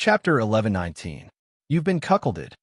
Chapter 1119. You've been cuckolded.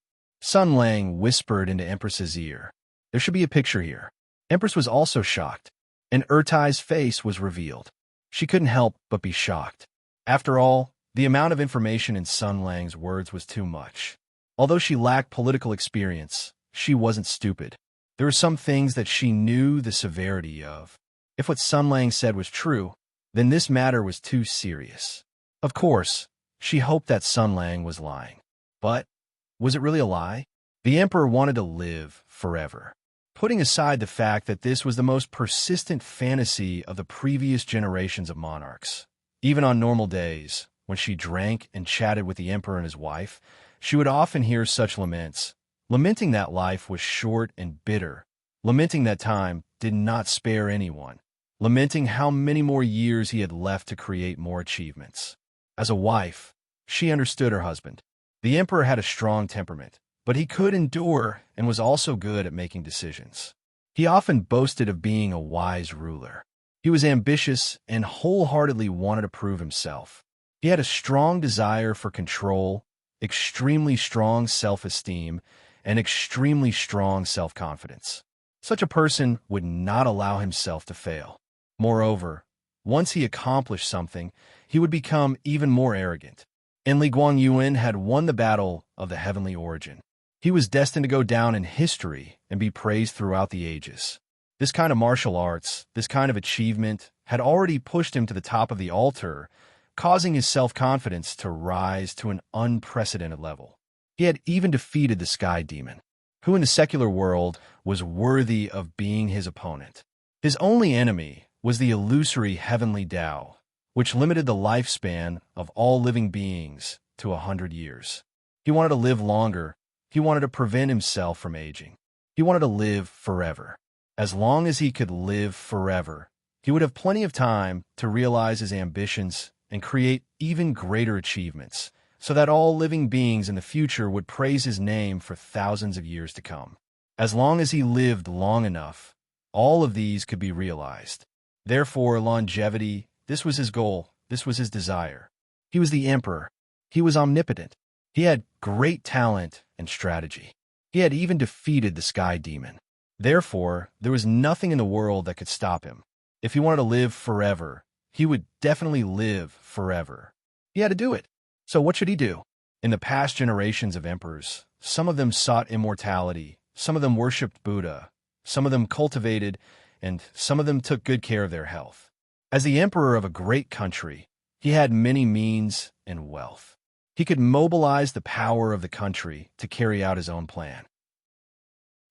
Sun Lang whispered into Empress's ear. There should be a picture here. Empress was also shocked, and Ertai's face was revealed. She couldn't help but be shocked. After all, the amount of information in Sun Lang's words was too much. Although she lacked political experience, she wasn't stupid. There were some things that she knew the severity of. If what Sun Lang said was true, then this matter was too serious. Of course, she hoped that Sun Lang was lying. But was it really a lie? The emperor wanted to live forever. Putting aside the fact that this was the most persistent fantasy of the previous generations of monarchs. Even on normal days, when she drank and chatted with the emperor and his wife, she would often hear such laments, lamenting that life was short and bitter, lamenting that time did not spare anyone, lamenting how many more years he had left to create more achievements. As a wife, she understood her husband. The emperor had a strong temperament, but he could endure and was also good at making decisions. He often boasted of being a wise ruler. He was ambitious and wholeheartedly wanted to prove himself. He had a strong desire for control, extremely strong self-esteem, and extremely strong self-confidence. Such a person would not allow himself to fail. Moreover, once he accomplished something, he would become even more arrogant. And Li Guangyuan had won the battle of the heavenly origin. He was destined to go down in history and be praised throughout the ages. This kind of martial arts, this kind of achievement, had already pushed him to the top of the altar, causing his self-confidence to rise to an unprecedented level. He had even defeated the Sky Demon, who in the secular world was worthy of being his opponent. His only enemy was the illusory heavenly Tao, which limited the lifespan of all living beings to 100 years. He wanted to live longer. He wanted to prevent himself from aging. He wanted to live forever. As long as he could live forever, he would have plenty of time to realize his ambitions and create even greater achievements, so that all living beings in the future would praise his name for thousands of years to come. As long as he lived long enough, all of these could be realized. Therefore, longevity, this was his goal, this was his desire. He was the emperor. He was omnipotent. He had great talent and strategy. He had even defeated the Sky Demon. Therefore, there was nothing in the world that could stop him. If he wanted to live forever, he would definitely live forever. He had to do it. So what should he do? In the past generations of emperors, some of them sought immortality, some of them worshipped Buddha, some of them cultivated, and some of them took good care of their health. As the emperor of a great country, he had many means and wealth. He could mobilize the power of the country to carry out his own plan.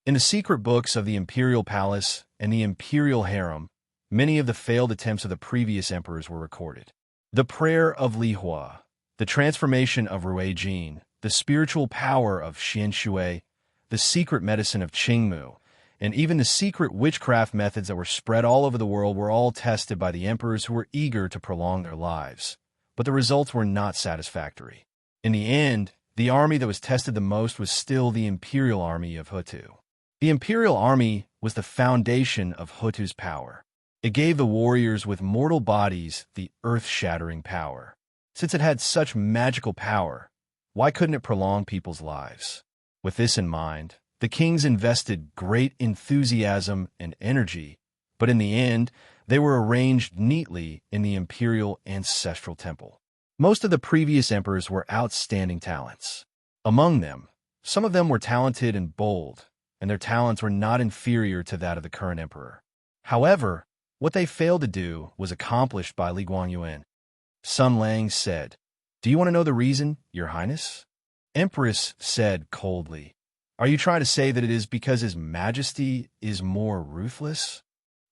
In the secret books of the imperial palace and the imperial harem, many of the failed attempts of the previous emperors were recorded. The prayer of Li Hua, the transformation of Rui Jin, the spiritual power of Xian Shui, the secret medicine of Qingmu, and even the secret witchcraft methods that were spread all over the world were all tested by the emperors who were eager to prolong their lives. But the results were not satisfactory. In the end, the army that was tested the most was still the imperial army of Hutu. The imperial army was the foundation of Hutu's power. It gave the warriors with mortal bodies the earth-shattering power. Since it had such magical power, why couldn't it prolong people's lives? With this in mind, the kings invested great enthusiasm and energy, but in the end, they were arranged neatly in the imperial ancestral temple. Most of the previous emperors were outstanding talents. Among them, some of them were talented and bold, and their talents were not inferior to that of the current emperor. However, what they failed to do was accomplished by Li Guangyuan. Sun Lang said, "Do you want to know the reason, Your Highness?" Empress said coldly, "Are you trying to say that it is because His Majesty is more ruthless?"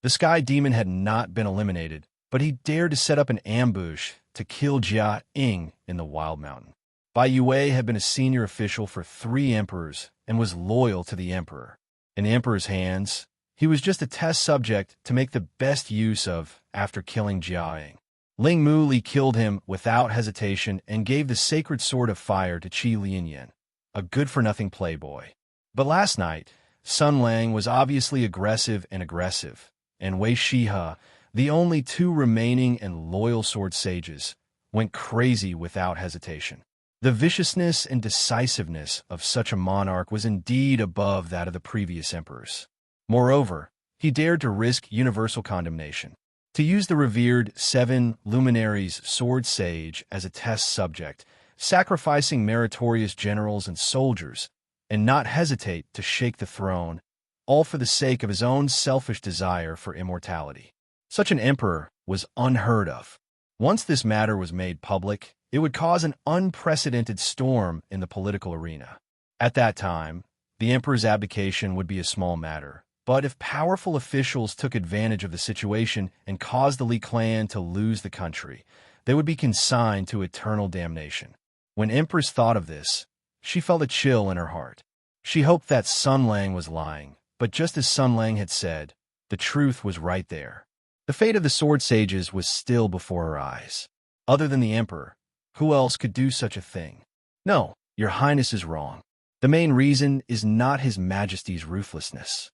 The Sky Demon had not been eliminated, but he dared to set up an ambush to kill Jia Ying in the Wild Mountain. Bai Yue had been a senior official for 3 emperors and was loyal to the emperor. In the emperor's hands, he was just a test subject to make the best use of after killing Jia Ying. Ling Muli killed him without hesitation and gave the sacred sword of fire to Qi Lianyan, a good-for-nothing playboy. But last night, Sun Lang was obviously aggressive, and Wei Shihe, the only 2 remaining and loyal sword sages, went crazy without hesitation. The viciousness and decisiveness of such a monarch was indeed above that of the previous emperors. Moreover, he dared to risk universal condemnation. To use the revered seven luminaries sword sage as a test subject, sacrificing meritorious generals and soldiers, and not hesitate to shake the throne, all for the sake of his own selfish desire for immortality. Such an emperor was unheard of. Once this matter was made public, it would cause an unprecedented storm in the political arena. At that time, the emperor's abdication would be a small matter, but if powerful officials took advantage of the situation and caused the Li clan to lose the country, they would be consigned to eternal damnation. When Empress thought of this, she felt a chill in her heart. She hoped that Sun Lang was lying, but just as Sun Lang had said, the truth was right there. The fate of the sword sages was still before her eyes. Other than the emperor, who else could do such a thing? No, your highness is wrong. The main reason is not his majesty's ruthlessness.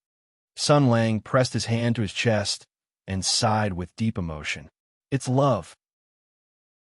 Sun Lang pressed his hand to his chest and sighed with deep emotion. It's love.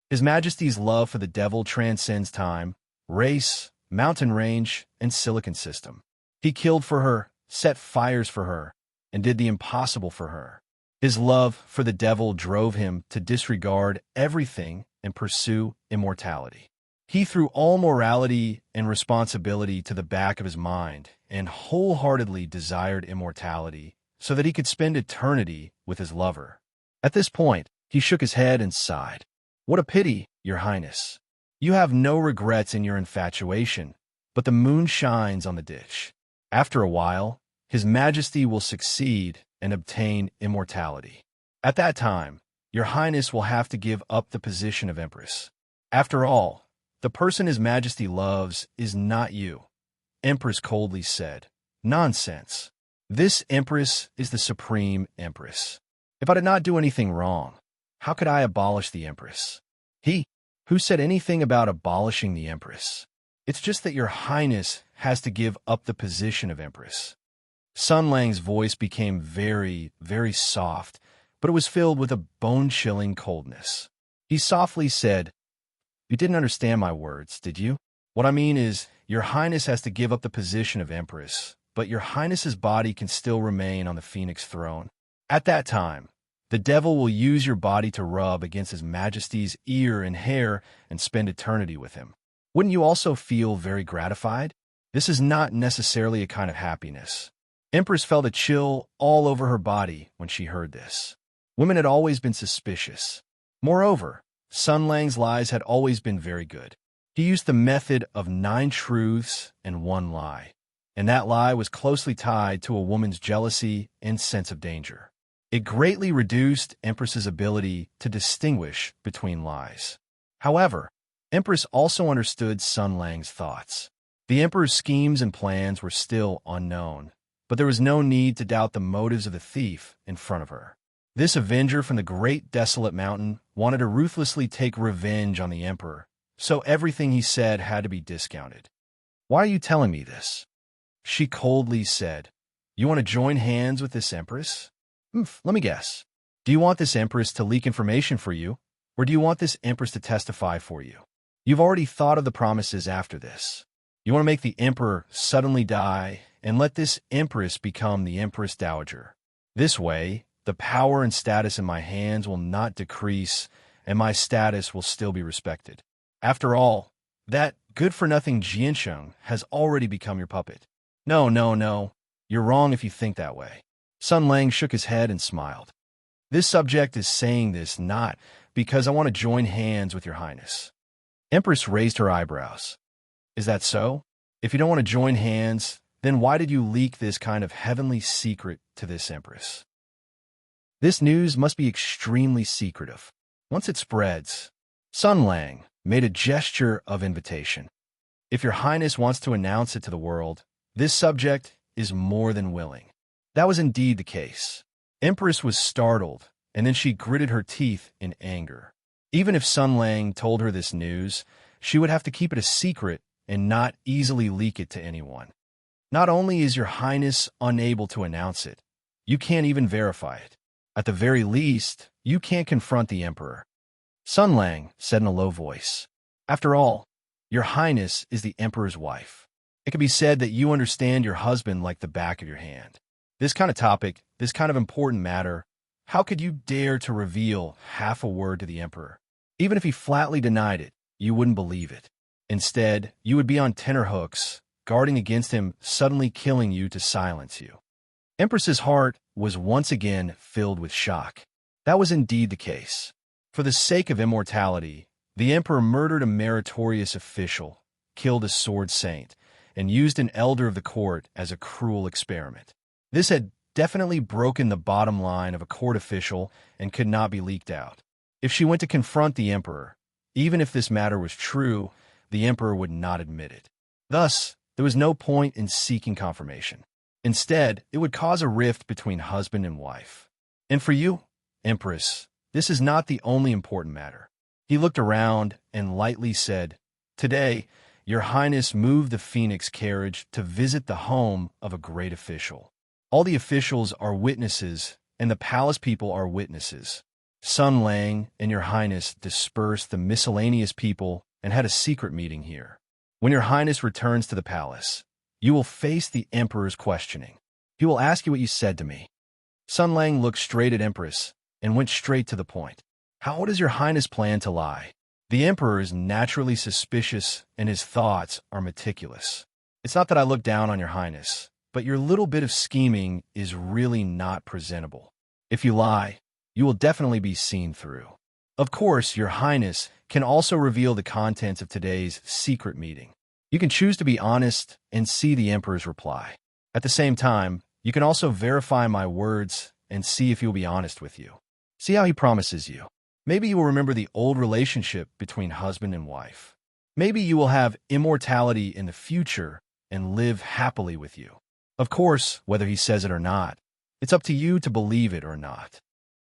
His majesty's love for the devil transcends time, race, mountain range, and silicon system. He killed for her, set fires for her, and did the impossible for her. His love for the devil drove him to disregard everything and pursue immortality. He threw all morality and responsibility to the back of his mind and wholeheartedly desired immortality so that he could spend eternity with his lover. At this point, he shook his head and sighed. What a pity, your highness. You have no regrets in your infatuation, but the moon shines on the dish. After a while, his majesty will succeed and obtain immortality. At that time, your highness will have to give up the position of empress. After all, the person his majesty loves is not you. Empress coldly said, Nonsense. This empress is the supreme empress. If I did not do anything wrong, how could I abolish the empress? Who said anything about abolishing the empress? It's just that your highness has to give up the position of empress. Sun Lang's voice became very, very soft, but it was filled with a bone-chilling coldness. He softly said, You didn't understand my words, did you? What I mean is, your highness has to give up the position of empress, but your highness's body can still remain on the phoenix throne. At that time, the devil will use your body to rub against his majesty's ear and hair and spend eternity with him. Wouldn't you also feel very gratified? This is not necessarily a kind of happiness. Empress felt a chill all over her body when she heard this. Women had always been suspicious. Moreover, Sun Lang's lies had always been very good. He used the method of 9 truths and 1 lie, and that lie was closely tied to a woman's jealousy and sense of danger. It greatly reduced Empress's ability to distinguish between lies. However, Empress also understood Sun Lang's thoughts. The emperor's schemes and plans were still unknown, but there was no need to doubt the motives of the thief in front of her. This avenger from the great desolate mountain wanted to ruthlessly take revenge on the emperor, so everything he said had to be discounted. Why are you telling me this? She coldly said, You want to join hands with this empress? Let me guess. Do you want this empress to leak information for you, or do you want this empress to testify for you? You've already thought of the promises after this. You want to make the emperor suddenly die and let this empress become the empress dowager. This way, the power and status in my hands will not decrease, and my status will still be respected. After all, that good-for-nothing Jiansheng has already become your puppet. No. You're wrong if you think that way. Sun Lang shook his head and smiled. This subject is saying this not because I want to join hands with your highness. Empress raised her eyebrows. Is that so? If you don't want to join hands, then why did you leak this kind of heavenly secret to this empress? This news must be extremely secretive. Once it spreads, Sun Lang made a gesture of invitation. If your highness wants to announce it to the world, this subject is more than willing. That was indeed the case. Empress was startled, and then she gritted her teeth in anger. Even if Sun Lang told her this news, she would have to keep it a secret and not easily leak it to anyone. Not only is your highness unable to announce it, you can't even verify it. At the very least, you can't confront the emperor. Sun Lang said in a low voice. After all, Your Highness is the Emperor's wife. It can be said that you understand your husband like the back of your hand. This kind of topic, this kind of important matter, how could you dare to reveal half a word to the Emperor? Even if he flatly denied it, you wouldn't believe it. Instead, you would be on tenterhooks, guarding against him suddenly killing you to silence you. Empress's heart was once again filled with shock. That was indeed the case. For the sake of immortality, the Emperor murdered a meritorious official, killed a sword saint, and used an elder of the court as a cruel experiment. This had definitely broken the bottom line of a court official and could not be leaked out. If she went to confront the Emperor, even if this matter was true, the Emperor would not admit it. Thus, there was no point in seeking confirmation. Instead, it would cause a rift between husband and wife. And for you, Empress, this is not the only important matter. He looked around and lightly said, "Today, Your Highness moved the Phoenix carriage to visit the home of a great official. All the officials are witnesses, and the palace people are witnesses. Sun Lang and Your Highness dispersed the miscellaneous people and had a secret meeting here. When Your Highness returns to the palace, you will face the Emperor's questioning. He will ask you what you said to me." Sun Lang looked straight at Empress and went straight to the point. "How does Your Highness plan to lie?" The Emperor is naturally suspicious and his thoughts are meticulous. "It's not that I look down on Your Highness, but your little bit of scheming is really not presentable. If you lie, you will definitely be seen through. Of course, Your Highness can also reveal the contents of today's secret meeting. You can choose to be honest and see the Emperor's reply. At the same time, you can also verify my words and see if he'll be honest with you. See how he promises you. Maybe you will remember the old relationship between husband and wife. Maybe you will have immortality in the future and live happily with you. Of course, whether he says it or not, it's up to you to believe it or not."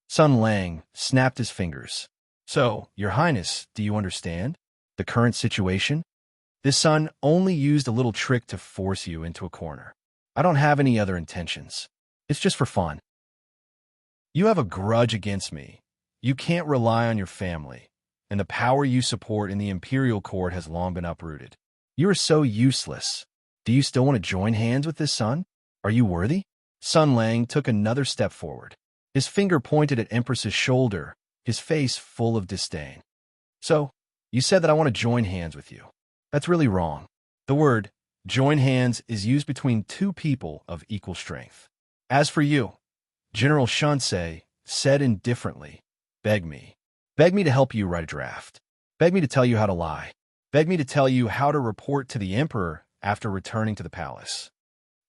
Sun Lang snapped his fingers. "So, Your Highness, do you understand the current situation? This son only used a little trick to force you into a corner. I don't have any other intentions. It's just for fun. You have a grudge against me. You can't rely on your family, and the power you support in the imperial court has long been uprooted. You are so useless. Do you still want to join hands with this son? Are you worthy?" Sun Lang took another step forward. His finger pointed at Empress's shoulder, his face full of disdain. "So, you said that I want to join hands with you. That's really wrong. The word join hands is used between two people of equal strength. As for you, General Shunsei said indifferently, beg me to help you write a draft. Beg me to tell you how to lie. Beg me to tell you how to report to the Emperor after returning to the palace."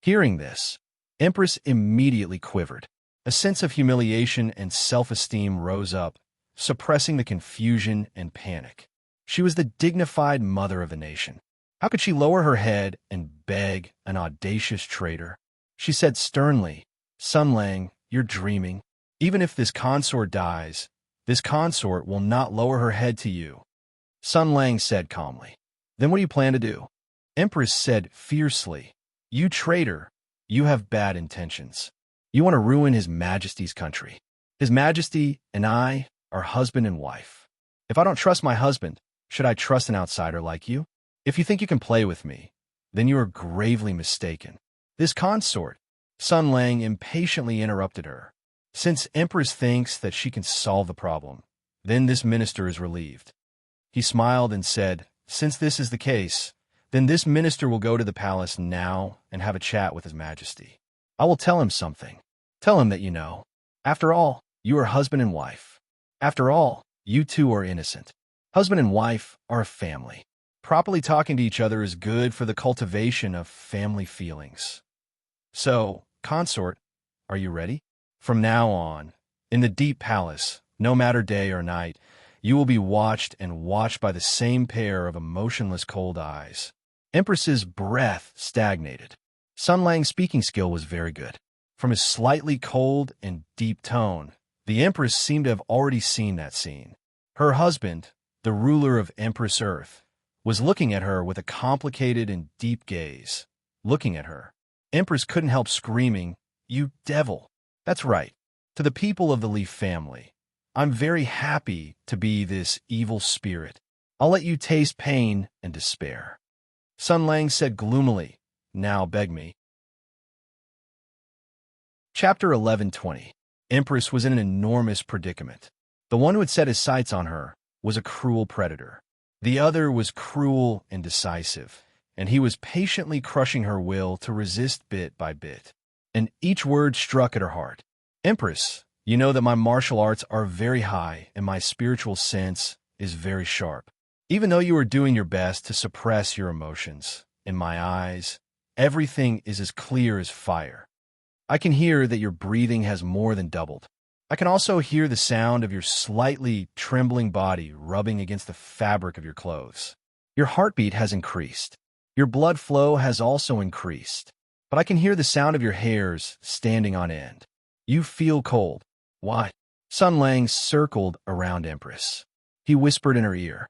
Hearing this, Empress immediately quivered. A sense of humiliation and self-esteem rose up, suppressing the confusion and panic. She was the dignified mother of the nation. How could she lower her head and beg an audacious traitor? She said sternly, "Sun Lang, you're dreaming. Even if this consort dies, this consort will not lower her head to you." Sun Lang said calmly, "Then what do you plan to do?" Empress said fiercely, "You traitor, you have bad intentions. You want to ruin His Majesty's country. His Majesty and I are husband and wife. If I don't trust my husband, should I trust an outsider like you? If you think you can play with me, then you are gravely mistaken. This consort," Sun Lang impatiently interrupted her. "Since Empress thinks that she can solve the problem, then this minister is relieved." He smiled and said, "Since this is the case, then this minister will go to the palace now and have a chat with His Majesty. I will tell him something. Tell him that you know. After all, you are husband and wife. After all, you two are innocent. Husband and wife are a family. Properly talking to each other is good for the cultivation of family feelings. So, consort, are you ready? From now on, in the deep palace, no matter day or night, you will be watched and watched by the same pair of emotionless cold eyes." Empress's breath stagnated. Sun Lang's speaking skill was very good. From his slightly cold and deep tone, the Empress seemed to have already seen that scene. Her husband, the ruler of Empress Earth, was looking at her with a complicated and deep gaze. Looking at her, Empress couldn't help screaming, "You devil!" That's right. To the people of the Leaf family, I'm very happy to be this evil spirit. I'll let you taste pain and despair. Sun Lang said gloomily, now beg me. Chapter 11:20. Empress was in an enormous predicament. The one who had set his sights on her was a cruel predator. The other was cruel and decisive, and he was patiently crushing her will to resist bit by bit. And each word struck at her heart. Empress, you know that my martial arts are very high and my spiritual sense is very sharp. Even though you are doing your best to suppress your emotions, in my eyes, everything is as clear as fire. I can hear that your breathing has more than doubled. I can also hear the sound of your slightly trembling body rubbing against the fabric of your clothes. Your heartbeat has increased. Your blood flow has also increased. But I can hear the sound of your hairs standing on end. You feel cold. Why? Sun Lang circled around Empress. He whispered in her ear.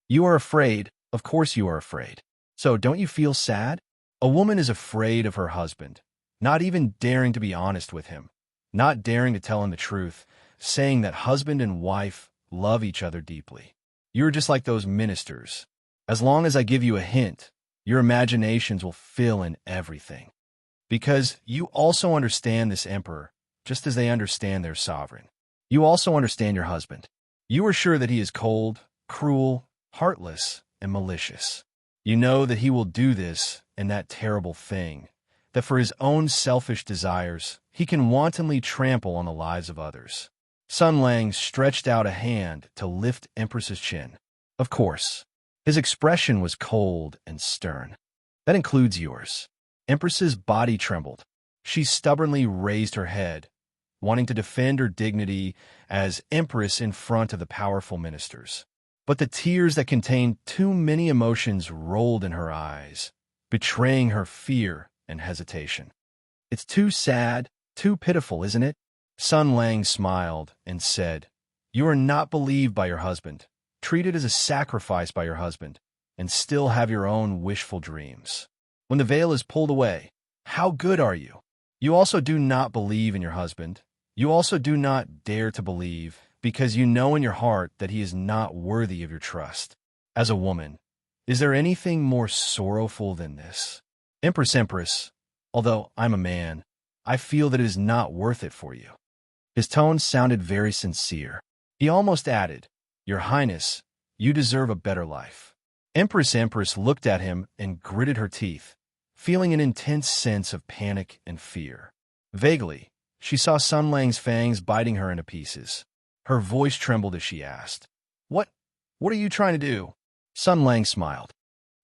You are afraid. Of course you are afraid. So don't you feel sad? A woman is afraid of her husband, not even daring to be honest with him, not daring to tell him the truth, saying that husband and wife love each other deeply. You're just like those ministers. As long as I give you a hint, your imaginations will fill in everything. Because you also understand this emperor, just as they understand their sovereign. You also understand your husband. You are sure that he is cold, cruel, heartless, and malicious. You know that he will do this and that terrible thing, that for his own selfish desires, he can wantonly trample on the lives of others. Sun Lang stretched out a hand to lift Empress's chin. Of course. His expression was cold and stern. That includes yours. Empress's body trembled. She stubbornly raised her head, wanting to defend her dignity as empress in front of the powerful ministers. But the tears that contained too many emotions rolled in her eyes, betraying her fear and hesitation. It's too sad, too pitiful, isn't it? Sun Lang smiled and said, You are not believed by your husband, treated as a sacrifice by your husband, and still have your own wishful dreams. When the veil is pulled away, how good are you? You also do not believe in your husband. You also do not dare to believe, because you know in your heart that he is not worthy of your trust. As a woman, is there anything more sorrowful than this? Empress, although I'm a man, I feel that it is not worth it for you. His tone sounded very sincere. He almost added, Your Highness, you deserve a better life. Empress looked at him and gritted her teeth, feeling an intense sense of panic and fear. Vaguely, she saw Sun Lang's fangs biting her into pieces. Her voice trembled as she asked, What are you trying to do? Sun Lang smiled.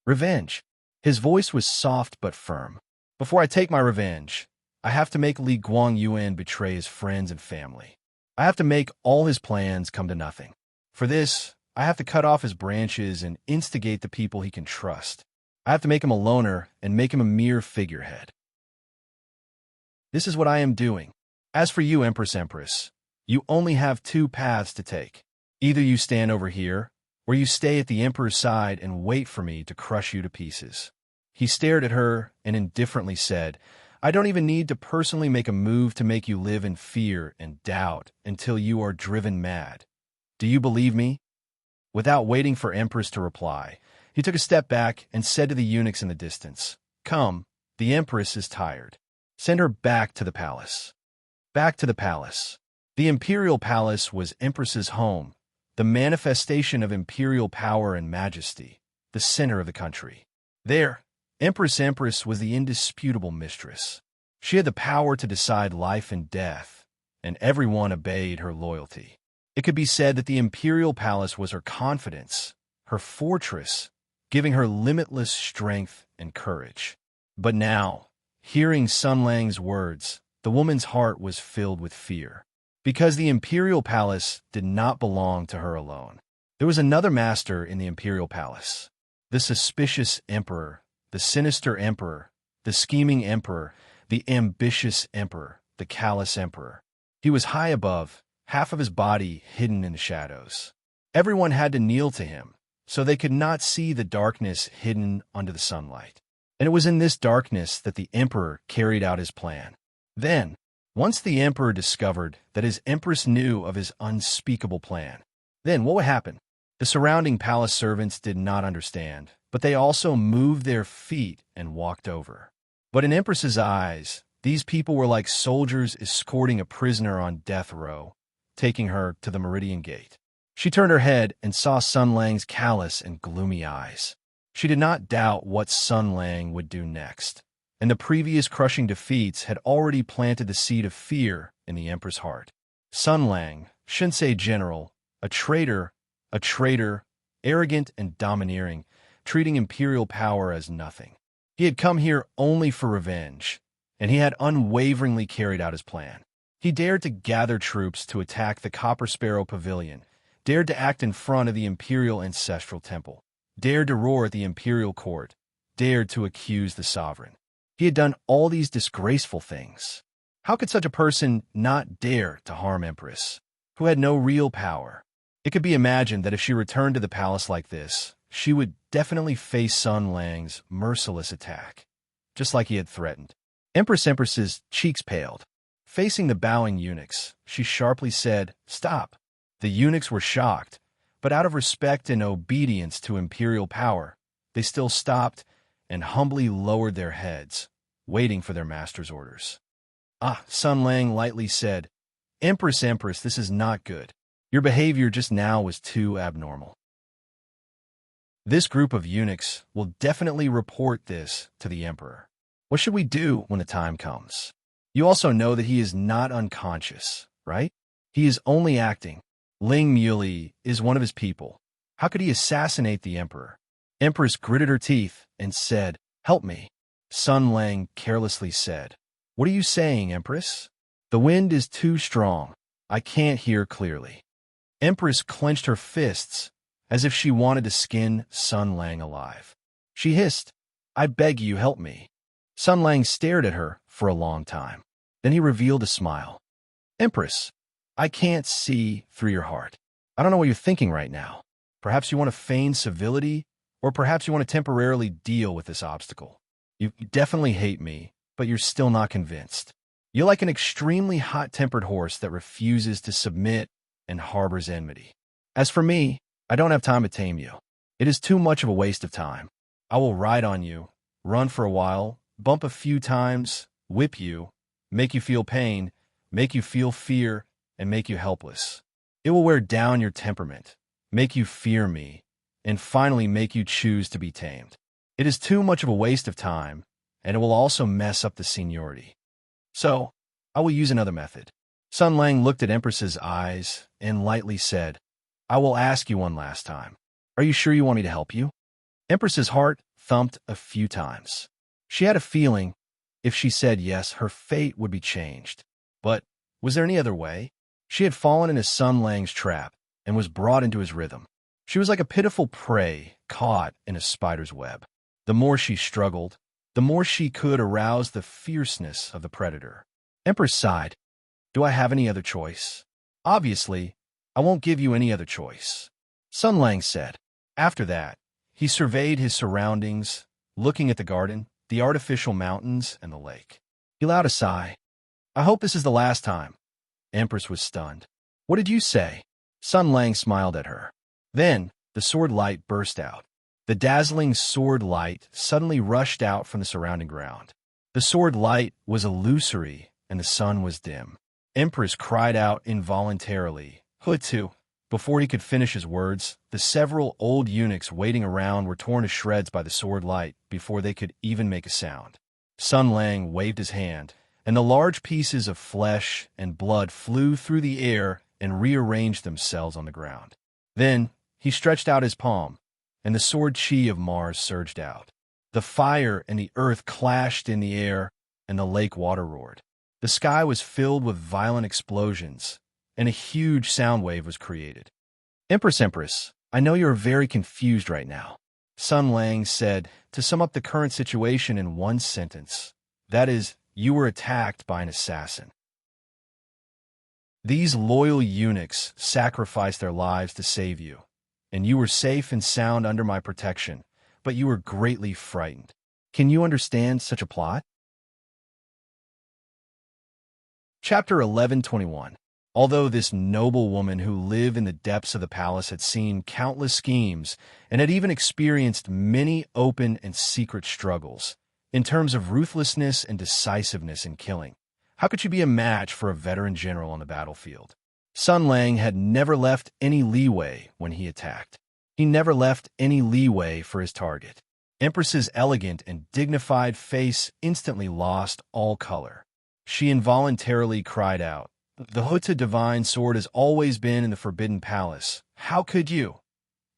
Revenge. His voice was soft but firm. Before I take my revenge, I have to make Li Guangyuan betray his friends and family. I have to make all his plans come to nothing. For this, I have to cut off his branches and instigate the people he can trust. I have to make him a loner and make him a mere figurehead. This is what I am doing. As for you, Empress, you only have two paths to take. Either you stand over here, or you stay at the Emperor's side and wait for me to crush you to pieces. He stared at her and indifferently said, I don't even need to personally make a move to make you live in fear and doubt until you are driven mad. Do you believe me? Without waiting for Empress to reply, he took a step back and said to the eunuchs in the distance, Come, the Empress is tired. Send her back to the palace. Back to the palace. The imperial palace was Empress's home, the manifestation of imperial power and majesty, the center of the country. There, Empress was the indisputable mistress. She had the power to decide life and death, and everyone obeyed her loyalty. It could be said that the imperial palace was her confidence, her fortress, giving her limitless strength and courage. But now, hearing Sun Lang's words, the woman's heart was filled with fear. Because the imperial palace did not belong to her alone. There was another master in the imperial palace. The suspicious emperor, the sinister emperor, the scheming emperor, the ambitious emperor, the callous emperor. He was high above, half of his body hidden in the shadows. Everyone had to kneel to him, so they could not see the darkness hidden under the sunlight. And it was in this darkness that the emperor carried out his plan. Then, once the emperor discovered that his empress knew of his unspeakable plan, then what would happen? The surrounding palace servants did not understand, but they also moved their feet and walked over. But in Empress's eyes, these people were like soldiers escorting a prisoner on death row, taking her to the Meridian Gate. She turned her head and saw Sun Lang's callous and gloomy eyes. She did not doubt what Sun Lang would do next, and the previous crushing defeats had already planted the seed of fear in the Emperor's heart. Sun Lang, Shinsei general, a traitor, arrogant and domineering, treating imperial power as nothing. He had come here only for revenge, and he had unwaveringly carried out his plan. He dared to gather troops to attack the Copper Sparrow Pavilion, dared to act in front of the Imperial Ancestral Temple, dared to roar at the Imperial Court, dared to accuse the sovereign. He had done all these disgraceful things. How could such a person not dare to harm Empress, who had no real power? It could be imagined that if she returned to the palace like this, she would definitely face Sun Lang's merciless attack, just like he had threatened. Empress's cheeks paled. Facing the bowing eunuchs, she sharply said, "Stop." The eunuchs were shocked, but out of respect and obedience to imperial power, they still stopped and humbly lowered their heads, waiting for their master's orders. "Ah," Sun Lang lightly said, Empress, this is not good. Your behavior just now was too abnormal. This group of eunuchs will definitely report this to the Emperor. What should we do when the time comes? You also know that he is not unconscious, right? He is only acting. Ling Muley is one of his people. How could he assassinate the Emperor? Empress gritted her teeth and said, "Help me." Sun Lang carelessly said, "What are you saying, Empress?" "The wind is too strong. I can't hear clearly." Empress clenched her fists as if she wanted to skin Sun Lang alive. She hissed, "I beg you, help me." Sun Lang stared at her for a long time. Then he revealed a smile. "Empress, I can't see through your heart. I don't know what you're thinking right now. Perhaps you want to feign civility, or perhaps you want to temporarily deal with this obstacle. You definitely hate me, but you're still not convinced. You're like an extremely hot-tempered horse that refuses to submit and harbors enmity. As for me, I don't have time to tame you. It is too much of a waste of time. I will ride on you, run for a while, bump a few times, whip you, make you feel pain, make you feel fear, and make you helpless. It will wear down your temperament, make you fear me, and finally make you choose to be tamed. It is too much of a waste of time, and it will also mess up the seniority. So, I will use another method." Sun Lang looked at Empress's eyes and lightly said, "I will ask you one last time. Are you sure you want me to help you?" Empress's heart thumped a few times. She had a feeling, if she said yes, her fate would be changed. But was there any other way? She had fallen into Sun Lang's trap and was brought into his rhythm. She was like a pitiful prey caught in a spider's web. The more she struggled, the more she could arouse the fierceness of the predator. Empress sighed. "Do I have any other choice?" "Obviously, I won't give you any other choice," Sun Lang said. After that, he surveyed his surroundings, looking at the garden, the artificial mountains, and the lake. He allowed a sigh. "I hope this is the last time." Empress was stunned. "What did you say?" Sun Lang smiled at her. Then, the sword light burst out. The dazzling sword light suddenly rushed out from the surrounding ground. The sword light was illusory, and the sun was dim. Empress cried out involuntarily, "Hutu!" Before he could finish his words, the several old eunuchs waiting around were torn to shreds by the sword light before they could even make a sound. Sun Lang waved his hand, and the large pieces of flesh and blood flew through the air and rearranged themselves on the ground. Then he stretched out his palm, and the sword chi of Mars surged out. The fire and the earth clashed in the air, and the lake water roared. The sky was filled with violent explosions, and a huge sound wave was created. Empress, I know you're very confused right now," Sun Lang said, to sum up the current situation in one sentence. That is, you were attacked by an assassin. These loyal eunuchs sacrificed their lives to save you, and you were safe and sound under my protection, but you were greatly frightened. Can you understand such a plot? Chapter 11:21. Although this noble woman who lived in the depths of the palace had seen countless schemes and had even experienced many open and secret struggles, in terms of ruthlessness and decisiveness in killing, how could she be a match for a veteran general on the battlefield? Sun Lang had never left any leeway when he attacked. He never left any leeway for his target. Empress's elegant and dignified face instantly lost all color. She involuntarily cried out, "The Hota divine sword has always been in the Forbidden Palace. How could you?"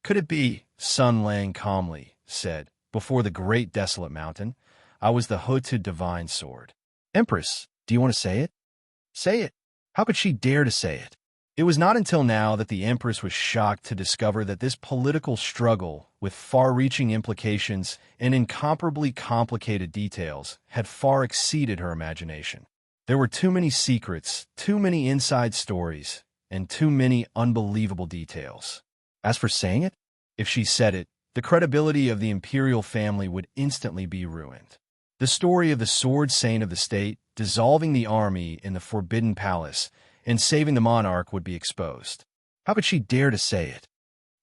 "Could it be?" Sun Lang calmly said. "Before the great desolate mountain, I was the Hota divine sword." "Empress, do you want to say it?" "Say it." How could she dare to say it? It was not until now that the Empress was shocked to discover that this political struggle, with far-reaching implications and incomparably complicated details, had far exceeded her imagination. There were too many secrets, too many inside stories, and too many unbelievable details. As for saying it, if she said it, the credibility of the imperial family would instantly be ruined. The story of the sword saint of the state dissolving the army in the Forbidden Palace and saving the monarch would be exposed. How could she dare to say it?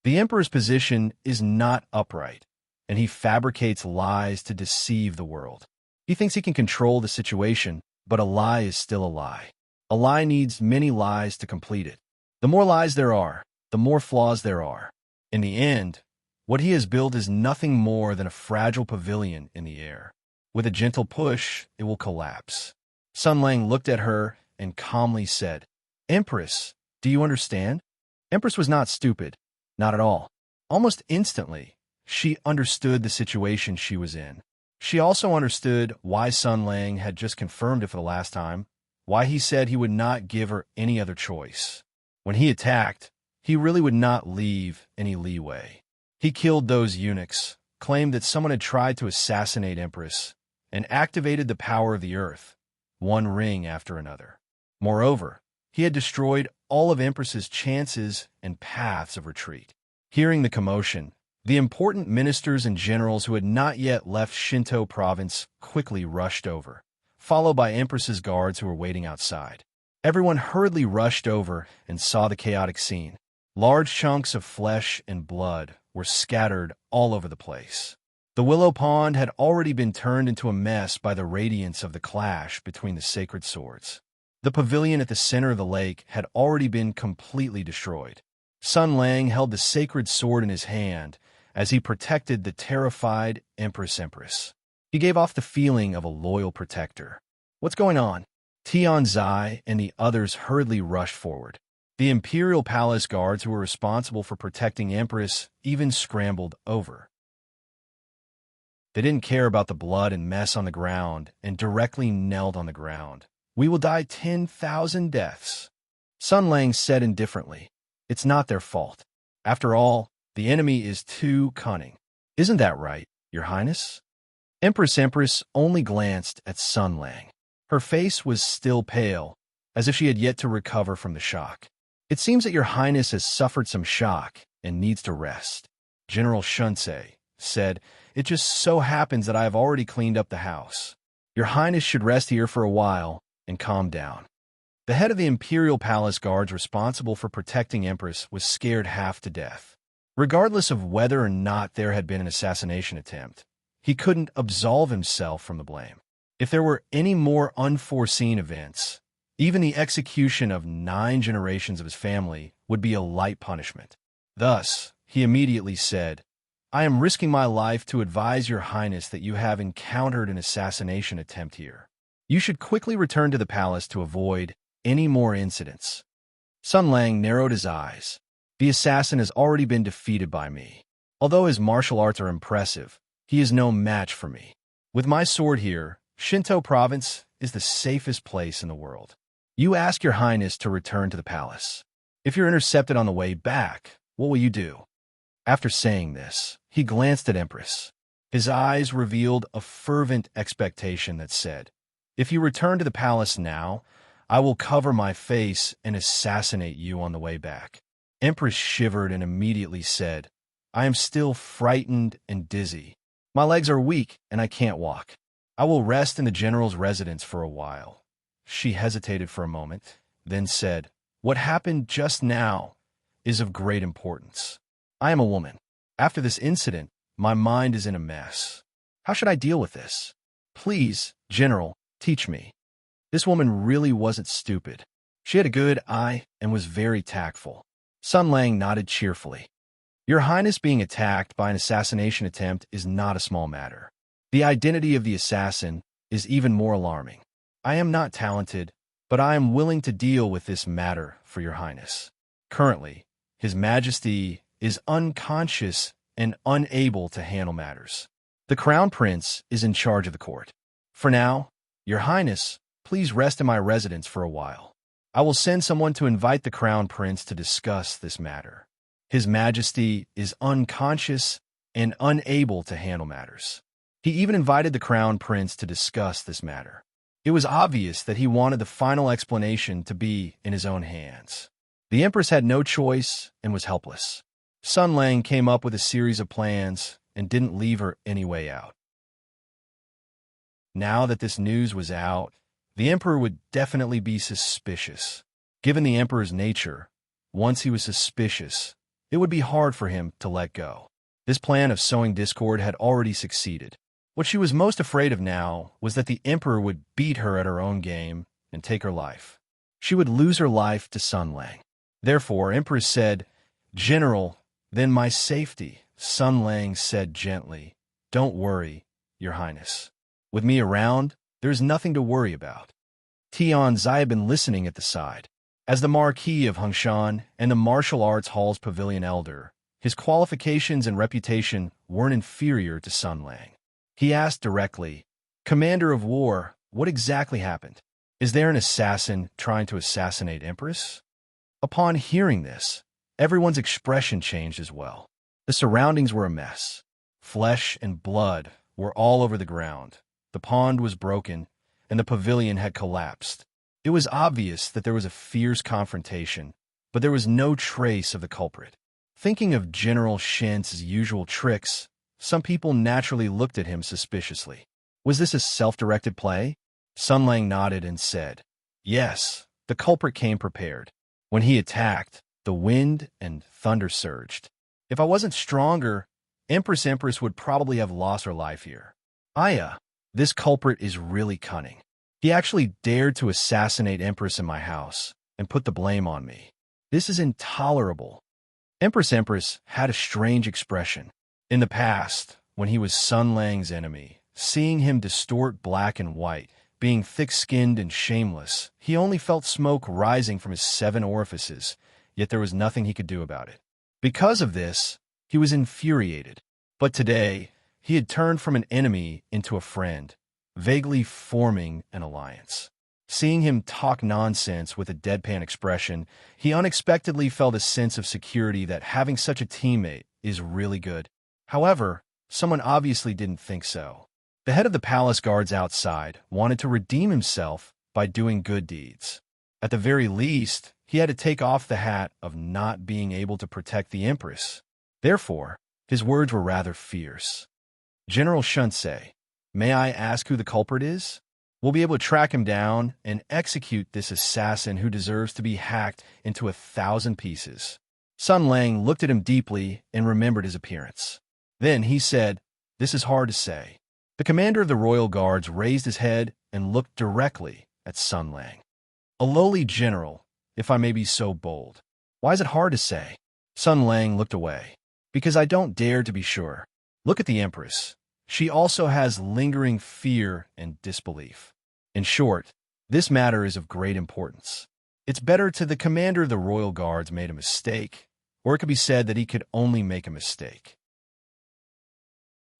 The emperor's position is not upright, and he fabricates lies to deceive the world. He thinks he can control the situation, but a lie is still a lie. A lie needs many lies to complete it. The more lies there are, the more flaws there are. In the end, what he has built is nothing more than a fragile pavilion in the air. With a gentle push, it will collapse. Sun Lang looked at her and calmly said, "Empress, do you understand?" Empress was not stupid, not at all. Almost instantly, she understood the situation she was in. She also understood why Sun Lang had just confirmed it for the last time, why he said he would not give her any other choice. When he attacked, he really would not leave any leeway. He killed those eunuchs, claimed that someone had tried to assassinate Empress, and activated the power of the earth, one ring after another. Moreover, he had destroyed all of Empress's chances and paths of retreat. Hearing the commotion, the important ministers and generals who had not yet left Shinto province quickly rushed over, followed by Empress's guards who were waiting outside. Everyone hurriedly rushed over and saw the chaotic scene. Large chunks of flesh and blood were scattered all over the place. The willow pond had already been turned into a mess by the radiance of the clash between the sacred swords. The pavilion at the center of the lake had already been completely destroyed. Sun Lang held the sacred sword in his hand as he protected the terrified Empress. He gave off the feeling of a loyal protector. "What's going on?" Tian Zai and the others hurriedly rushed forward. The imperial palace guards who were responsible for protecting Empress even scrambled over. They didn't care about the blood and mess on the ground and directly knelt on the ground. "We will die 10,000 deaths." Sun Lang said indifferently, "It's not their fault. After all, the enemy is too cunning." "Isn't that right, Your Highness?" Empress only glanced at Sun Lang. Her face was still pale, as if she had yet to recover from the shock. "It seems that Your Highness has suffered some shock and needs to rest." General Shunsei said, "It just so happens that I have already cleaned up the house. Your Highness should rest here for a while and calm down." The head of the Imperial Palace Guards responsible for protecting Empress was scared half to death. Regardless of whether or not there had been an assassination attempt, he couldn't absolve himself from the blame. If there were any more unforeseen events, even the execution of 9 generations of his family would be a light punishment. Thus, he immediately said, "I am risking my life to advise Your Highness that you have encountered an assassination attempt here. You should quickly return to the palace to avoid any more incidents." Sun Lang narrowed his eyes. "The assassin has already been defeated by me. Although his martial arts are impressive, he is no match for me. With my sword here, Shinto province is the safest place in the world. You ask Your Highness to return to the palace. If you're intercepted on the way back, what will you do?" After saying this, he glanced at Empress. His eyes revealed a fervent expectation that said, "If you return to the palace now, I will cover my face and assassinate you on the way back." Empress shivered and immediately said, "I am still frightened and dizzy. My legs are weak and I can't walk. I will rest in the general's residence for a while." She hesitated for a moment, then said, What happened just now is of great importance. I am a woman. After this incident, my mind is in a mess. How should I deal with this? Please, General, teach me. This woman really wasn't stupid. She had a good eye and was very tactful. Sun Lang nodded cheerfully. Your Highness being attacked by an assassination attempt is not a small matter. The identity of the assassin is even more alarming. I am not talented, but I am willing to deal with this matter for your Highness. Currently, His Majesty is unconscious and unable to handle matters. The Crown Prince is in charge of the court. For now, your Highness, please rest in my residence for a while. I will send someone to invite the Crown Prince to discuss this matter. His Majesty is unconscious and unable to handle matters. He even invited the Crown Prince to discuss this matter. It was obvious that he wanted the final explanation to be in his own hands. The Empress had no choice and was helpless. Sun Lang came up with a series of plans and didn't leave her any way out. Now that this news was out, the Emperor would definitely be suspicious. Given the Emperor's nature, once he was suspicious, it would be hard for him to let go. This plan of sowing discord had already succeeded. What she was most afraid of now was that the Emperor would beat her at her own game and take her life. She would lose her life to Sun Lang. Therefore, Empress said, "General, then my safety." Sun Lang said gently, "Don't worry, Your Highness. With me around, there is nothing to worry about." Tian Zai had been listening at the side. As the Marquis of Hongshan and the Martial Arts Hall's Pavilion Elder, his qualifications and reputation weren't inferior to Sun Lang. He asked directly, "Commander of War, what exactly happened? Is there an assassin trying to assassinate Empress?" Upon hearing this, everyone's expression changed as well. The surroundings were a mess. Flesh and blood were all over the ground. The pond was broken, and the pavilion had collapsed. It was obvious that there was a fierce confrontation, but there was no trace of the culprit. Thinking of General Shen's usual tricks, some people naturally looked at him suspiciously. Was this a self-directed play? Sun Lang nodded and said, "Yes, the culprit came prepared. When he attacked, the wind and thunder surged. If I wasn't stronger, Empress would probably have lost her life here. Aya, this culprit is really cunning. He actually dared to assassinate Empress in my house and put the blame on me. This is intolerable." Empress had a strange expression. In the past, when he was Sun Lang's enemy, seeing him distort black and white, being thick-skinned and shameless, he only felt smoke rising from his 7 orifices, yet there was nothing he could do about it. Because of this, he was infuriated. But today, he had turned from an enemy into a friend, vaguely forming an alliance. Seeing him talk nonsense with a deadpan expression, he unexpectedly felt a sense of security that having such a teammate is really good. However, someone obviously didn't think so. The head of the palace guards outside wanted to redeem himself by doing good deeds. At the very least, he had to take off the hat of not being able to protect the Empress. Therefore, his words were rather fierce. "General Shunsei, may I ask who the culprit is? We'll be able to track him down and execute this assassin who deserves to be hacked into 1,000 pieces." Sun Lang looked at him deeply and remembered his appearance. Then he said, "This is hard to say." The commander of the royal guards raised his head and looked directly at Sun Lang. "A lowly general, if I may be so bold. Why is it hard to say?" Sun Lang looked away. "Because I don't dare to be sure. Look at the Empress. She also has lingering fear and disbelief. In short, this matter is of great importance. It's better to the commander of the royal guards made a mistake, or it could be said that he could only make a mistake."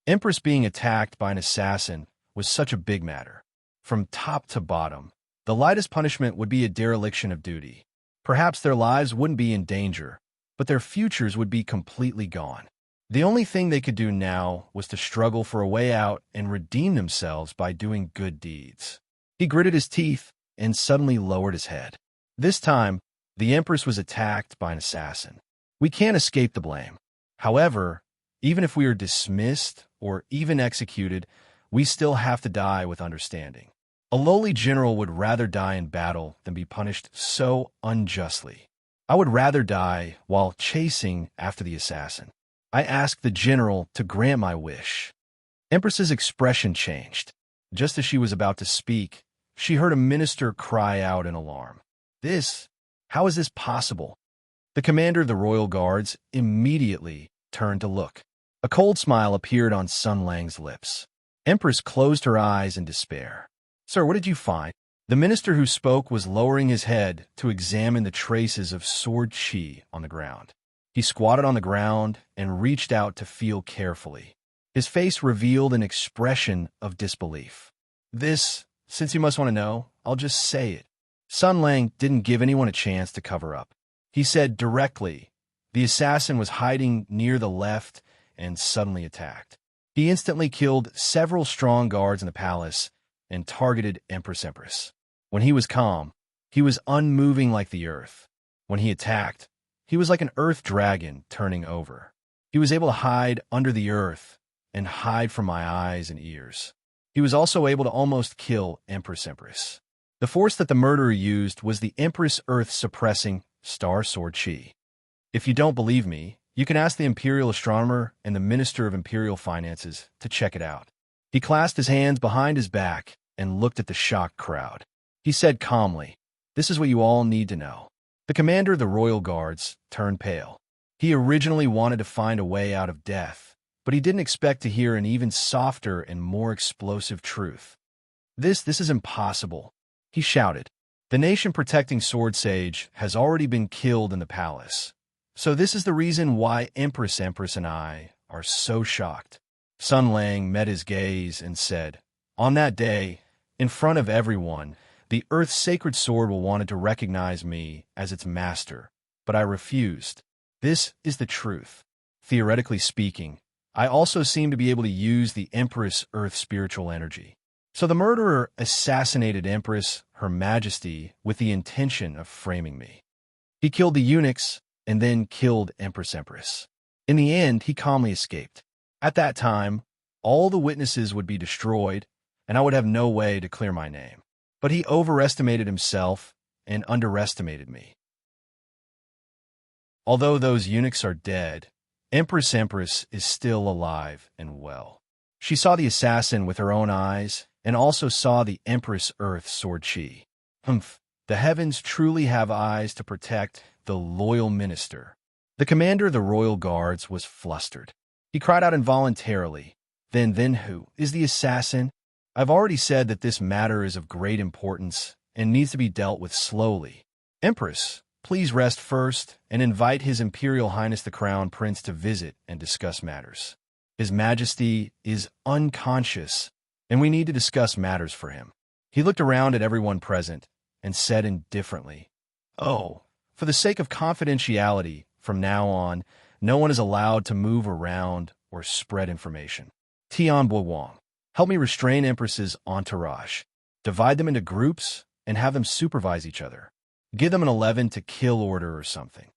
Empress being attacked by an assassin was such a big matter. From top to bottom, the lightest punishment would be a dereliction of duty. Perhaps their lives wouldn't be in danger, but their futures would be completely gone. The only thing they could do now was to struggle for a way out and redeem themselves by doing good deeds. He gritted his teeth and suddenly lowered his head. This time, the Empress was attacked by an assassin. We can't escape the blame. However, even if we are dismissed or even executed, we still have to die with understanding. A lowly general would rather die in battle than be punished so unjustly. I would rather die while chasing after the assassin. I asked the general to grant my wish. Empress's expression changed. Just as she was about to speak, she heard a minister cry out in alarm. How is this possible? The commander of the royal guards immediately turned to look. A cold smile appeared on Sun Lang's lips. Empress closed her eyes in despair. Sir, what did you find? The minister who spoke was lowering his head to examine the traces of sword qi on the ground. He squatted on the ground and reached out to feel carefully. His face revealed an expression of disbelief. Since you must want to know, I'll just say it. Sun Lang didn't give anyone a chance to cover up. He said directly, the assassin was hiding near the left and suddenly attacked. He instantly killed several strong guards in the palace and targeted Empress. When he was calm, he was unmoving like the earth. When he attacked, he was like an earth dragon turning over. He was able to hide under the earth and hide from my eyes and ears. He was also able to almost kill Empress. The force that the murderer used was the Empress Earth-suppressing Star Sword Qi. If you don't believe me, you can ask the Imperial Astronomer and the Minister of Imperial Finances to check it out. He clasped his hands behind his back and looked at the shocked crowd. He said calmly, "This is what you all need to know." The commander of the royal guards turned pale. He originally wanted to find a way out of death, but he didn't expect to hear an even softer and more explosive truth. This is impossible," he shouted. "The nation protecting Sword Sage has already been killed in the palace. So this is the reason why Empress and I are so shocked." Sun Lang met his gaze and said, "On that day, in front of everyone, the Earth's sacred sword will want to recognize me as its master, but I refused. This is the truth. Theoretically speaking, I also seem to be able to use the Empress Earth's spiritual energy. So the murderer assassinated Empress, Her Majesty, with the intention of framing me. He killed the eunuchs and then killed Empress. In the end, he calmly escaped. At that time, all the witnesses would be destroyed, and I would have no way to clear my name. But he overestimated himself and underestimated me. Although those eunuchs are dead, Empress is still alive and well. She saw the assassin with her own eyes and also saw the Empress Earth Sword Qi. The heavens truly have eyes to protect the loyal minister. The commander of the royal guards was flustered. He cried out involuntarily, Then who is the assassin? I've already said that this matter is of great importance and needs to be dealt with slowly. Empress, please rest first and invite His Imperial Highness the Crown Prince to visit and discuss matters. His Majesty is unconscious, and we need to discuss matters for him." He looked around at everyone present and said indifferently, "Oh, for the sake of confidentiality, from now on, no one is allowed to move around or spread information. Tian Wang, help me restrain Empress's entourage. Divide them into groups and have them supervise each other. Give them an 11 to kill order or something.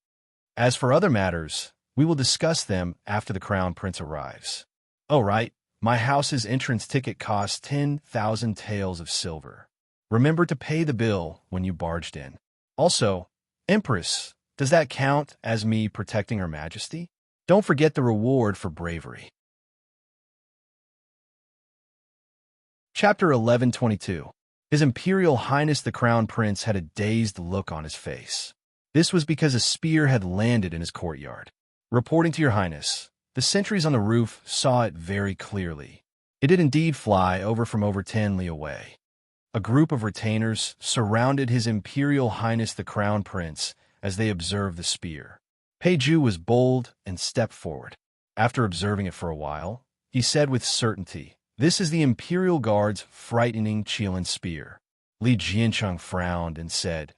As for other matters, we will discuss them after the Crown Prince arrives. Oh, right, my house's entrance ticket costs 10,000 taels of silver. Remember to pay the bill when you barged in. Also, Empress, does that count as me protecting Her Majesty? Don't forget the reward for bravery." Chapter 1122. His Imperial Highness the Crown Prince had a dazed look on his face. This was because a spear had landed in his courtyard. "Reporting to Your Highness, the sentries on the roof saw it very clearly. It did indeed fly from over 10 li away." A group of retainers surrounded His Imperial Highness the Crown Prince as they observed the spear. Peiju was bold and stepped forward. After observing it for a while, he said with certainty, "This is the Imperial Guard's frightening Qilin spear." Li Jiancheng frowned and said,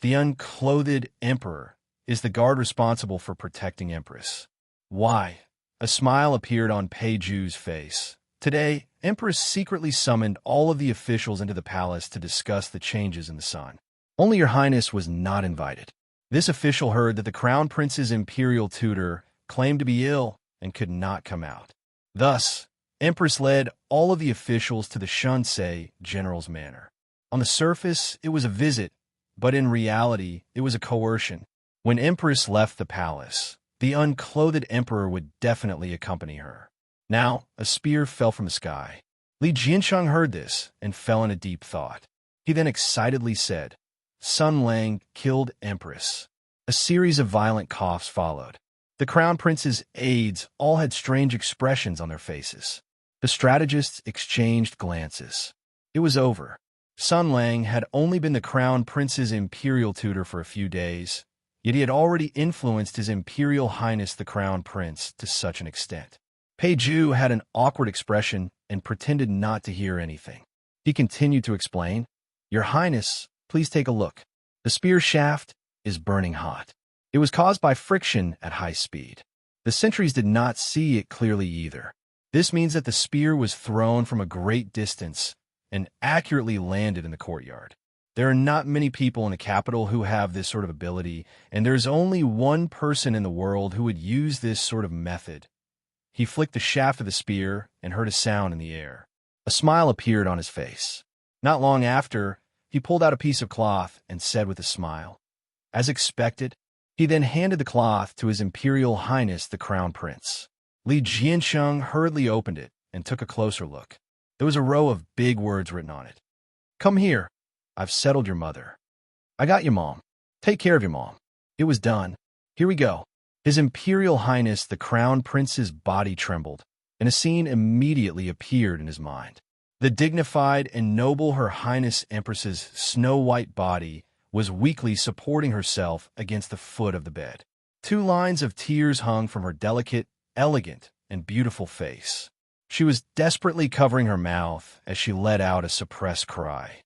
"The unclothed emperor is the guard responsible for protecting Empress." "Why?" A smile appeared on Peiju's face. "Today, Empress secretly summoned all of the officials into the palace to discuss the changes in the sun. Only Your Highness was not invited. This official heard that the Crown Prince's imperial tutor claimed to be ill and could not come out. Thus, Empress led all of the officials to the Shunsei General's manor. On the surface, it was a visit, but in reality, it was a coercion. When Empress left the palace, the unclothed emperor would definitely accompany her. Now, a spear fell from the sky. Li Jiansheng heard this and fell in a deep thought. He then excitedly said, "Sun Lang killed Empress." A series of violent coughs followed. The Crown Prince's aides all had strange expressions on their faces. The strategists exchanged glances. It was over. Sun Lang had only been the Crown Prince's imperial tutor for a few days, yet he had already influenced His Imperial Highness the Crown Prince to such an extent. Pei Zhu had an awkward expression and pretended not to hear anything. He continued to explain, "Your Highness, please take a look. The spear shaft is burning hot. It was caused by friction at high speed. The sentries did not see it clearly either. This means that the spear was thrown from a great distance and accurately landed in the courtyard. There are not many people in the capital who have this sort of ability, and there's only one person in the world who would use this sort of method." He flicked the shaft of the spear and heard a sound in the air. A smile appeared on his face. Not long after, he pulled out a piece of cloth and said with a smile, "As expected." He then handed the cloth to His Imperial Highness the Crown Prince. Li Jiansheng hurriedly opened it and took a closer look. There was a row of big words written on it. "Come here. I've settled your mother. I got you, Mom. Take care of your mom." It was done. Here we go. His Imperial Highness the Crown Prince's body trembled, and a scene immediately appeared in his mind. The dignified and noble Her Highness Empress's snow-white body was weakly supporting herself against the foot of the bed. 2 lines of tears hung from her delicate, elegant, and beautiful face. She was desperately covering her mouth as she let out a suppressed cry.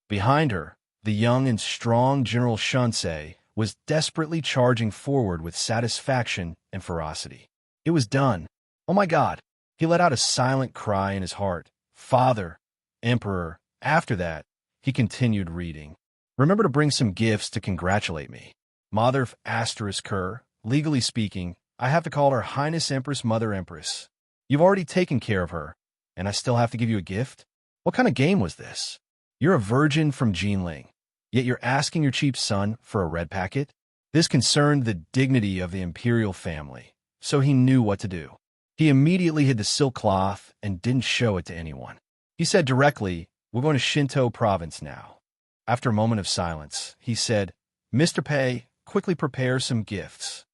Behind her, the young and strong General Shunsei was desperately charging forward with satisfaction and ferocity. It was done. Oh my God! He let out a silent cry in his heart. "Father, Emperor." After that, he continued reading. "Remember to bring some gifts to congratulate me. Mother asterisk her. Legally speaking, I have to call Her Highness Empress Mother Empress. You've already taken care of her, and I still have to give you a gift? What kind of game was this? You're a virgin from Jinling, yet you're asking your cheap son for a red packet?" This concerned the dignity of the imperial family, so he knew what to do. He immediately hid the silk cloth and didn't show it to anyone. He said directly, "We're going to Shinto province now." After a moment of silence, he said, "Mr. Pei, quickly prepare some gifts."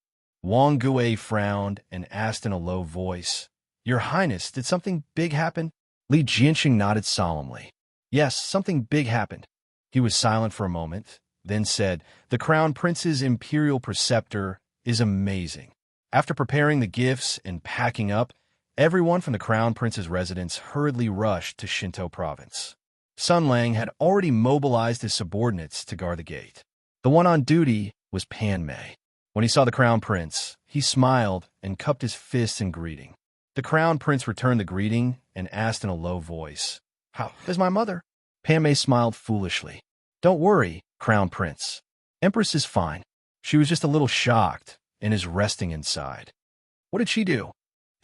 Wang Gui frowned and asked in a low voice, "Your Highness, did something big happen?" Li Jianxing nodded solemnly. "Yes, something big happened." He was silent for a moment, then said, "The Crown Prince's imperial preceptor is amazing." After preparing the gifts and packing up, everyone from the Crown Prince's residence hurriedly rushed to Shinto province. Sun Lang had already mobilized his subordinates to guard the gate. The one on duty was Pan Mei. When he saw the Crown Prince, he smiled and cupped his fists in greeting. The Crown Prince returned the greeting and asked in a low voice, "How is my mother?" Pan Mei smiled foolishly. "Don't worry, Crown Prince. Empress is fine. She was just a little shocked and is resting inside." "What did she do?"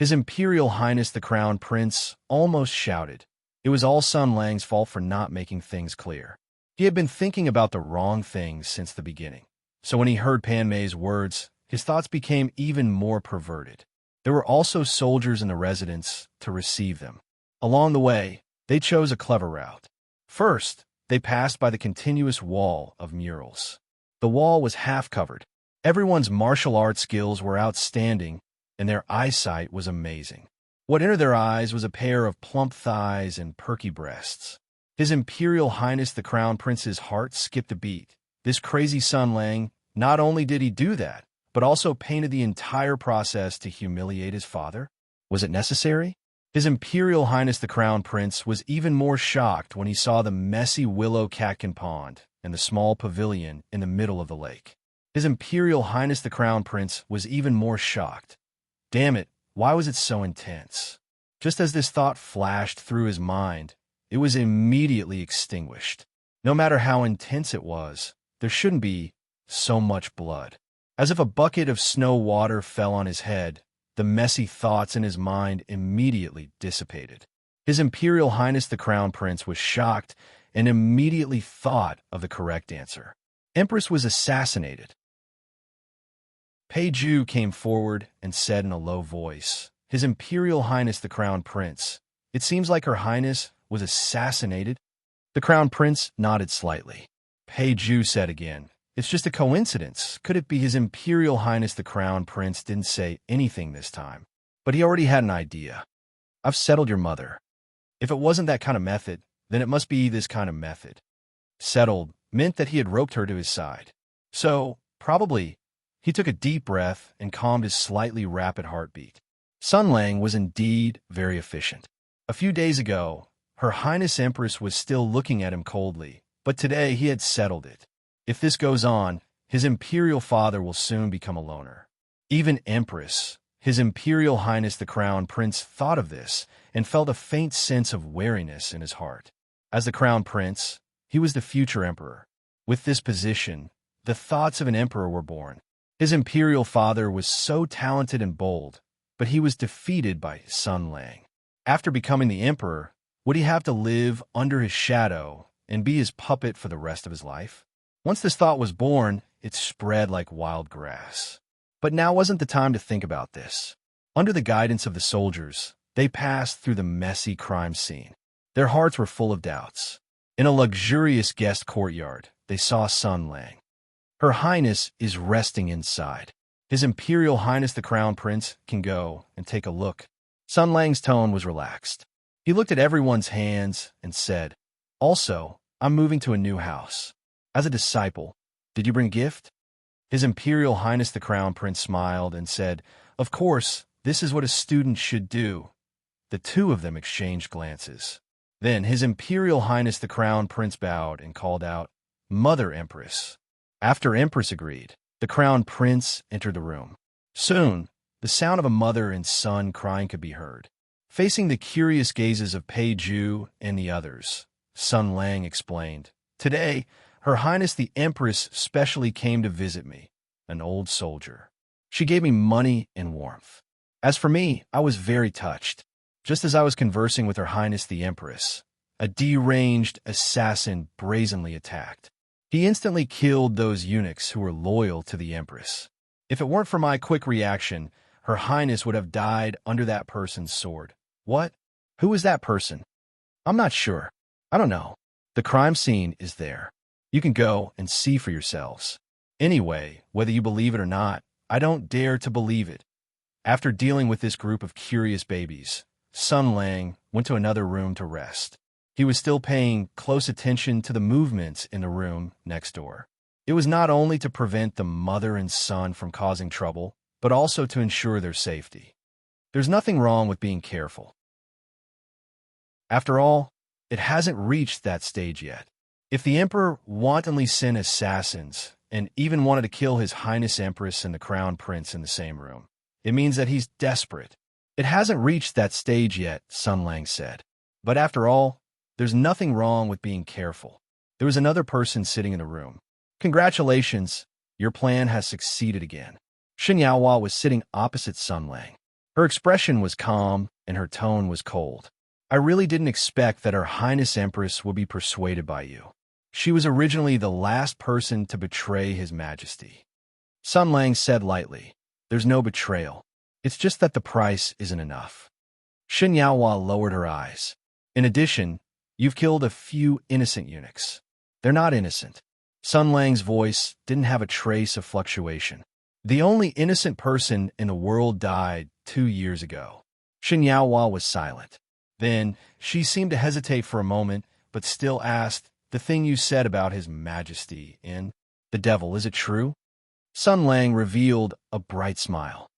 His Imperial Highness the Crown Prince almost shouted. It was all Sun Lang's fault for not making things clear. He had been thinking about the wrong things since the beginning. So when he heard Pan Mei's words, his thoughts became even more perverted. There were also soldiers in the residence to receive them. Along the way, they chose a clever route. First, they passed by the continuous wall of murals. The wall was half covered. Everyone's martial arts skills were outstanding, and their eyesight was amazing. What entered their eyes was a pair of plump thighs and perky breasts. His Imperial Highness the Crown Prince's heart skipped a beat. This crazy Sun Lang, not only did he do that, but also painted the entire process to humiliate his father? Was it necessary? His Imperial Highness the Crown Prince was even more shocked when he saw the messy willow catkin pond and the small pavilion in the middle of the lake. His Imperial Highness the Crown Prince was even more shocked. Damn it, why was it so intense? Just as this thought flashed through his mind, it was immediately extinguished. No matter how intense it was, there shouldn't be so much blood. As if a bucket of snow water fell on his head, the messy thoughts in his mind immediately dissipated. His Imperial Highness the Crown Prince was shocked and immediately thought of the correct answer. Empress was assassinated. Pei Ju came forward and said in a low voice, His Imperial Highness the Crown Prince, it seems like Her Highness was assassinated? The Crown Prince nodded slightly. Pei Ju said again, It's just a coincidence. Could it be His Imperial Highness the Crown Prince didn't say anything this time? But he already had an idea. I've settled your mother. If it wasn't that kind of method, then it must be this kind of method. Settled meant that he had roped her to his side. So, probably, he took a deep breath and calmed his slightly rapid heartbeat. Sun Lang was indeed very efficient. A few days ago, Her Highness Empress was still looking at him coldly, but today he had settled it. If this goes on, his Imperial father will soon become a loner. Even Empress, His Imperial Highness the Crown Prince, thought of this and felt a faint sense of wariness in his heart. As the Crown Prince, he was the future emperor. With this position, the thoughts of an emperor were born. His Imperial father was so talented and bold, but he was defeated by Sun Lang. After becoming the emperor, would he have to live under his shadow and be his puppet for the rest of his life? Once this thought was born, it spread like wild grass. But now wasn't the time to think about this. Under the guidance of the soldiers, they passed through the messy crime scene. Their hearts were full of doubts. In a luxurious guest courtyard, they saw Sun Lang. Her Highness is resting inside. His Imperial Highness the Crown Prince can go and take a look. Sun Lang's tone was relaxed. He looked at everyone's hands and said, Also, I'm moving to a new house. As a disciple, did you bring a gift? His Imperial Highness the Crown Prince smiled and said, Of course, this is what a student should do. The two of them exchanged glances. Then His Imperial Highness the Crown Prince bowed and called out, Mother Empress. After Empress agreed, the Crown Prince entered the room. Soon, the sound of a mother and son crying could be heard. Facing the curious gazes of Pei Ju and the others, Sun Lang explained, Today, Her Highness the Empress specially came to visit me, an old soldier. She gave me money and warmth. As for me, I was very touched. Just as I was conversing with Her Highness the Empress, a deranged assassin brazenly attacked. He instantly killed those eunuchs who were loyal to the Empress. If it weren't for my quick reaction, Her Highness would have died under that person's sword. What? Who was that person? I'm not sure. I don't know. The crime scene is there. You can go and see for yourselves. Anyway, whether you believe it or not, I don't dare to believe it. After dealing with this group of curious babies, Sun Lang went to another room to rest. He was still paying close attention to the movements in the room next door. It was not only to prevent the mother and son from causing trouble, but also to ensure their safety. There's nothing wrong with being careful. After all, it hasn't reached that stage yet. If the Emperor wantonly sent assassins and even wanted to kill His Highness Empress and the Crown Prince in the same room, it means that he's desperate. It hasn't reached that stage yet, Sun Lang said. But after all, there's nothing wrong with being careful. There was another person sitting in the room. Congratulations, your plan has succeeded again. Shen Yaohua was sitting opposite Sun Lang. Her expression was calm and her tone was cold. I really didn't expect that Her Highness Empress would be persuaded by you. She was originally the last person to betray His Majesty. Sun Lang said lightly, There's no betrayal. It's just that the price isn't enough. Shen Yaohua lowered her eyes. In addition, you've killed a few innocent eunuchs. They're not innocent. Sun Lang's voice didn't have a trace of fluctuation. The only innocent person in the world died 2 years ago. Shen Yaohua was silent. Then, she seemed to hesitate for a moment, but still asked, The thing you said about His Majesty in the devil, is it true? Sun Lang revealed a bright smile.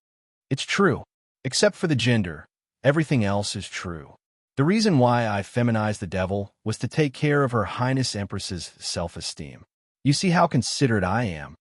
It's true. Except for the gender, everything else is true. The reason why I feminized the devil was to take care of Her Highness Empress's self-esteem. You see how considerate I am.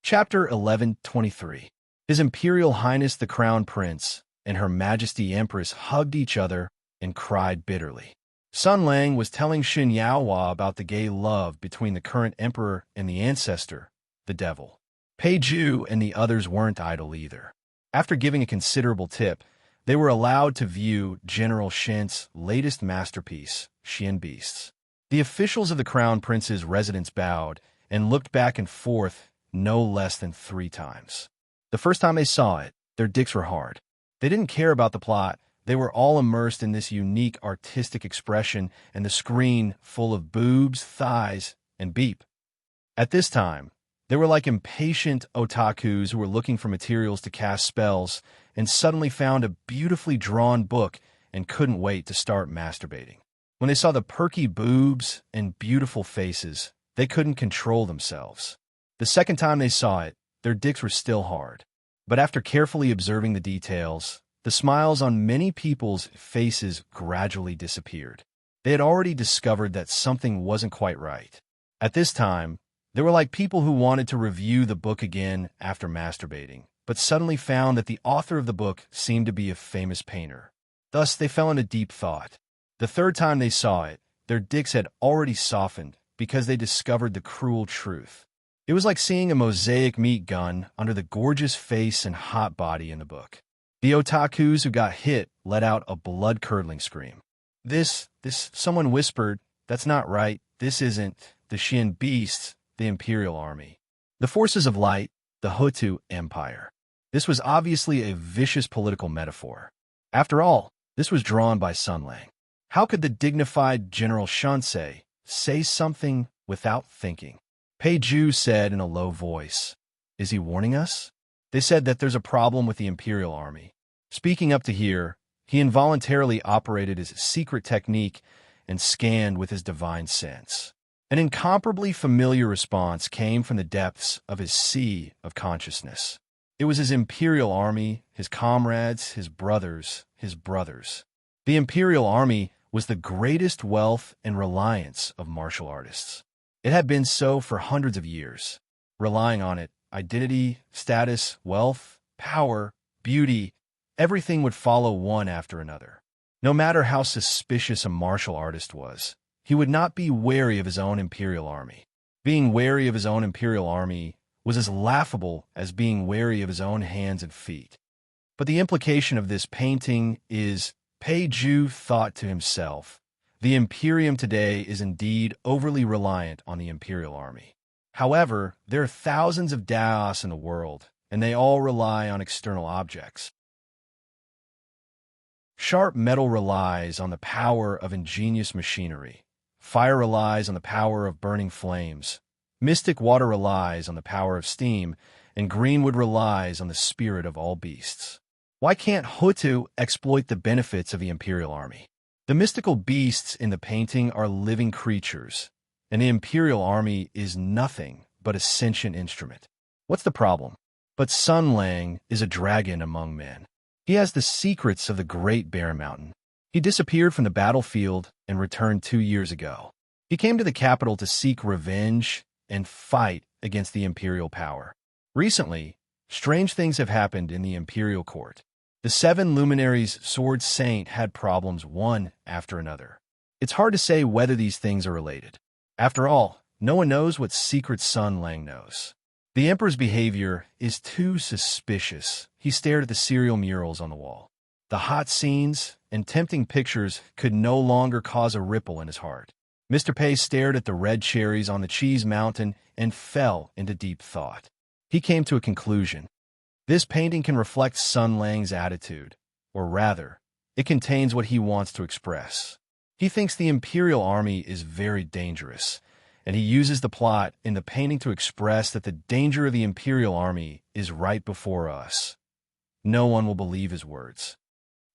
Chapter 1123. His Imperial Highness the Crown Prince and Her Majesty Empress hugged each other and cried bitterly. Sun Lang was telling Shen Yaohua about the gay love between the current emperor and the ancestor, the devil. Pei Ju and the others weren't idle either. After giving a considerable tip, they were allowed to view General Shin's latest masterpiece, Xian Beasts. The officials of the Crown Prince's residence bowed and looked back and forth no less than 3 times. The first time they saw it, their dicks were hard. They didn't care about the plot. They were all immersed in this unique artistic expression and the screen full of boobs, thighs, and beep. At this time, they were like impatient otakus who were looking for materials to cast spells and suddenly found a beautifully drawn book and couldn't wait to start masturbating. When they saw the perky boobs and beautiful faces, they couldn't control themselves. The second time they saw it, their dicks were still hard. But after carefully observing the details, the smiles on many people's faces gradually disappeared. They had already discovered that something wasn't quite right. At this time, they were like people who wanted to review the book again after masturbating, but suddenly found that the author of the book seemed to be a famous painter. Thus, they fell into deep thought. The third time they saw it, their dicks had already softened because they discovered the cruel truth. It was like seeing a mosaic meat gun under the gorgeous face and hot body in the book. The otakus who got hit let out a blood-curdling scream. This, someone whispered, "That's not right. This isn't the Xian Beasts, the Imperial Army. The forces of light, the Hutu Empire." This was obviously a vicious political metaphor. After all, this was drawn by Sun Lang. How could the dignified General Shansei say something without thinking? Pei Ju said in a low voice, "Is he warning us?" They said that there's a problem with the Imperial Army. Speaking up to hear, he involuntarily operated his secret technique and scanned with his divine sense. An incomparably familiar response came from the depths of his sea of consciousness. It was his Imperial Army, his comrades, his brothers. The Imperial Army was the greatest wealth and reliance of martial artists. It had been so for hundreds of years. Relying on it, identity, status, wealth, power, beauty, everything would follow one after another. No matter how suspicious a martial artist was, he would not be wary of his own Imperial Army. Being wary of his own Imperial Army was as laughable as being wary of his own hands and feet. But the implication of this painting is, Pei Ju thought to himself, the Imperium today is indeed overly reliant on the Imperial Army. However, there are thousands of Daos in the world, and they all rely on external objects. Sharp metal relies on the power of ingenious machinery. Fire relies on the power of burning flames. Mystic water relies on the power of steam, and greenwood relies on the spirit of all beasts. Why can't Hutu exploit the benefits of the Imperial Army? The mystical beasts in the painting are living creatures, and the Imperial Army is nothing but a sentient instrument. What's the problem? But Sun Lang is a dragon among men. He has the secrets of the Great Bear Mountain. He disappeared from the battlefield and returned 2 years ago. He came to the capital to seek revenge and fight against the imperial power. Recently, strange things have happened in the imperial court. The 7 luminaries' sword saint had problems one after another. It's hard to say whether these things are related. After all, no one knows what secret Sun Lang knows. The emperor's behavior is too suspicious. He stared at the serial murals on the wall. The hot scenes and tempting pictures could no longer cause a ripple in his heart. Mr. Pei stared at the red cherries on the cheese mountain and fell into deep thought. He came to a conclusion. This painting can reflect Sun Lang's attitude, or rather, it contains what he wants to express. He thinks the Imperial Army is very dangerous, and he uses the plot in the painting to express that the danger of the Imperial Army is right before us. No one will believe his words.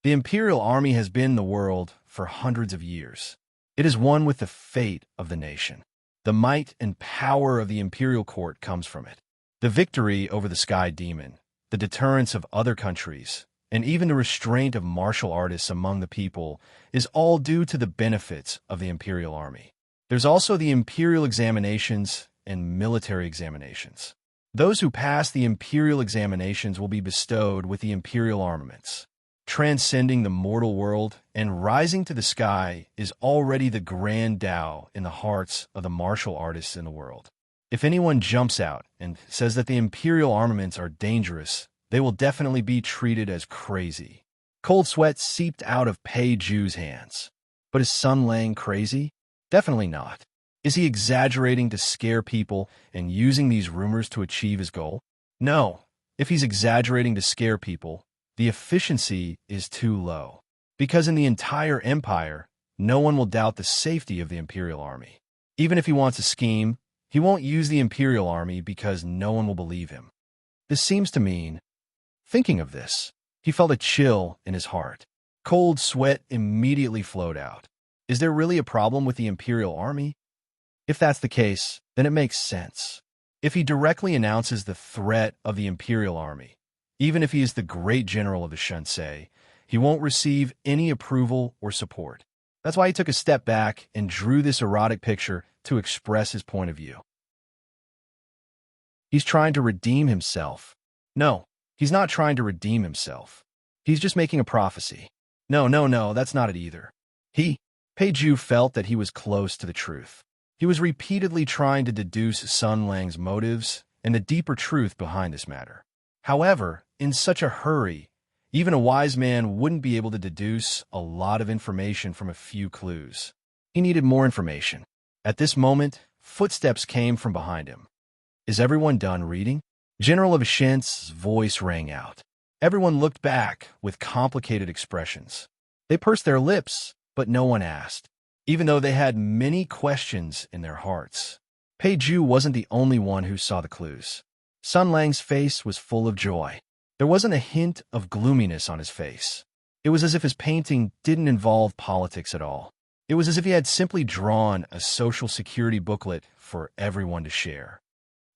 The Imperial Army has been in the world for hundreds of years. It is one with the fate of the nation. The might and power of the Imperial Court comes from it. The victory over the Sky Demon, the deterrence of other countries, and even the restraint of martial artists among the people is all due to the benefits of the Imperial Army. There's also the imperial examinations and military examinations. Those who pass the imperial examinations will be bestowed with the imperial armaments. Transcending the mortal world and rising to the sky is already the grand Tao in the hearts of the martial artists in the world. If anyone jumps out and says that the imperial armaments are dangerous, they will definitely be treated as crazy. Cold sweat seeped out of Pei Ju's hands. But is Sun Lang crazy? Definitely not. Is he exaggerating to scare people and using these rumors to achieve his goal? No. If he's exaggerating to scare people, the efficiency is too low. Because in the entire empire, no one will doubt the safety of the Imperial Army. Even if he wants a scheme, he won't use the Imperial Army because no one will believe him. This seems to mean, thinking of this, he felt a chill in his heart. Cold sweat immediately flowed out. Is there really a problem with the Imperial Army? If that's the case, then it makes sense. If he directly announces the threat of the Imperial Army, even if he is the great general of the Shunsei, he won't receive any approval or support. That's why he took a step back and drew this erotic picture to express his point of view. He's trying to redeem himself. No, he's not trying to redeem himself. He's just making a prophecy. No, that's not it either. Pei Ju felt that he was close to the truth. He was repeatedly trying to deduce Sun Lang's motives and the deeper truth behind this matter. However, in such a hurry, even a wise man wouldn't be able to deduce a lot of information from a few clues. He needed more information. At this moment, footsteps came from behind him. Is everyone done reading? General Avishent's voice rang out. Everyone looked back with complicated expressions. They pursed their lips, but no one asked, even though they had many questions in their hearts. Pei Ju wasn't the only one who saw the clues. Sun Lang's face was full of joy. There wasn't a hint of gloominess on his face. It was as if his painting didn't involve politics at all. It was as if he had simply drawn a social security booklet for everyone to share.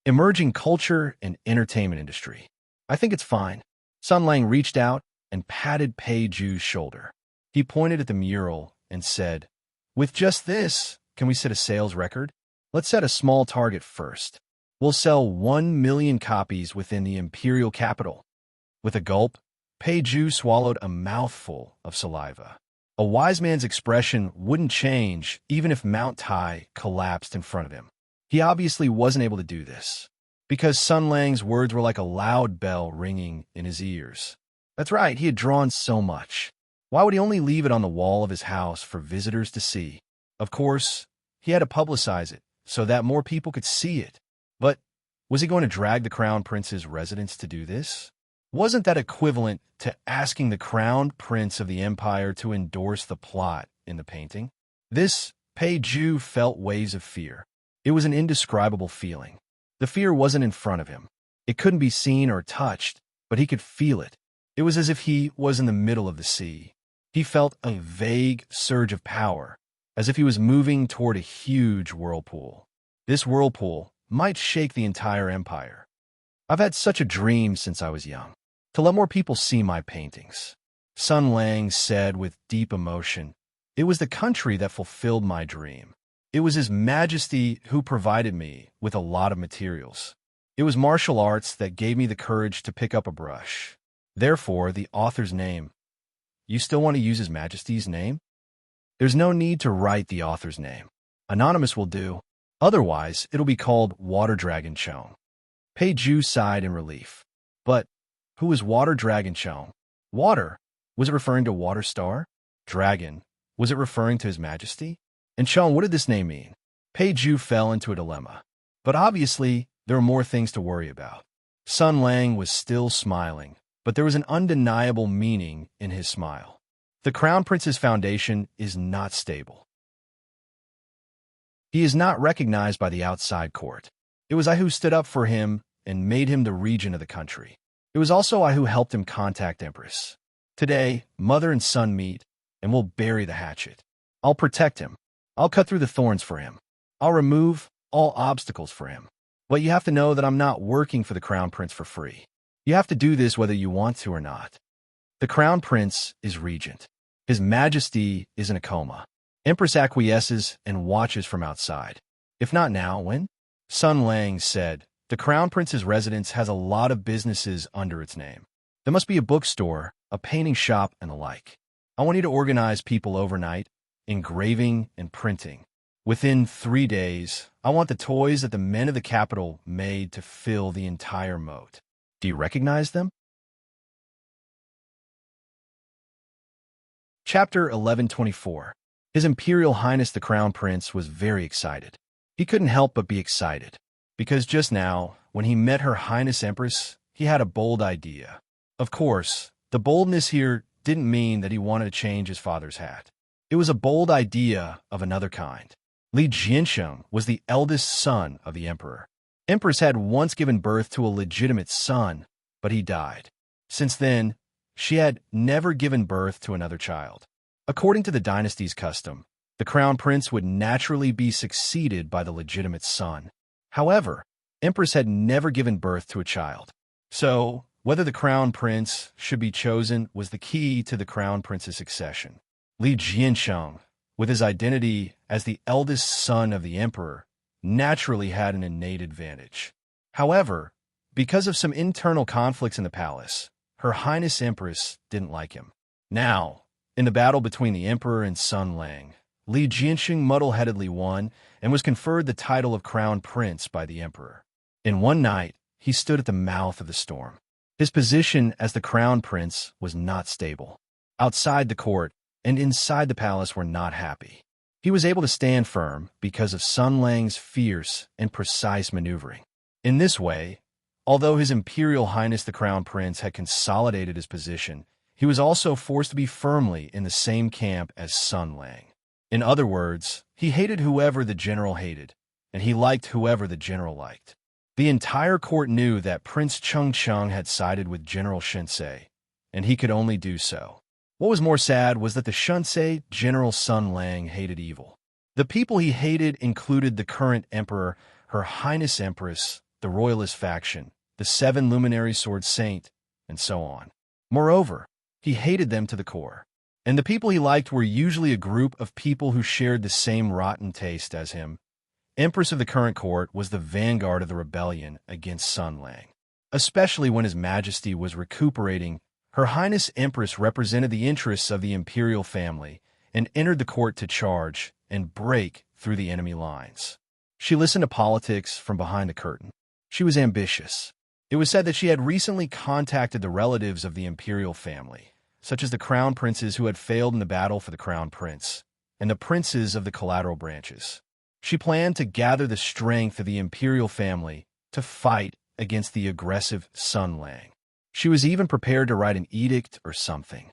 Emerging culture and entertainment industry. I think it's fine. Sun Lang reached out and patted Pei Ju's shoulder. He pointed at the mural and said, "With just this, can we set a sales record? Let's set a small target first. We'll sell 1 million copies within the imperial capital." With a gulp, Pei Ju swallowed a mouthful of saliva. A wise man's expression wouldn't change even if Mount Tai collapsed in front of him. He obviously wasn't able to do this, because Sun Lang's words were like a loud bell ringing in his ears. That's right, he had drawn so much. Why would he only leave it on the wall of his house for visitors to see? Of course, he had to publicize it so that more people could see it. But was he going to drag the Crown Prince's residence to do this? Wasn't that equivalent to asking the Crown Prince of the Empire to endorse the plot in the painting? This, Pei Ju felt waves of fear. It was an indescribable feeling. The fear wasn't in front of him. It couldn't be seen or touched, but he could feel it. It was as if he was in the middle of the sea. He felt a vague surge of power, as if he was moving toward a huge whirlpool. This whirlpool might shake the entire empire. I've had such a dream since I was young, to let more people see my paintings. Sun Lang said with deep emotion, "It was the country that fulfilled my dream. It was His Majesty who provided me with a lot of materials. It was martial arts that gave me the courage to pick up a brush. Therefore, the author's name." You still want to use His Majesty's name? There's no need to write the author's name. Anonymous will do. Otherwise, it'll be called Water Dragon Chong. Pei Ju sighed in relief. But who is Water Dragon Chong? Water? Was it referring to Water Star? Dragon? Was it referring to His Majesty? And Chong, what did this name mean? Pei Ju fell into a dilemma. But obviously, there were more things to worry about. Sun Lang was still smiling, but there was an undeniable meaning in his smile. The Crown Prince's foundation is not stable. He is not recognized by the outside court. It was I who stood up for him and made him the regent of the country. It was also I who helped him contact Empress. Today, mother and son meet, and we'll bury the hatchet. I'll protect him. I'll cut through the thorns for him. I'll remove all obstacles for him. But you have to know that I'm not working for the Crown Prince for free. You have to do this whether you want to or not. The Crown Prince is regent. His Majesty is in a coma. Empress acquiesces and watches from outside. If not now, when? Sun Lang said, "The Crown Prince's residence has a lot of businesses under its name. There must be a bookstore, a painting shop, and the like. I want you to organize people overnight, engraving and printing. Within 3 days, I want the toys that the men of the capital made to fill the entire moat." Do you recognize them? Chapter 1124. His Imperial Highness the Crown Prince was very excited. He couldn't help but be excited, because just now, when he met Her Highness Empress, he had a bold idea. Of course, the boldness here didn't mean that he wanted to change his father's hat. It was a bold idea of another kind. Li Jiansheng was the eldest son of the emperor. Empress had once given birth to a legitimate son, but he died. Since then, she had never given birth to another child. According to the dynasty's custom, the crown prince would naturally be succeeded by the legitimate son. However, Empress had never given birth to a child. So, whether the crown prince should be chosen was the key to the crown prince's succession. Li Jiansheng, with his identity as the eldest son of the emperor, naturally had an innate advantage. However, because of some internal conflicts in the palace, Her Highness Empress didn't like him. Now, in the battle between the emperor and Sun Lang, Li Jiansheng muddle-headedly won and was conferred the title of crown prince by the emperor. In one night, he stood at the mouth of the storm. His position as the crown prince was not stable. Outside the court and inside the palace were not happy. He was able to stand firm because of Sun Lang's fierce and precise maneuvering. In this way, although His Imperial Highness the Crown Prince had consolidated his position, he was also forced to be firmly in the same camp as Sun Lang. In other words, he hated whoever the general hated, and he liked whoever the general liked. The entire court knew that Prince Chengcheng had sided with General Shinsei, and he could only do so. What was more sad was that the Shinsei General Sun Lang hated evil. The people he hated included the current emperor, Her Highness Empress, the royalist faction, the 7 luminary sword saint, and so on. Moreover, he hated them to the core. And the people he liked were usually a group of people who shared the same rotten taste as him. Empress of the current court was the vanguard of the rebellion against Sun Lang. Especially when His Majesty was recuperating, Her Highness Empress represented the interests of the imperial family and entered the court to charge and break through the enemy lines. She listened to politics from behind the curtain. She was ambitious. It was said that she had recently contacted the relatives of the imperial family, such as the crown princes who had failed in the battle for the crown prince, and the princes of the collateral branches. She planned to gather the strength of the imperial family to fight against the aggressive Sun Lang. She was even prepared to write an edict or something.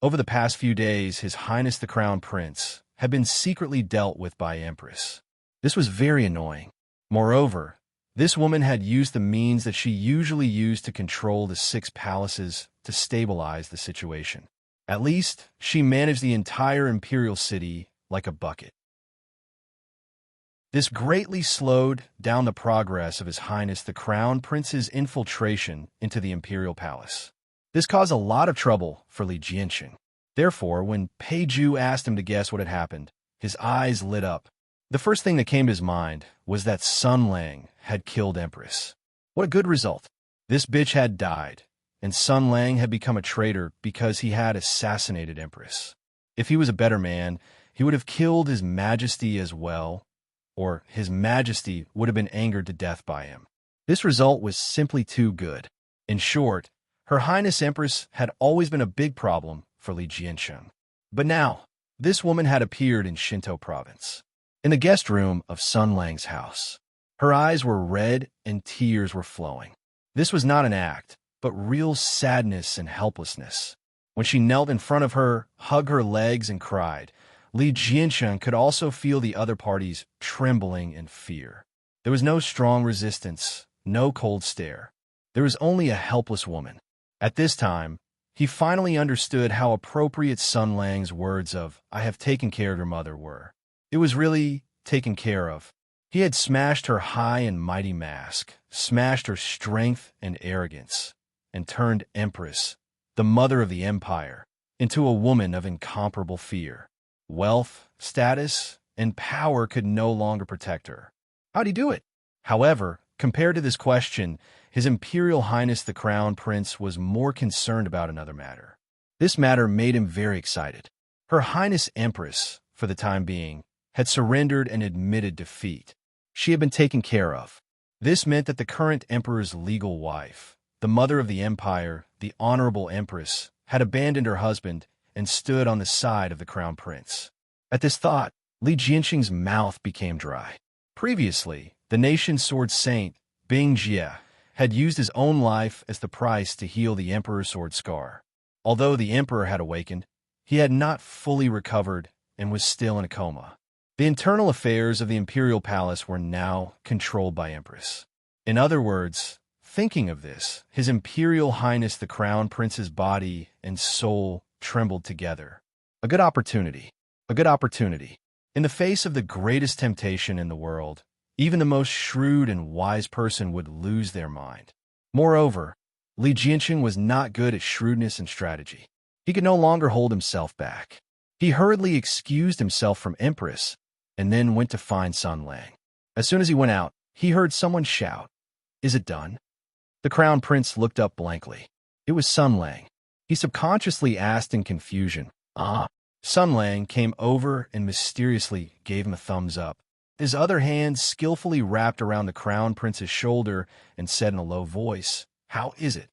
Over the past few days, His Highness the Crown Prince had been secretly dealt with by Empress. This was very annoying. Moreover, this woman had used the means that she usually used to control the 6 palaces to stabilize the situation. At least, she managed the entire imperial city like a bucket. This greatly slowed down the progress of His Highness the Crown Prince's infiltration into the imperial palace. This caused a lot of trouble for Li Jiansheng. Therefore, when Pei Ju asked him to guess what had happened, his eyes lit up. The first thing that came to his mind was that Sun Lang had killed Empress. What a good result. This bitch had died, and Sun Lang had become a traitor because he had assassinated Empress. If he was a better man, he would have killed His Majesty as well, or His Majesty would have been angered to death by him. This result was simply too good. In short, Her Highness Empress had always been a big problem for Li Jiansheng. But now, this woman had appeared in Shinto province, in the guest room of Sun Lang's house. Her eyes were red and tears were flowing. This was not an act, but real sadness and helplessness. When she knelt in front of her, hugged her legs, and cried, Li Jiansheng could also feel the other parties trembling in fear. There was no strong resistance, no cold stare. There was only a helpless woman. At this time, he finally understood how appropriate Sun Lang's words of, "I have taken care of your mother," were. It was really taken care of. He had smashed her high and mighty mask, smashed her strength and arrogance, and turned Empress, the mother of the empire, into a woman of incomparable fear. Wealth, status, and power could no longer protect her. How'd he do it? However, compared to this question, His Imperial Highness the Crown Prince was more concerned about another matter. This matter made him very excited. Her Highness Empress, for the time being, had surrendered and admitted defeat. She had been taken care of. This meant that the current emperor's legal wife, the mother of the empire, the honorable Empress, had abandoned her husband and stood on the side of the crown prince. At this thought, Li Jianqing's mouth became dry. Previously, the nation's sword saint, Bing Jie, had used his own life as the price to heal the emperor's sword scar. Although the emperor had awakened, he had not fully recovered and was still in a coma. The internal affairs of the imperial palace were now controlled by Empress. In other words, thinking of this, His Imperial Highness the Crown Prince's body and soul trembled together. A good opportunity. A good opportunity. In the face of the greatest temptation in the world, even the most shrewd and wise person would lose their mind. Moreover, Li Jianqing was not good at shrewdness and strategy. He could no longer hold himself back. He hurriedly excused himself from Empress and then went to find Sun Lang. As soon as he went out, he heard someone shout, "Is it done?" The Crown Prince looked up blankly. It was Sun Lang. He subconsciously asked in confusion, "Ah?" Sun Lang came over and mysteriously gave him a thumbs up. His other hand skillfully wrapped around the Crown Prince's shoulder and said in a low voice, "How is it?"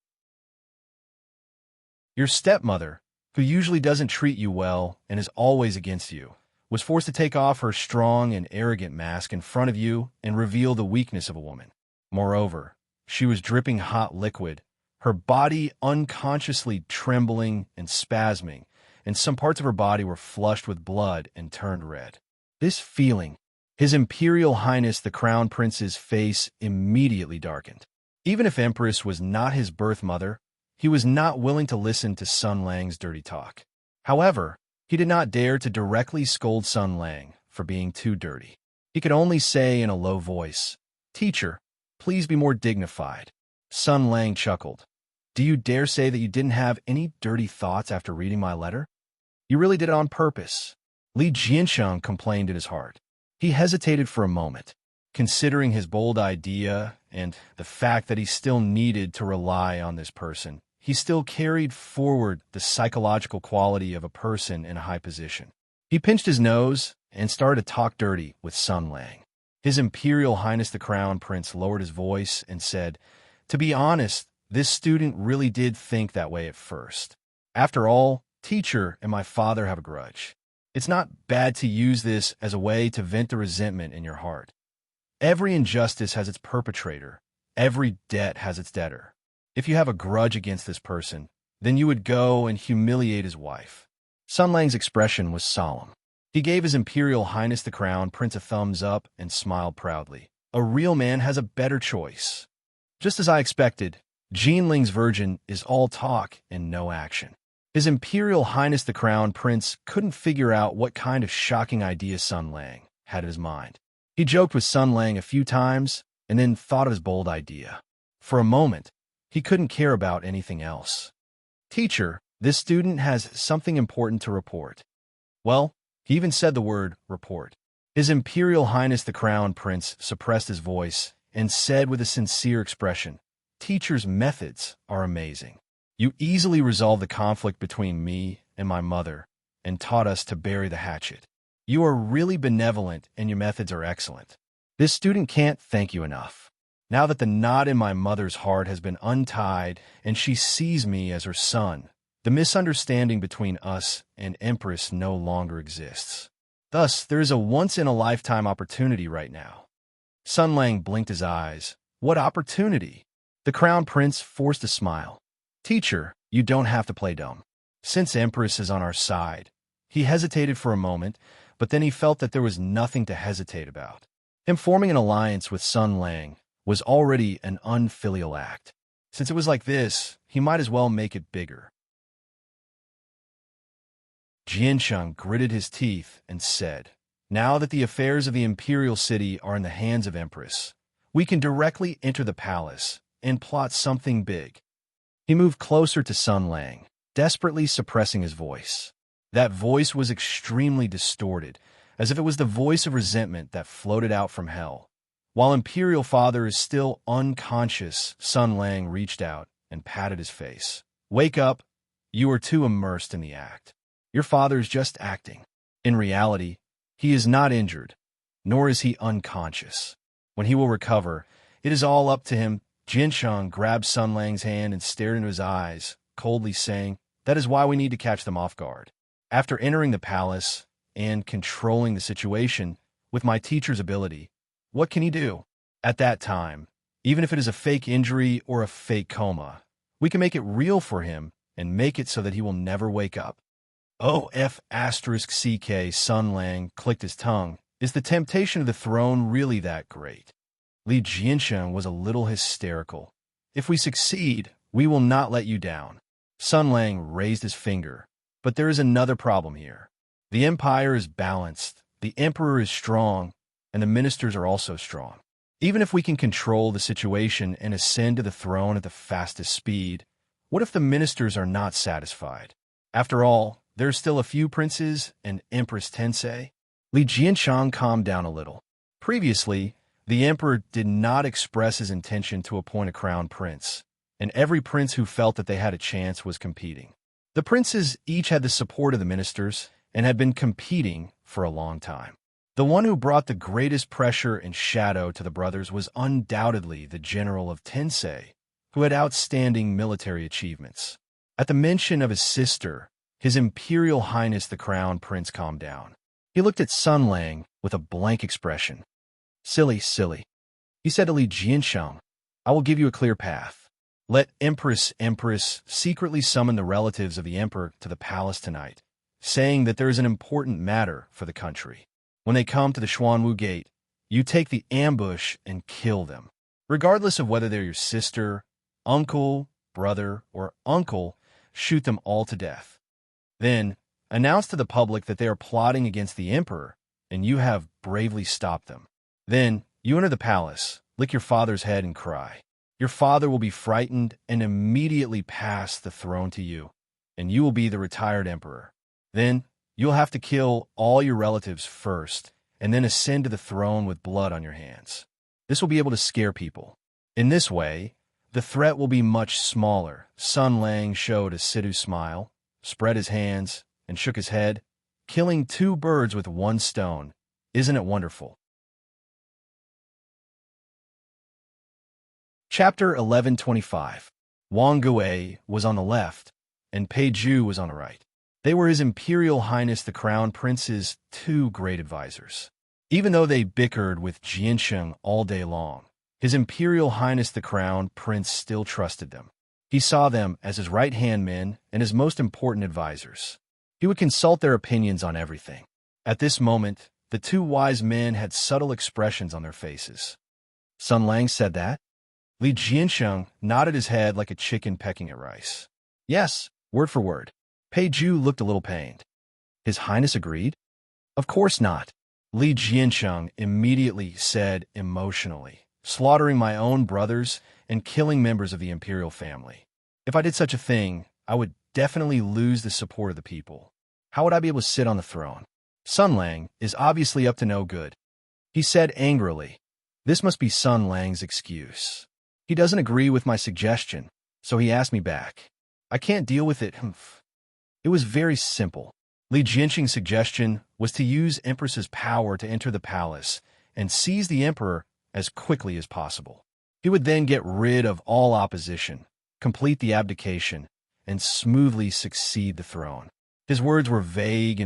"Your stepmother, who usually doesn't treat you well and is always against you, was forced to take off her strong and arrogant mask in front of you and reveal the weakness of a woman. Moreover, she was dripping hot liquid, her body unconsciously trembling and spasming, and some parts of her body were flushed with blood and turned red. This feeling, His Imperial Highness the Crown Prince's face immediately darkened. Even if Empress was not his birth mother, he was not willing to listen to Sun Lang's dirty talk. However, he did not dare to directly scold Sun Lang for being too dirty. He could only say in a low voice, "Teacher, please be more dignified." Sun Lang chuckled. "Do you dare say that you didn't have any dirty thoughts after reading my letter? You really did it on purpose." Li Jiansheng complained in his heart. He hesitated for a moment, considering his bold idea and the fact that he still needed to rely on this person. He still carried forward the psychological quality of a person in a high position. He pinched his nose and started to talk dirty with Sun Lang. His Imperial Highness the Crown Prince lowered his voice and said, "To be honest, this student really did think that way at first. After all, teacher and my father have a grudge. It's not bad to use this as a way to vent the resentment in your heart. Every injustice has its perpetrator. Every debt has its debtor. If you have a grudge against this person, then you would go and humiliate his wife." Sun Lang's expression was solemn. He gave His Imperial Highness the Crown Prince a thumbs up and smiled proudly. "A real man has a better choice." Just as I expected, Jinling's virgin is all talk and no action. His Imperial Highness the Crown Prince couldn't figure out what kind of shocking idea Sun Lang had in his mind. He joked with Sun Lang a few times and then thought of his bold idea. For a moment, he couldn't care about anything else. "Teacher, this student has something important to report." Well, he even said the word report. His Imperial Highness the Crown Prince suppressed his voice and said with a sincere expression, "Teacher's methods are amazing. You easily resolved the conflict between me and my mother and taught us to bury the hatchet. You are really benevolent and your methods are excellent. This student can't thank you enough. Now that the knot in my mother's heart has been untied and she sees me as her son, the misunderstanding between us and Empress no longer exists. Thus, there is a once-in-a-lifetime opportunity right now." Sun Lang blinked his eyes. "What opportunity?" The Crown Prince forced a smile. "Teacher, you don't have to play dumb. Since Empress is on our side." He hesitated for a moment, but then he felt that there was nothing to hesitate about. Him forming an alliance with Sun Lang was already an unfilial act. Since it was like this, he might as well make it bigger. Jiansheng gritted his teeth and said, "Now that the affairs of the imperial city are in the hands of Empress, we can directly enter the palace and plot something big." He moved closer to Sun Lang, desperately suppressing his voice. That voice was extremely distorted, as if it was the voice of resentment that floated out from hell. While Imperial Father is still unconscious, Sun Lang reached out and patted his face. "Wake up. You are too immersed in the act. Your father is just acting. In reality, he is not injured, nor is he unconscious. When he will recover, it is all up to him." Jiansheng grabbed Sun Lang's hand and stared into his eyes, coldly saying, "That is why we need to catch them off guard. After entering the palace and controlling the situation with my teacher's ability, what can he do? At that time, even if it is a fake injury or a fake coma, we can make it real for him and make it so that he will never wake up. OF*CK Sun Lang clicked his tongue. Is the temptation of the throne really that great? Li Jiansheng was a little hysterical. If we succeed, we will not let you down. Sun Lang raised his finger. But there is another problem here. The empire is balanced, the emperor is strong, and the ministers are also strong. Even if we can control the situation and ascend to the throne at the fastest speed, what if the ministers are not satisfied? After all, there are still a few princes and Empress Tensei. Li Jiansheng calmed down a little. Previously, the emperor did not express his intention to appoint a crown prince, and every prince who felt that they had a chance was competing. The princes each had the support of the ministers and had been competing for a long time. The one who brought the greatest pressure and shadow to the brothers was undoubtedly the general of Tensei, who had outstanding military achievements. At the mention of his sister, His Imperial Highness the Crown Prince calmed down. He looked at Sun Lang with a blank expression. Silly, silly. He said to Li Jiansheng, I will give you a clear path. Let Empress secretly summon the relatives of the emperor to the palace tonight, saying that there is an important matter for the country. When they come to the Xuanwu Gate, you take the ambush and kill them. Regardless of whether they're your sister, uncle, brother, or uncle, shoot them all to death. Then, announce to the public that they are plotting against the emperor, and you have bravely stopped them. Then, you enter the palace, lick your father's head and cry. Your father will be frightened and immediately pass the throne to you, and you will be the retired emperor. Then, you'll have to kill all your relatives first, and then ascend to the throne with blood on your hands. This will be able to scare people. In this way, the threat will be much smaller. Sun Lang showed a Sidhu smile, spread his hands, and shook his head. Killing two birds with one stone. Isn't it wonderful? Chapter 1125. Wang Gui was on the left, and Pei Zhu was on the right. They were His Imperial Highness the Crown Prince's two great advisors. Even though they bickered with Jiansheng all day long, His Imperial Highness the Crown Prince still trusted them. He saw them as his right-hand men and his most important advisors. He would consult their opinions on everything. At this moment, the two wise men had subtle expressions on their faces. Sun Lang said that. Li Jiansheng nodded his head like a chicken pecking at rice. Yes, word for word. Pei Zhu looked a little pained. His Highness agreed? Of course not. Li Jiansheng immediately said emotionally, slaughtering my own brothers and killing members of the imperial family. If I did such a thing, I would definitely lose the support of the people. How would I be able to sit on the throne? Sun Lang is obviously up to no good. He said angrily. This must be Sun Lang's excuse. He doesn't agree with my suggestion, so he asked me back. I can't deal with it. It was very simple. Li Jiansheng's suggestion was to use Empress's power to enter the palace and seize the emperor as quickly as possible. He would then get rid of all opposition, complete the abdication, and smoothly succeed the throne. His words were vague,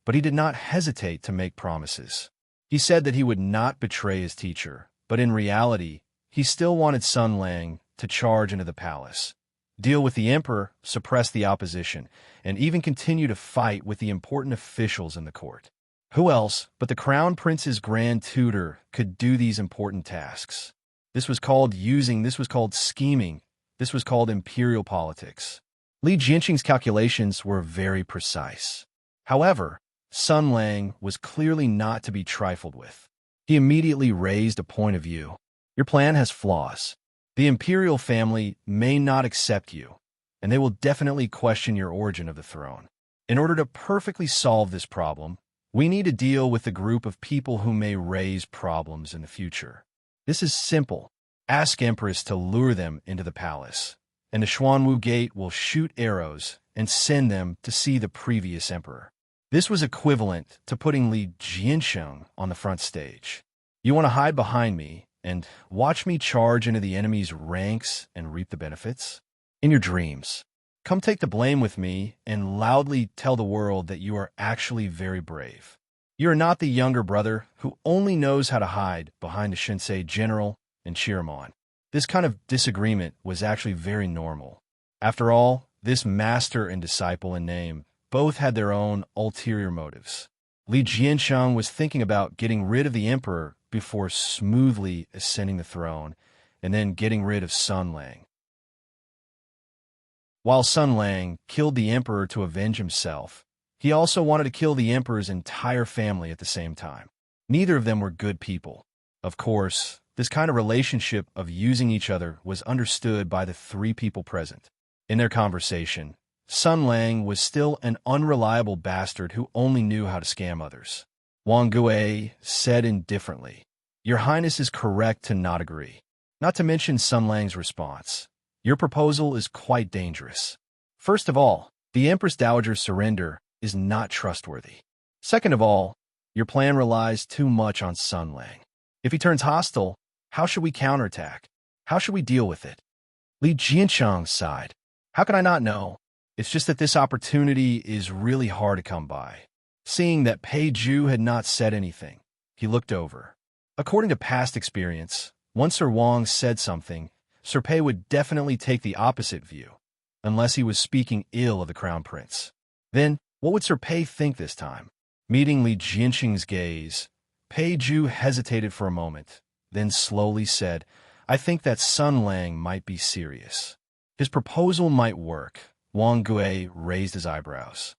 but he did not hesitate to make promises. He said that he would not betray his teacher, but in reality, he still wanted Sun Lang to charge into the palace, deal with the emperor, suppress the opposition, and even continue to fight with the important officials in the court. Who else but the Crown Prince's Grand Tutor could do these important tasks? This was called scheming, this was called imperial politics. Li Jiansheng's calculations were very precise. However, Sun Lang was clearly not to be trifled with. He immediately raised a point of view. Your plan has flaws. The imperial family may not accept you, and they will definitely question your origin of the throne. In order to perfectly solve this problem, we need to deal with the group of people who may raise problems in the future. This is simple. Ask Empress to lure them into the palace, and the Xuanwu Gate will shoot arrows and send them to see the previous emperor. This was equivalent to putting Li Jiansheng on the front stage. You want to hide behind me and watch me charge into the enemy's ranks and reap the benefits? In your dreams. Come take the blame with me and loudly tell the world that you are actually very brave. You are not the younger brother who only knows how to hide behind a Shinsei general and cheer him on. This kind of disagreement was actually very normal. After all, this master and disciple in name both had their own ulterior motives. Li Jiansheng was thinking about getting rid of the emperor before smoothly ascending the throne, and then getting rid of Sun Lang. While Sun Lang killed the emperor to avenge himself, he also wanted to kill the emperor's entire family at the same time. Neither of them were good people. Of course, this kind of relationship of using each other was understood by the three people present. In their conversation, Sun Lang was still an unreliable bastard who only knew how to scam others. Wang Gui said indifferently, "Your Highness is correct to not agree." Not to mention Sun Lang's response. "Your proposal is quite dangerous. First of all, the Empress Dowager's surrender is not trustworthy. Second of all, your plan relies too much on Sun Lang. If he turns hostile, how should we counterattack? How should we deal with it?" Li Jiansheng sighed. "How can I not know? It's just that this opportunity is really hard to come by." Seeing that Pei Zhu had not said anything, he looked over. According to past experience, once Sir Wang said something, Sir Pei would definitely take the opposite view, unless he was speaking ill of the Crown Prince. Then, what would Sir Pei think this time? Meeting Li Jiansheng's gaze, Pei Zhu hesitated for a moment, then slowly said, "I think that Sun Lang might be serious. His proposal might work." Wang Gui raised his eyebrows.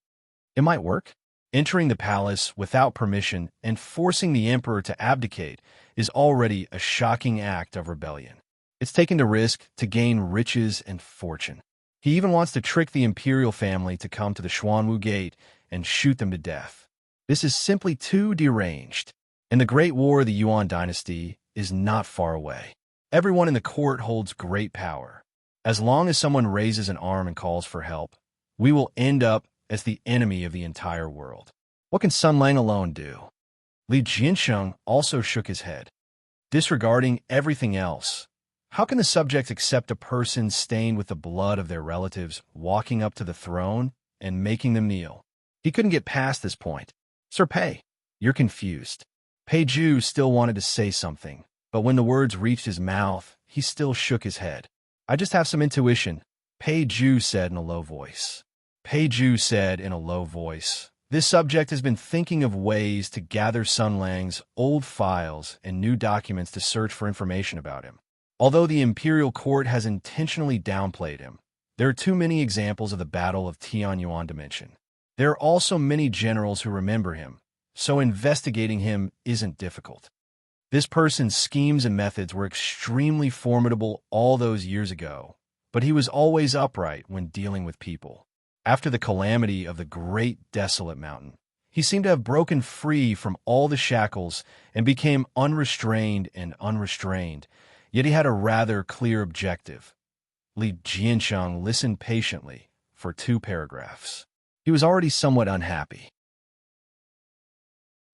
"It might work? Entering the palace without permission and forcing the emperor to abdicate is already a shocking act of rebellion. It's taking the risk to gain riches and fortune. He even wants to trick the imperial family to come to the Xuanwu Gate and shoot them to death. This is simply too deranged. And the Great War of the Yuan dynasty is not far away. Everyone in the court holds great power. As long as someone raises an arm and calls for help, we will end up as the enemy of the entire world. What can Sun Lang alone do?" Li Jiansheng also shook his head. Disregarding everything else, how can the subjects accept a person stained with the blood of their relatives walking up to the throne and making them kneel? He couldn't get past this point. "Sir Pei, you're confused." Pei Zhu still wanted to say something, but when the words reached his mouth, he still shook his head. "I just have some intuition," Pei Zhu said in a low voice. Pei Zhu said in a low voice, "This subject has been thinking of ways to gather Sun Lang's old files and new documents to search for information about him. Although the imperial court has intentionally downplayed him, there are too many examples of the Battle of Tianyuan to mention. There are also many generals who remember him, so investigating him isn't difficult. This person's schemes and methods were extremely formidable all those years ago, but he was always upright when dealing with people. After the calamity of the Great Desolate Mountain, he seemed to have broken free from all the shackles and became unrestrained and unrestrained, yet he had a rather clear objective." Li Jiansheng listened patiently for 2 paragraphs. He was already somewhat unhappy.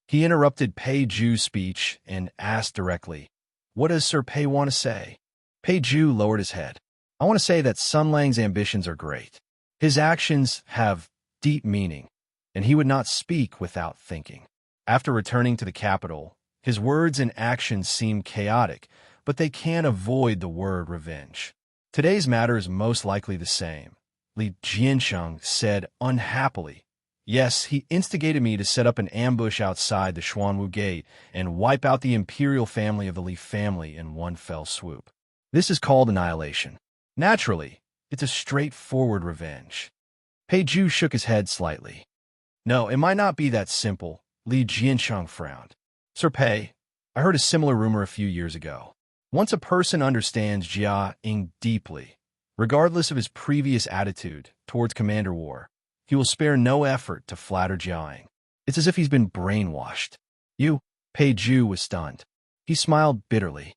He interrupted Pei Zhu's speech and asked directly, "What does Sir Pei want to say?" Pei Zhu lowered his head. "I want to say that Sun Lang's ambitions are great. His actions have deep meaning, and he would not speak without thinking. After returning to the capital, his words and actions seem chaotic, but they can't avoid the word revenge. Today's matter is most likely the same," Li Jiansheng said unhappily. "Yes, he instigated me to set up an ambush outside the Xuanwu Gate and wipe out the imperial family of the Li family in one fell swoop. This is called annihilation. Naturally, it's a straightforward revenge." Pei Zhu shook his head slightly. "No, it might not be that simple," Li Jiansheng frowned. "Sir Pei, I heard a similar rumor a few years ago. Once a person understands Jia Ying deeply, regardless of his previous attitude towards Commander War, he will spare no effort to flatter Jia Ying. It's as if he's been brainwashed." "You?" Pei Zhu was stunned. He smiled bitterly.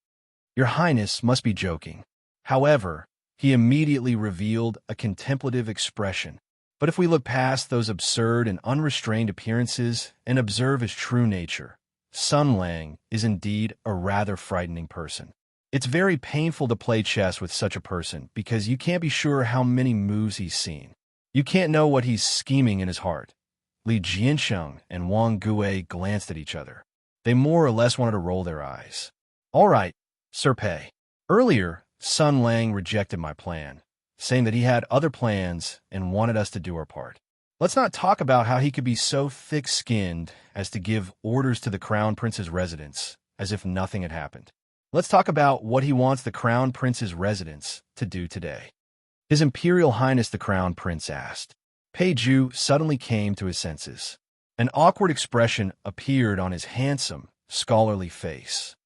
"Your Highness must be joking." However, he immediately revealed a contemplative expression. "But if we look past those absurd and unrestrained appearances and observe his true nature, Sun Lang is indeed a rather frightening person. It's very painful to play chess with such a person because you can't be sure how many moves he's seen. You can't know what he's scheming in his heart. Li Jiansheng and Wang Gui glanced at each other. They more or less wanted to roll their eyes. All right, Sir Pei. Earlier, Sun Lang rejected my plan, saying that he had other plans and wanted us to do our part. Let's not talk about how he could be so thick-skinned as to give orders to the Crown Prince's residence, as if nothing had happened. Let's talk about what he wants the Crown Prince's residence to do today. His Imperial Highness the Crown Prince asked. Pei Ju suddenly came to his senses. An awkward expression appeared on his handsome, scholarly face.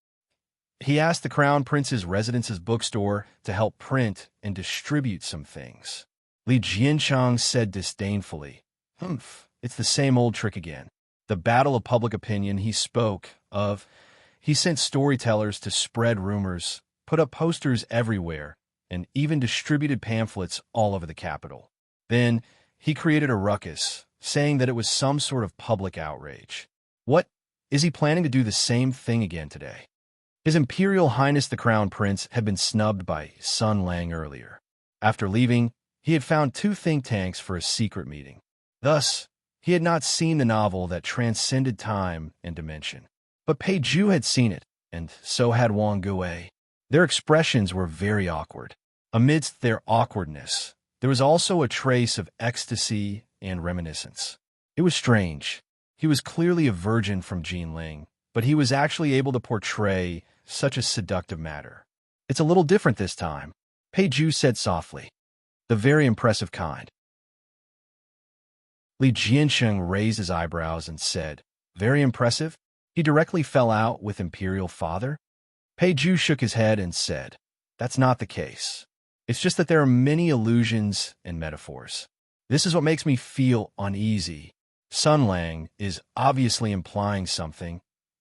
He asked the Crown Prince's residence's bookstore to help print and distribute some things. Li Jianchang said disdainfully, it's the same old trick again. The battle of public opinion he spoke of. He sent storytellers to spread rumors, put up posters everywhere, and even distributed pamphlets all over the capital. Then, he created a ruckus, saying that it was some sort of public outrage. What? Is he planning to do the same thing again today? His Imperial Highness the Crown Prince had been snubbed by Sun Lang earlier. After leaving, he had found 2 think tanks for a secret meeting. Thus, he had not seen the novel that transcended time and dimension. But Pei Ju had seen it, and so had Wang Gui. Their expressions were very awkward. Amidst their awkwardness, there was also a trace of ecstasy and reminiscence. It was strange. He was clearly a virgin from Jinling, but he was actually able to portray such a seductive matter. It's a little different this time, Pei Ju said softly. The very impressive kind. Li Jiansheng raised his eyebrows and said, Very impressive? He directly fell out with Imperial Father? Pei Ju shook his head and said, That's not the case. It's just that there are many allusions and metaphors. This is what makes me feel uneasy. Sun Lang is obviously implying something.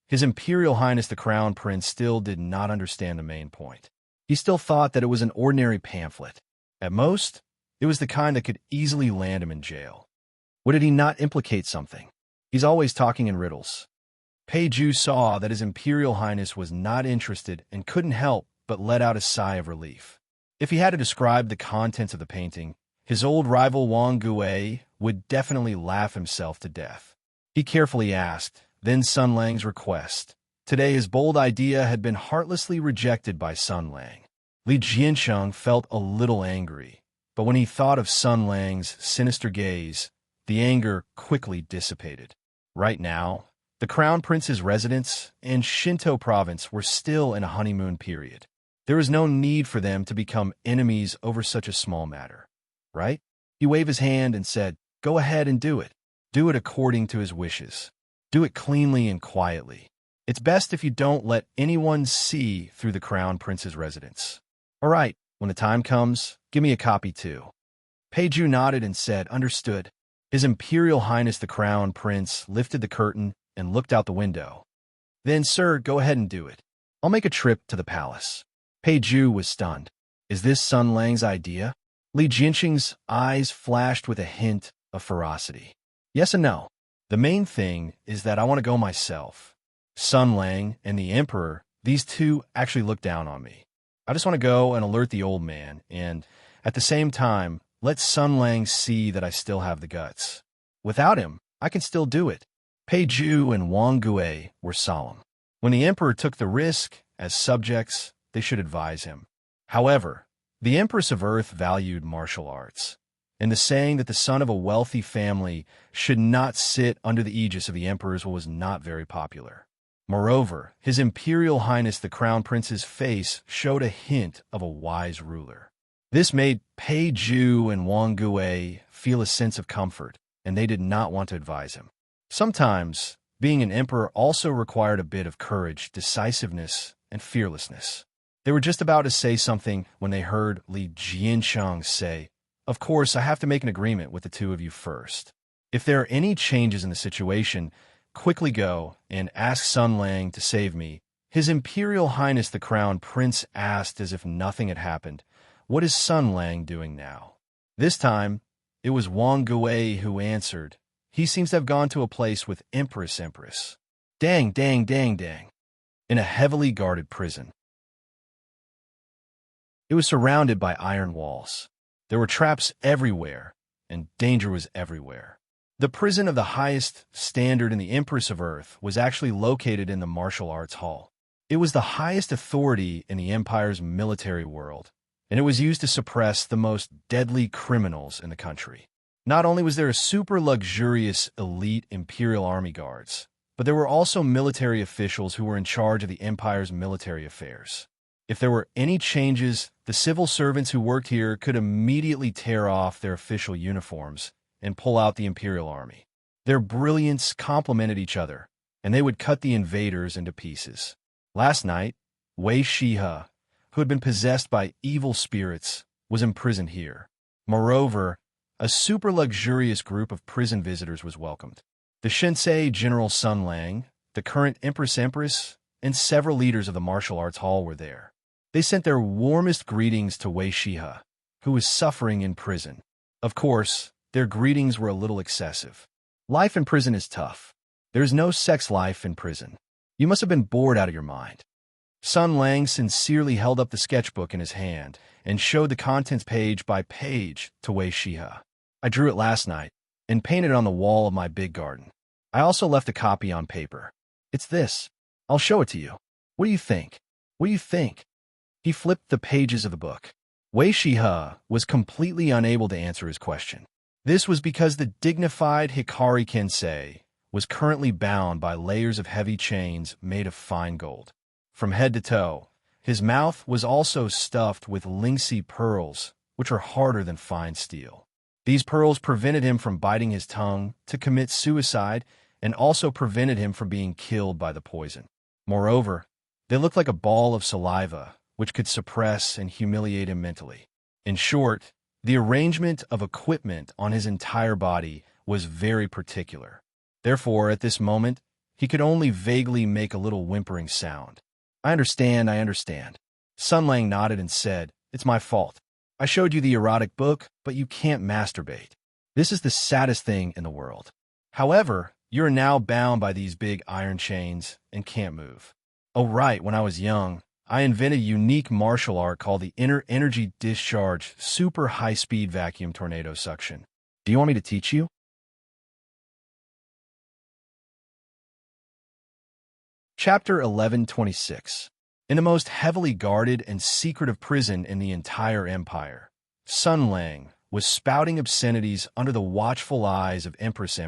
His Imperial Highness the Crown Prince still did not understand the main point. He still thought that it was an ordinary pamphlet. At most, it was the kind that could easily land him in jail. What did he not implicate something? He's always talking in riddles. Pei Ju saw that his Imperial Highness was not interested and couldn't help but let out a sigh of relief. If he had to describe the contents of the painting, his old rival Wang Gui would definitely laugh himself to death. He carefully asked, then Sun Lang's request. Today his bold idea had been heartlessly rejected by Sun Lang. Li Jiansheng felt a little angry, but when he thought of Sun Lang's sinister gaze, the anger quickly dissipated. Right now, the Crown Prince's residence and Shinto province were still in a honeymoon period. There was no need for them to become enemies over such a small matter, right? He waved his hand and said, Go ahead and do it. Do it according to his wishes. Do it cleanly and quietly. It's best if you don't let anyone see through the Crown Prince's residence. All right, when the time comes, give me a copy too. Pei Ju nodded and said, Understood. His Imperial Highness the Crown Prince lifted the curtain and looked out the window. Then, sir, go ahead and do it. I'll make a trip to the palace. Pei Ju was stunned. Is this Sun Lang's idea? Li Jianxing's eyes flashed with a hint of ferocity. Yes and no. The main thing is that I want to go myself. Sun Lang and the Emperor, these two actually look down on me. I just want to go and alert the old man, and at the same time, let Sun Lang see that I still have the guts. Without him, I can still do it. Pei Ju and Wang Gui were solemn. When the Emperor took the risk, as subjects, they should advise him. However, the Empress of Earth valued martial arts, and the saying that the son of a wealthy family should not sit under the aegis of the emperors was not very popular. Moreover, His Imperial Highness the Crown Prince's face showed a hint of a wise ruler. This made Pei Ju and Wang Gui feel a sense of comfort, and they did not want to advise him. Sometimes, being an emperor also required a bit of courage, decisiveness, and fearlessness. They were just about to say something when they heard Li Jiansheng say, Of course, I have to make an agreement with the two of you first. If there are any changes in the situation, quickly go and ask Sun Lang to save me. His Imperial Highness the Crown Prince asked as if nothing had happened, What is Sun Lang doing now? This time, it was Wang Gui who answered. He seems to have gone to a place with Empress. Dang, dang, dang, dang. In a heavily guarded prison. It was surrounded by iron walls. There were traps everywhere, and danger was everywhere. The prison of the highest standard in the Empress of Earth was actually located in the martial arts hall. It was the highest authority in the Empire's military world, and it was used to suppress the most deadly criminals in the country. Not only was there a super luxurious elite Imperial Army guards, but there were also military officials who were in charge of the Empire's military affairs. If there were any changes, the civil servants who worked here could immediately tear off their official uniforms and pull out the Imperial Army. Their brilliance complemented each other, and they would cut the invaders into pieces. Last night, Wei Shihe, who had been possessed by evil spirits, was imprisoned here. Moreover, a super luxurious group of prison visitors was welcomed. The Shinsei General Sun Lang, the current Empress, and several leaders of the martial arts hall were there. They sent their warmest greetings to Wei Shihe, who was suffering in prison. Of course, their greetings were a little excessive. Life in prison is tough. There is no sex life in prison. You must have been bored out of your mind. Sun Lang sincerely held up the sketchbook in his hand and showed the contents page by page to Wei Shihe. I drew it last night and painted it on the wall of my big garden. I also left a copy on paper. It's this. I'll show it to you. What do you think? What do you think? He flipped the pages of the book. Wei Shihe was completely unable to answer his question. This was because the dignified Hikari Kensei was currently bound by layers of heavy chains made of fine gold. From head to toe, his mouth was also stuffed with linksy pearls, which are harder than fine steel. These pearls prevented him from biting his tongue to commit suicide and also prevented him from being killed by the poison. Moreover, they looked like a ball of saliva, which could suppress and humiliate him mentally. In short, the arrangement of equipment on his entire body was very particular. Therefore, at this moment, he could only vaguely make a little whimpering sound. I understand. Sun Lang nodded and said, It's my fault. I showed you the erotic book, but you can't masturbate. This is the saddest thing in the world. However, you're now bound by these big iron chains and can't move. Oh right, when I was young, I invented a unique martial art called the Inner Energy Discharge Super High-Speed Vacuum Tornado Suction. Do you want me to teach you? Chapter 1126. In the most heavily guarded and secretive prison in the entire empire, Sun Lang was spouting obscenities under the watchful eyes of Empress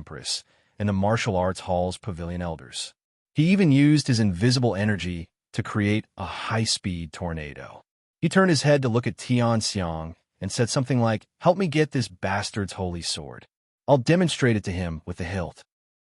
and the martial arts hall's pavilion elders. He even used his invisible energy to create a high-speed tornado. He turned his head to look at Tian Xiang and said something like, Help me get this bastard's holy sword. I'll demonstrate it to him with the hilt.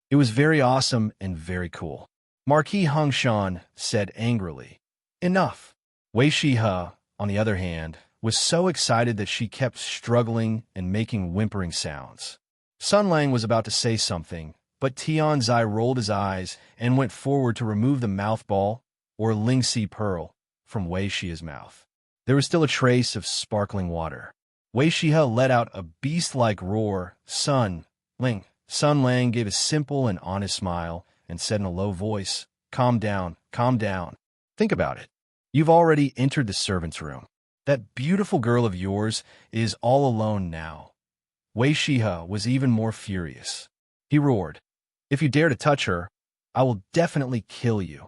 It was very awesome and very cool. Marquis Hongshan said angrily, Enough. Wei Shihe, on the other hand, was so excited that she kept struggling and making whimpering sounds. Sun Lang was about to say something, but Tian Zai rolled his eyes and went forward to remove the mouthball, or linksy pearl, from Wei Shihe's mouth. There was still a trace of sparkling water. Wei Shihe let out a beast-like roar. Sun Lang gave a simple and honest smile and said in a low voice, Calm down. Think about it. You've already entered the servant's room. That beautiful girl of yours is all alone now. Wei Shihe was even more furious. He roared, If you dare to touch her, I will definitely kill you.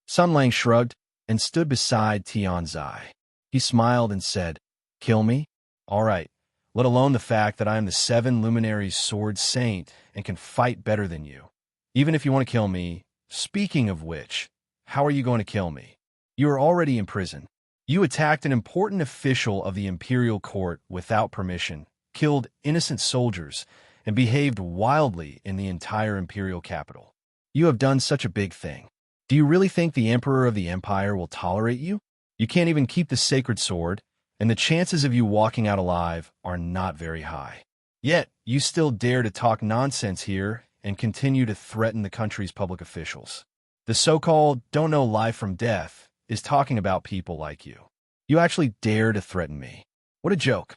Sun Lang shrugged and stood beside Tian Zai. He smiled and said, Kill me? All right, let alone the fact that I am the 7 Luminaries' sword saint and can fight better than you. Even if you want to kill me, speaking of which, how are you going to kill me? You are already in prison. You attacked an important official of the imperial court without permission, killed innocent soldiers, and behaved wildly in the entire imperial capital. You have done such a big thing. Do you really think the emperor of the empire will tolerate you? You can't even keep the sacred sword, and the chances of you walking out alive are not very high. Yet, you still dare to talk nonsense here and continue to threaten the country's public officials. The so-called don't know life from death is talking about people like you. You actually dare to threaten me. What a joke.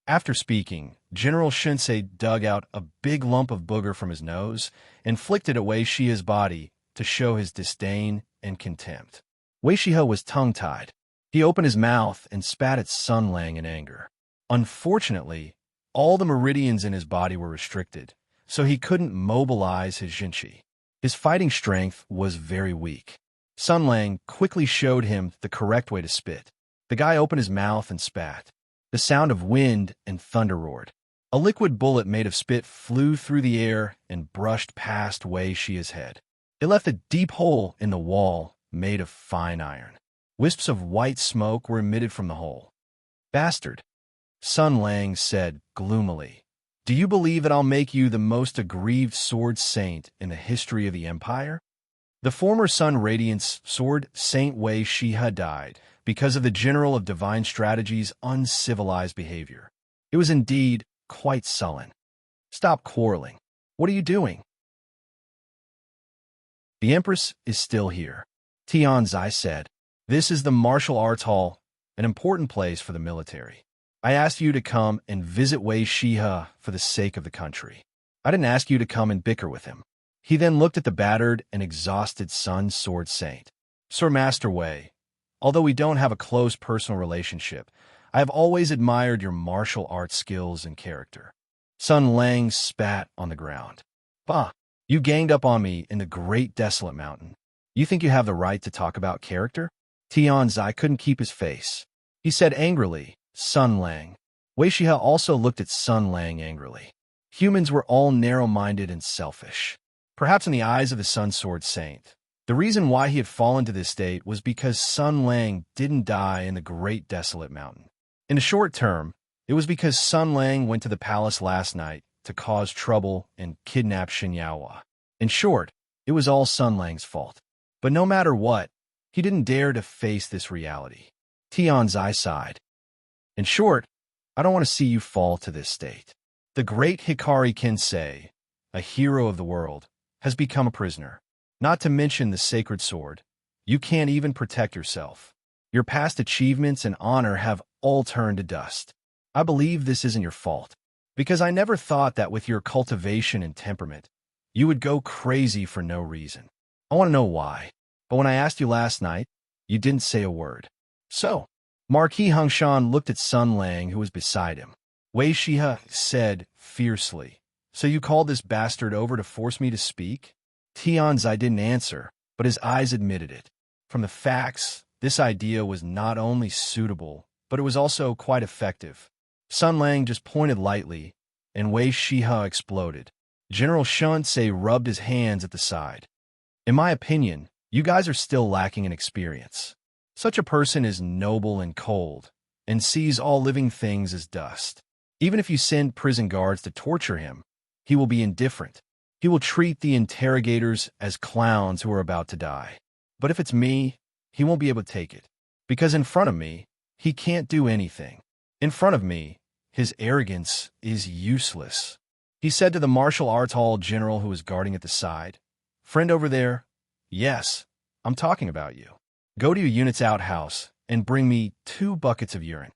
After speaking, General Shinsei dug out a big lump of booger from his nose and flicked it at Wei Shihe's body to show his disdain and contempt. Wei Shihe was tongue-tied. He opened his mouth and spat at Sun Lang in anger. Unfortunately, all the meridians in his body were restricted, so he couldn't mobilize his jinqi. His fighting strength was very weak. Sun Lang quickly showed him the correct way to spit. The guy opened his mouth and spat. The sound of wind and thunder roared. A liquid bullet made of spit flew through the air and brushed past Wei Shia's head. It left a deep hole in the wall made of fine iron. Wisps of white smoke were emitted from the hole. "Bastard," Sun Lang said gloomily. "Do you believe that I'll make you the most aggrieved sword saint in the history of the Empire?" The former Sun Radiance sword saint Wei Shiha died because of the General of Divine Strategy's uncivilized behavior. It was indeed quite sullen. "Stop quarreling. What are you doing?" "The Empress is still here," Tianzai said. "This is the martial arts hall, an important place for the military. I asked you to come and visit Wei Shiha for the sake of the country. I didn't ask you to come and bicker with him." He then looked at the battered and exhausted Sun Sword Saint. "Sir Master Wei, although we don't have a close personal relationship, I have always admired your martial arts skills and character." Sun Lang spat on the ground. "Bah, you ganged up on me in the great desolate mountain. You think you have the right to talk about character?" Tianzai couldn't keep his face. He said angrily, "Sun Lang." Wei Shiha also looked at Sun Lang angrily. Humans were all narrow-minded and selfish. Perhaps in the eyes of the Sun Sword Saint, the reason why he had fallen to this state was because Sun Lang didn't die in the great desolate mountain. In the short term, it was because Sun Lang went to the palace last night to cause trouble and kidnap Xinyaohua. In short, it was all Sun Lang's fault. But no matter what, he didn't dare to face this reality. Tianzai sighed. "In short, I don't want to see you fall to this state. The great Hikari Kensei, a hero of the world, has become a prisoner. Not to mention the sacred sword. You can't even protect yourself. Your past achievements and honor have all turned to dust. I believe this isn't your fault, because I never thought that with your cultivation and temperament, you would go crazy for no reason. I want to know why. But when I asked you last night, you didn't say a word." "So?" Marquis Hongshan looked at Sun Lang, who was beside him. Wei Shiha said fiercely, "So you called this bastard over to force me to speak?" Tianzai didn't answer, but his eyes admitted it. From the facts, this idea was not only suitable, but it was also quite effective. Sun Lang just pointed lightly, and Wei Shiha exploded. General Shunsei rubbed his hands at the side. "In my opinion, you guys are still lacking in experience. Such a person is noble and cold, and sees all living things as dust. Even if you send prison guards to torture him, he will be indifferent. He will treat the interrogators as clowns who are about to die. But if it's me, he won't be able to take it. Because in front of me, he can't do anything. In front of me, his arrogance is useless." He said to the martial arts hall general who was guarding at the side, "Friend over there, yes, I'm talking about you. Go to your unit's outhouse and bring me 2 buckets of urine."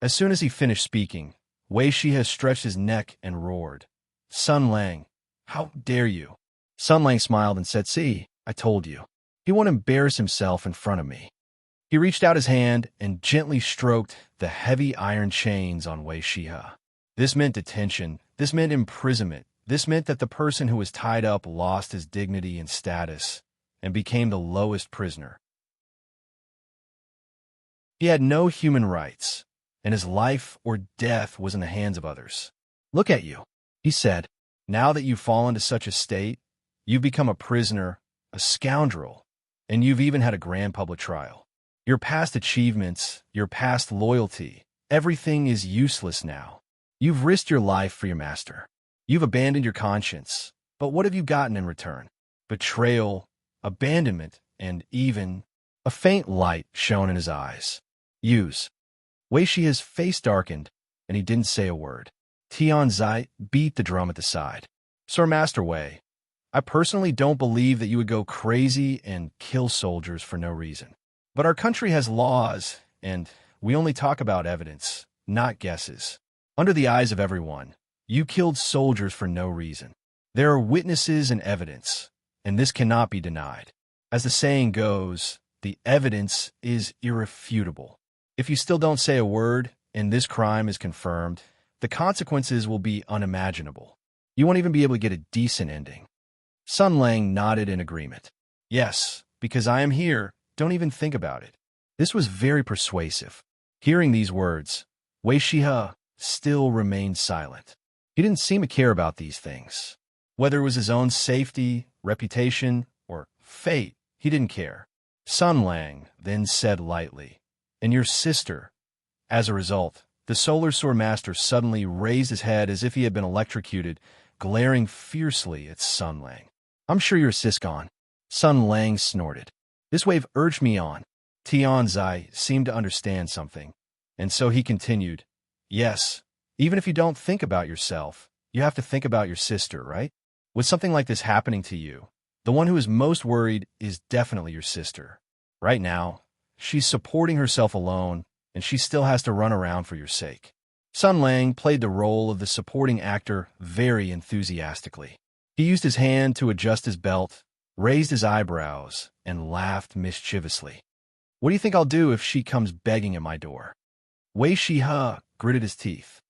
As soon as he finished speaking, Wei Shiha stretched his neck and roared, "Sun Lang, how dare you?" Sun Lang smiled and said, "See, I told you. He won't embarrass himself in front of me." He reached out his hand and gently stroked the heavy iron chains on Wei Shiha. This meant detention. This meant imprisonment. This meant that the person who was tied up lost his dignity and status and became the lowest prisoner. He had no human rights, and his life or death was in the hands of others. "Look at you," he said. "Now that you've fallen to such a state, you've become a prisoner, a scoundrel, and you've even had a grand public trial. Your past achievements, your past loyalty, everything is useless now. You've risked your life for your master. You've abandoned your conscience, but what have you gotten in return? Betrayal, abandonment, and even..." A faint light shone in his eyes. "Use." Wei Shi's face darkened, and he didn't say a word. Tianzai beat the drum at the side. "Sir Master Wei, I personally don't believe that you would go crazy and kill soldiers for no reason. But our country has laws, and we only talk about evidence, not guesses. Under the eyes of everyone, you killed soldiers for no reason. There are witnesses and evidence, and this cannot be denied. As the saying goes, The evidence is irrefutable. If you still don't say a word, and this crime is confirmed, the consequences will be unimaginable. You won't even be able to get a decent ending. Sun Lang nodded in agreement. Yes, because I am here. Don't even think about it. This was very persuasive. Hearing these words, Wei Shihe still remained silent. He didn't seem to care about these things. Whether it was his own safety, reputation, or fate, he didn't care. Sun Lang then said lightly, "And your sister." As a result, the Solar Sword Master suddenly raised his head as if he had been electrocuted, glaring fiercely at Sun Lang. "I'm sure your sis gone." Sun Lang snorted. "This wave urged me on." Tianzai seemed to understand something, and so he continued, "Yes, even if you don't think about yourself, you have to think about your sister, right? With something like this happening to you, the one who is most worried is definitely your sister. Right now, she's supporting herself alone, and she still has to run around for your sake." Sun Lang played the role of the supporting actor very enthusiastically. He used his hand to adjust his belt, raised his eyebrows, and laughed mischievously. "What do you think I'll do if she comes begging at my door?" Wei Shihe gritted his teeth.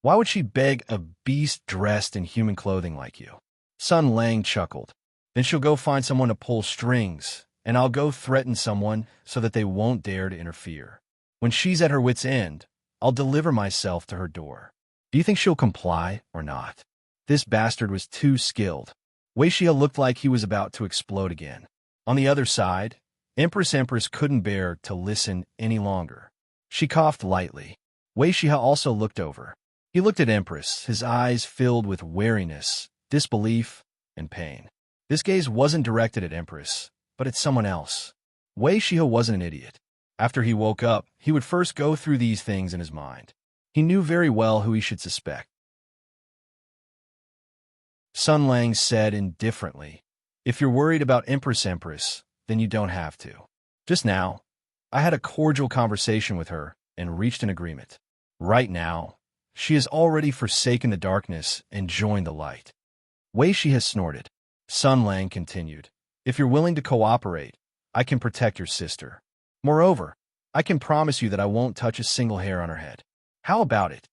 "Why would she beg a beast dressed in human clothing like you?" Sun Lang chuckled. "Then she'll go find someone to pull strings, and I'll go threaten someone so that they won't dare to interfere. When she's at her wit's end, I'll deliver myself to her door. Do you think she'll comply or not?" This bastard was too skilled. Wei Shihe looked like he was about to explode again. On the other side, Empress couldn't bear to listen any longer. She coughed lightly. Wei Shihe also looked over. He looked at Empress, his eyes filled with wariness, disbelief, and pain. This gaze wasn't directed at Empress, but at someone else. Wei Shihe wasn't an idiot. After he woke up, he would first go through these things in his mind. He knew very well who he should suspect. Sun Lang said indifferently, "If you're worried about Empress, then you don't have to. Just now, I had a cordial conversation with her and reached an agreement. Right now, she has already forsaken the darkness and joined the light." Wei Shihe snorted. Sun Lang continued, "If you're willing to cooperate, I can protect your sister. Moreover, I can promise you that I won't touch a single hair on her head. How about it?"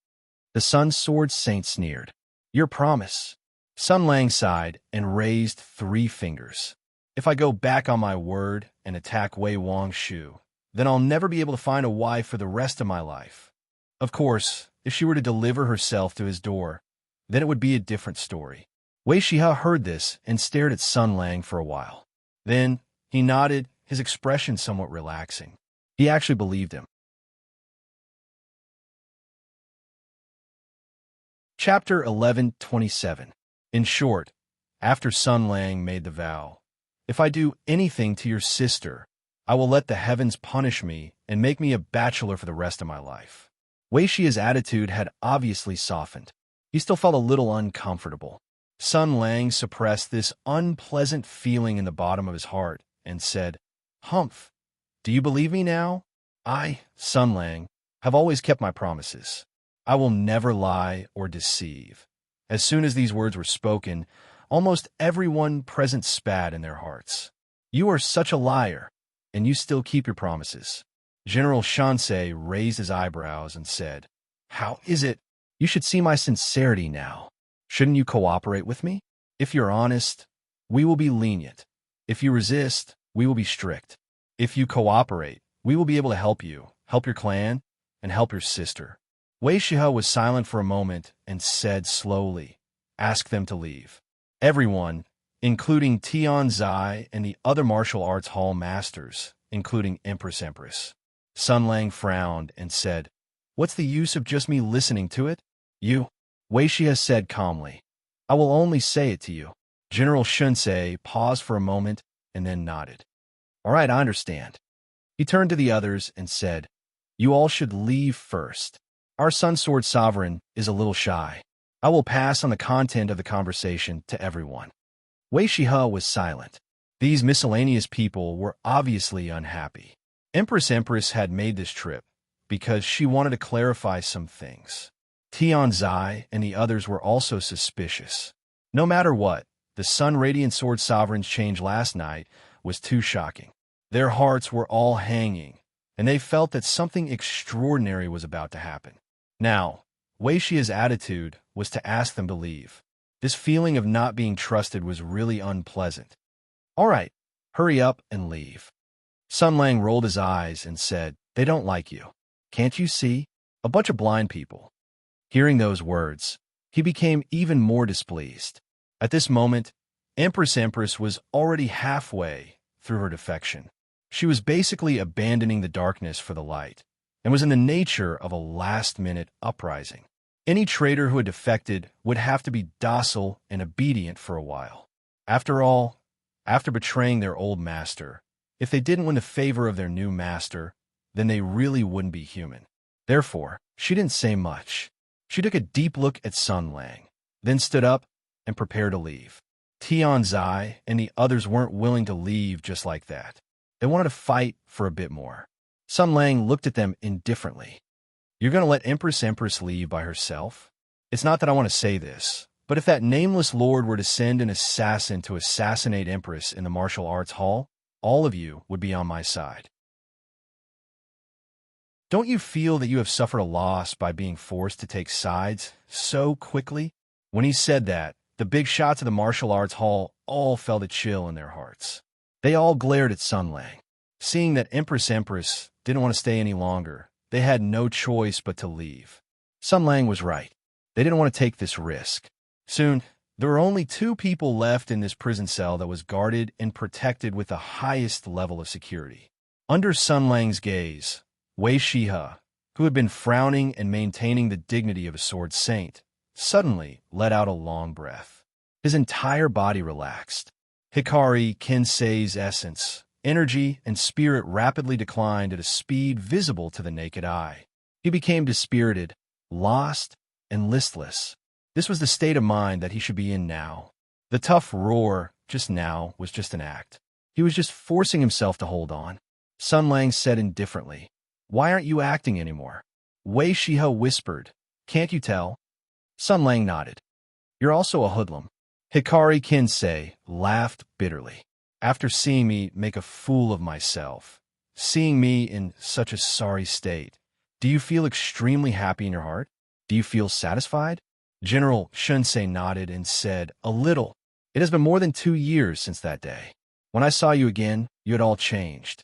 The Sun Sword Saint sneered. "Your promise." Sun Lang sighed and raised 3 fingers. "If I go back on my word and attack Wei Wangshu, then I'll never be able to find a wife for the rest of my life. Of course, if she were to deliver herself to his door, then it would be a different story." Wei Shihe heard this and stared at Sun Lang for a while. Then he nodded, his expression somewhat relaxing. He actually believed him. Chapter 11:27. In short, after Sun Lang made the vow, "If I do anything to your sister, I will let the heavens punish me and make me a bachelor for the rest of my life." Wei Shihe's attitude had obviously softened. He still felt a little uncomfortable. Sun Lang suppressed this unpleasant feeling in the bottom of his heart and said, "Humph, do you believe me now? I, Sun Lang, have always kept my promises. I will never lie or deceive." As soon as these words were spoken, almost everyone present spat in their hearts. "You are such a liar, and you still keep your promises." General Shansei raised his eyebrows and said, "How is it? You should see my sincerity now. Shouldn't you cooperate with me? If you're honest, we will be lenient. If you resist, we will be strict. If you cooperate, we will be able to help you, help your clan, and help your sister." Wei Shihe was silent for a moment and said slowly, "Ask them to leave." Everyone, including Tianzai and the other martial arts hall masters, including Empress. Sun Lang frowned and said, "What's the use of just me listening to it?" "You," Wei Shihe said calmly. "I will only say it to you." General Shunsei paused for a moment and then nodded. "All right, I understand." He turned to the others and said, "You all should leave first. Our Sun Sword Sovereign is a little shy. I will pass on the content of the conversation to everyone." Wei Shihe was silent. These miscellaneous people were obviously unhappy. Empress had made this trip because she wanted to clarify some things. Tianzai and the others were also suspicious. No matter what, the Sun Radiant Sword Sovereign's change last night was too shocking. Their hearts were all hanging, and they felt that something extraordinary was about to happen. Now, Wei Shia's attitude was to ask them to leave. This feeling of not being trusted was really unpleasant. All right, hurry up and leave. Sun Lang rolled his eyes and said, "They don't like you. Can't you see? A bunch of blind people." Hearing those words, he became even more displeased. At this moment, Empress was already halfway through her defection. She was basically abandoning the darkness for the light, and was in the nature of a last-minute uprising. Any traitor who had defected would have to be docile and obedient for a while. After all, after betraying their old master, if they didn't win the favor of their new master, then they really wouldn't be human. Therefore, she didn't say much. She took a deep look at Sun Lang, then stood up and prepared to leave. Tian Zai and the others weren't willing to leave just like that. They wanted to fight for a bit more. Sun Lang looked at them indifferently. "You're going to let Empress leave by herself? It's not that I want to say this, but if that nameless lord were to send an assassin to assassinate Empress in the martial arts hall, all of you would be on my side. Don't you feel that you have suffered a loss by being forced to take sides so quickly?" When he said that, the big shots of the martial arts hall all felt a chill in their hearts. They all glared at Sun Lang. Seeing that Empress didn't want to stay any longer, they had no choice but to leave. Sun Lang was right. They didn't want to take this risk. Soon, there were only 2 people left in this prison cell that was guarded and protected with the highest level of security. Under Sun Lang's gaze, Wei Shiha, who had been frowning and maintaining the dignity of a sword saint, suddenly let out a long breath. His entire body relaxed. Hikari Kensei's essence, energy, and spirit rapidly declined at a speed visible to the naked eye. He became dispirited, lost, and listless. This was the state of mind that he should be in now. The tough roar just now was just an act. He was just forcing himself to hold on. Sun Lang said indifferently, "Why aren't you acting anymore?" Wei Shiha whispered, "Can't you tell?" Sun Lang nodded. "You're also a hoodlum." Hikari Kensei laughed bitterly. "After seeing me make a fool of myself, seeing me in such a sorry state, do you feel extremely happy in your heart? Do you feel satisfied?" General Shunsei nodded and said, "A little. It has been more than 2 years since that day. When I saw you again, you had all changed."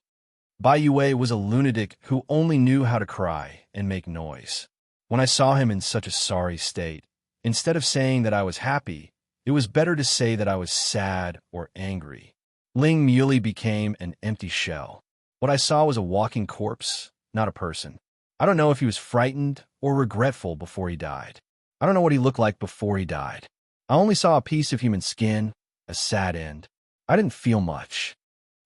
Bai Yue was a lunatic who only knew how to cry and make noise. When I saw him in such a sorry state, instead of saying that I was happy, it was better to say that I was sad or angry. Ling Muley became an empty shell. What I saw was a walking corpse, not a person. I don't know if he was frightened or regretful before he died. I don't know what he looked like before he died. I only saw a piece of human skin, a sad end. I didn't feel much.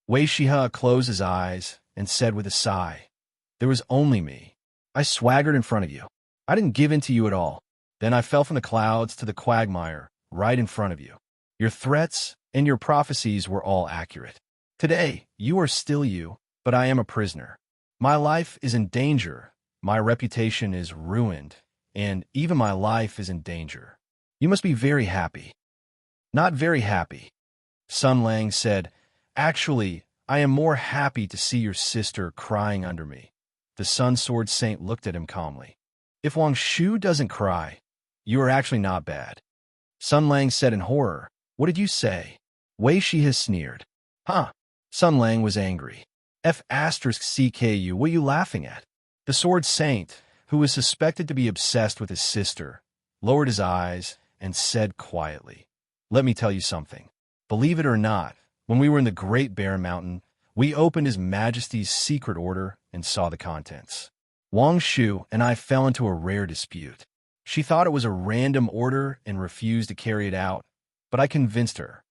Wei Shiha closed his eyes and said with a sigh, "There was only me. I swaggered in front of you. I didn't give in to you at all. Then I fell from the clouds to the quagmire right in front of you. Your threats and your prophecies were all accurate. Today, you are still you, but I am a prisoner. My life is in danger. My reputation is ruined, and even my life is in danger. You must be very happy." "Not very happy." Sun Lang said, "Actually, I am more happy to see your sister crying under me." The Sun Sword Saint looked at him calmly. "If Wang Shu doesn't cry, you are actually not bad." Sun Lang said in horror, "What did you say?" Wei Shiha sneered. "Huh." Sun Lang was angry. "F*CKU, what are you laughing at?" The Sword Saint, who was suspected to be obsessed with his sister, lowered his eyes and said quietly, "Let me tell you something. Believe it or not, when we were in the Great Bear Mountain, we opened His Majesty's secret order and saw the contents. Wang Shu and I fell into a rare dispute. She thought it was a random order and refused to carry it out, but I convinced her."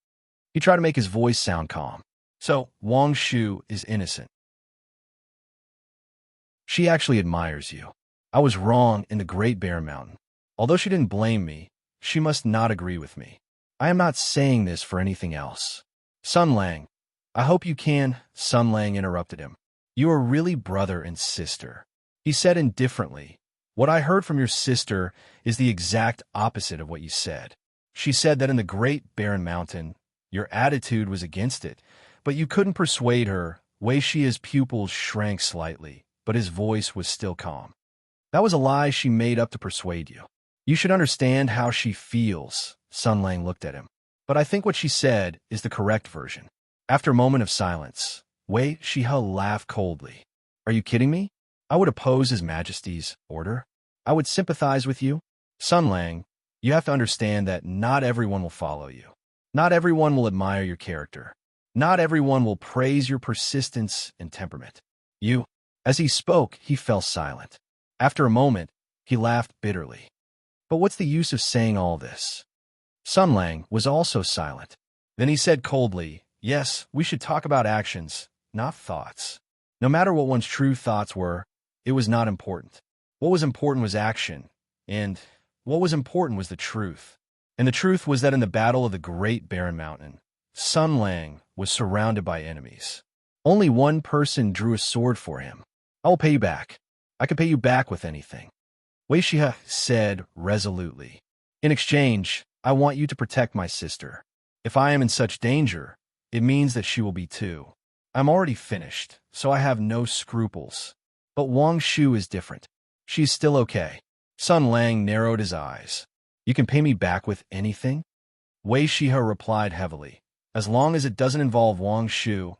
He tried to make his voice sound calm. "So, Wang Shu is innocent. She actually admires you. I was wrong in the Great Bear Mountain. Although she didn't blame me, she must not agree with me. I am not saying this for anything else." "Sun Lang, I hope you can," Sun Lang interrupted him. "You are really brother and sister." He said indifferently, "What I heard from your sister is the exact opposite of what you said. She said that in the Great Barren Mountain, your attitude was against it, but you couldn't persuade her Wei Shia's pupils shrank slightly, but his voice was still calm. That was a lie she made up to persuade you. You should understand how she feels. Sun Lang looked at him. But I think what she said is the correct version. After a moment of silence, Wei Shia laughed coldly. Are you kidding me? I would oppose His Majesty's order. I would sympathize with you. Sun Lang, you have to understand that not everyone will follow you. Not everyone will admire your character. Not everyone will praise your persistence and temperament. You. As he spoke, he fell silent. After a moment, he laughed bitterly. But what's the use of saying all this? Sun Lang was also silent. Then he said coldly, yes, we should talk about actions, not thoughts. No matter what one's true thoughts were, it was not important. What was important was action, and what was important was the truth. And the truth was that in the battle of the Great Barren Mountain, Sun Lang was surrounded by enemies. Only one person drew a sword for him. I will pay you back. I can pay you back with anything. Wei Shia said resolutely. In exchange, I want you to protect my sister. If I am in such danger, it means that she will be too. I'm already finished, so I have no scruples. But Wang Shu is different. She's still okay. Sun Lang narrowed his eyes. You can pay me back with anything? Wei Shia replied heavily. As long as it doesn't involve Wang Shu,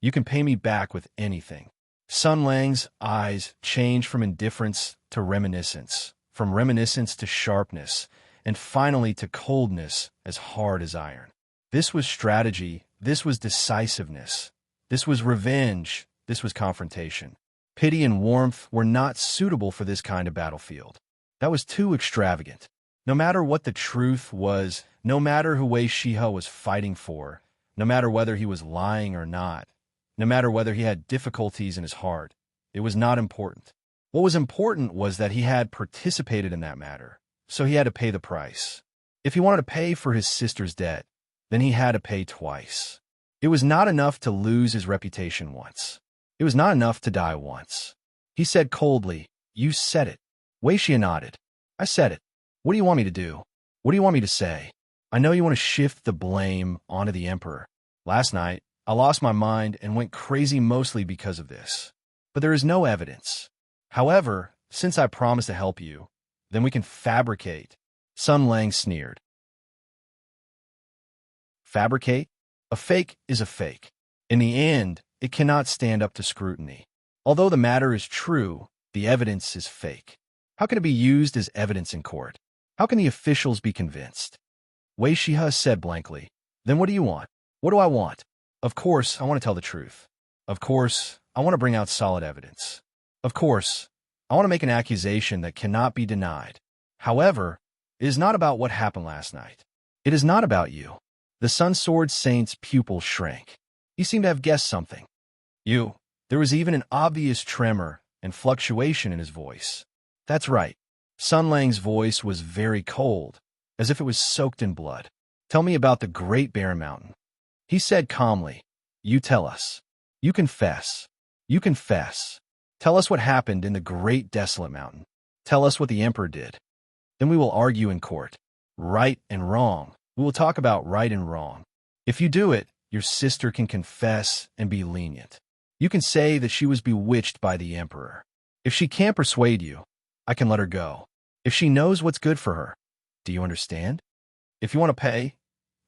you can pay me back with anything. Sun Lang's eyes changed from indifference to reminiscence, from reminiscence to sharpness, and finally to coldness as hard as iron. This was strategy, this was decisiveness, this was revenge, this was confrontation. Pity and warmth were not suitable for this kind of battlefield. That was too extravagant. No matter what the truth was, no matter who Wei Shia was fighting for, no matter whether he was lying or not, no matter whether he had difficulties in his heart, it was not important. What was important was that he had participated in that matter, so he had to pay the price. If he wanted to pay for his sister's debt, then he had to pay twice. It was not enough to lose his reputation once. It was not enough to die once. He said coldly, you said it. Wei Shia nodded. I said it. What do you want me to do? What do you want me to say? I know you want to shift the blame onto the emperor. Last night, I lost my mind and went crazy mostly because of this. But there is no evidence. However, since I promised to help you, then we can fabricate. Sun Lang sneered. Fabricate? A fake is a fake. In the end, it cannot stand up to scrutiny. Although the matter is true, the evidence is fake. How can it be used as evidence in court? How can the officials be convinced? Wei Shia said blankly. Then what do you want? What do I want? Of course, I want to tell the truth. Of course, I want to bring out solid evidence. Of course, I want to make an accusation that cannot be denied. However, it is not about what happened last night. It is not about you. The Sun Sword Saint's pupil shrank. He seemed to have guessed something. You. There was even an obvious tremor and fluctuation in his voice. That's right. Sun Lang's voice was very cold, as if it was soaked in blood. Tell me about the Great Barren Mountain. He said calmly, you tell us. You confess. You confess. Tell us what happened in the Great Desolate Mountain. Tell us what the Emperor did. Then we will argue in court. Right and wrong. We will talk about right and wrong. If you do it, your sister can confess and be lenient. You can say that she was bewitched by the Emperor. If she can't persuade you, I can let her go. If she knows what's good for her. Do you understand? If you want to pay,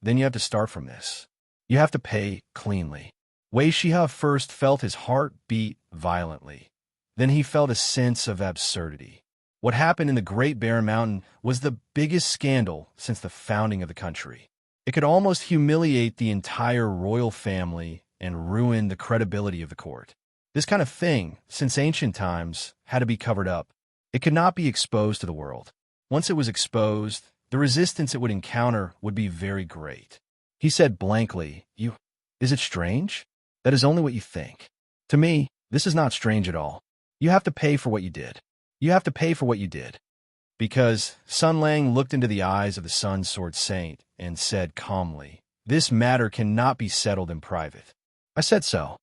then you have to start from this. You have to pay cleanly. Wei Shia first felt his heart beat violently. Then he felt a sense of absurdity. What happened in the Great Barren Mountain was the biggest scandal since the founding of the country. It could almost humiliate the entire royal family and ruin the credibility of the court. This kind of thing, since ancient times, had to be covered up. It could not be exposed to the world. Once it was exposed, the resistance it would encounter would be very great. He said blankly, Is it strange? That is only what you think. To me, this is not strange at all. You have to pay for what you did. You have to pay for what you did. Because Sun Lang looked into the eyes of the Sun Sword Saint and said calmly, this matter cannot be settled in private. I said so.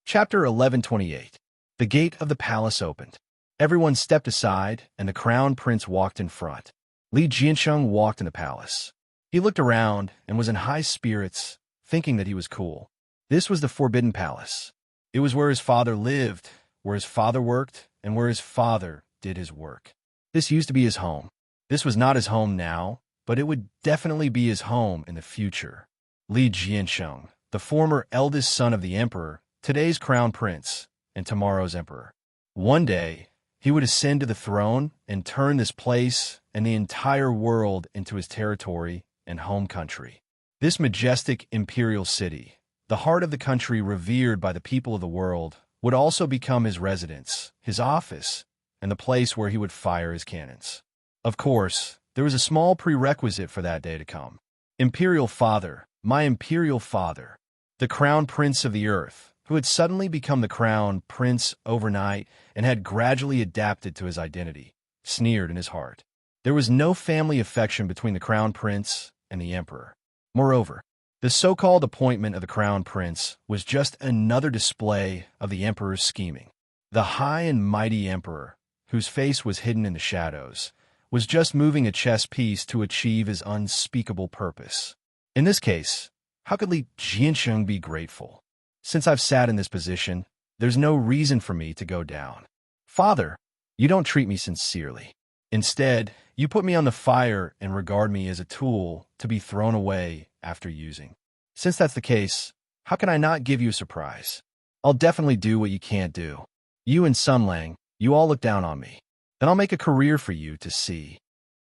Chapter 1128. The gate of the palace opened. Everyone stepped aside, and the crown prince walked in front. Li Jiansheng walked in the palace. He looked around and was in high spirits, thinking that he was cool. This was the Forbidden Palace. It was where his father lived, where his father worked, and where his father did his work. This used to be his home. This was not his home now, but it would definitely be his home in the future. Li Jiansheng, the former eldest son of the emperor, today's crown prince, and tomorrow's emperor. One day, he would ascend to the throne and turn this place and the entire world into his territory and home country. This majestic imperial city, the heart of the country revered by the people of the world, would also become his residence, his office, and the place where he would fire his cannons. Of course, there was a small prerequisite for that day to come. Imperial Father, my Imperial Father, the Crown Prince of the Earth, who had suddenly become the Crown Prince overnight and had gradually adapted to his identity, sneered in his heart. There was no family affection between the Crown Prince and the Emperor. Moreover, the so-called appointment of the Crown Prince was just another display of the Emperor's scheming. The high and mighty Emperor, whose face was hidden in the shadows, was just moving a chess piece to achieve his unspeakable purpose. In this case, how could Li Jiansheng be grateful? Since I've sat in this position, there's no reason for me to go down. Father, you don't treat me sincerely. Instead, you put me on the fire and regard me as a tool to be thrown away after using. Since that's the case, how can I not give you a surprise? I'll definitely do what you can't do. You and Sun Lang, you all look down on me. Then I'll make a career for you to see.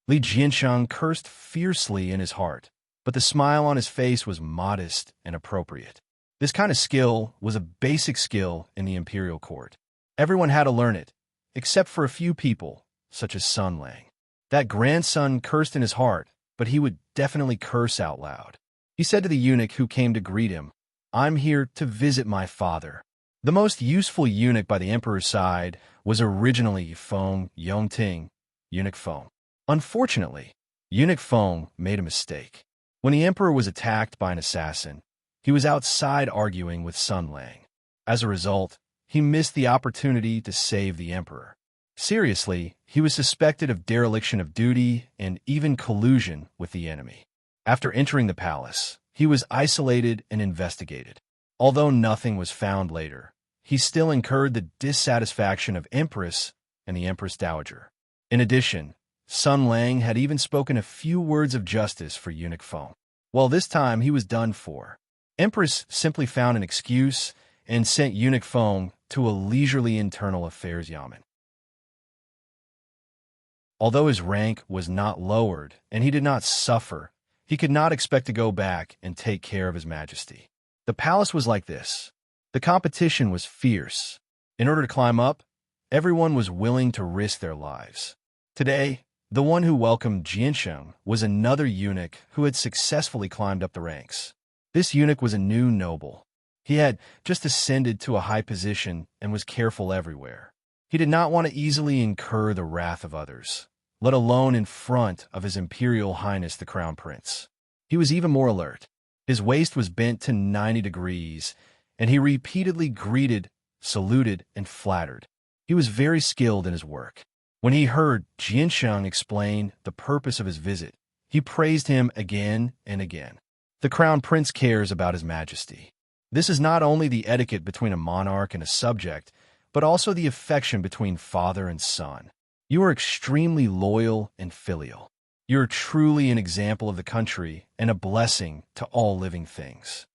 Li Jiansheng cursed fiercely in his heart, but the smile on his face was modest and appropriate. This kind of skill was a basic skill in the imperial court. Everyone had to learn it, except for a few people, such as Sun Lang. That grandson cursed in his heart, but he would definitely curse out loud. He said to the eunuch who came to greet him, "I'm here to visit my father." The most useful eunuch by the emperor's side was originally Feng Yongting, Eunuch Feng. Unfortunately, Eunuch Feng made a mistake. When the emperor was attacked by an assassin, he was outside arguing with Sun Lang. As a result, he missed the opportunity to save the emperor. Seriously, he was suspected of dereliction of duty and even collusion with the enemy. After entering the palace, he was isolated and investigated. Although nothing was found later, he still incurred the dissatisfaction of Empress and the Empress Dowager. In addition, Sun Lang had even spoken a few words of justice for Eunuch Feng. Well, this time he was done for. Empress simply found an excuse and sent Eunuch Feng to a leisurely internal affairs yamen. Although his rank was not lowered and he did not suffer, he could not expect to go back and take care of his majesty. The palace was like this. The competition was fierce. In order to climb up, everyone was willing to risk their lives. Today, the one who welcomed Jiansheng was another eunuch who had successfully climbed up the ranks. This eunuch was a new noble. He had just ascended to a high position and was careful everywhere. He did not want to easily incur the wrath of others, let alone in front of His Imperial Highness the Crown Prince. He was even more alert. His waist was bent to 90 degrees, and he repeatedly greeted, saluted, and flattered. He was very skilled in his work. When he heard Jiansheng explain the purpose of his visit, he praised him again and again. The Crown Prince cares about His Majesty. This is not only the etiquette between a monarch and a subject, but also the affection between father and son. You are extremely loyal and filial. You are truly an example of the country and a blessing to all living things.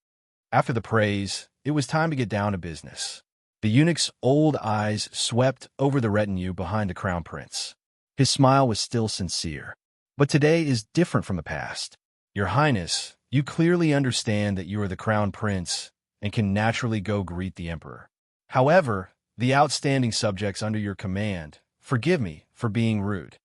After the praise, it was time to get down to business. The eunuch's old eyes swept over the retinue behind the Crown Prince. His smile was still sincere. But today is different from the past. Your Highness, you clearly understand that you are the Crown Prince and can naturally go greet the Emperor. However, the outstanding subjects under your command, forgive me for being rude.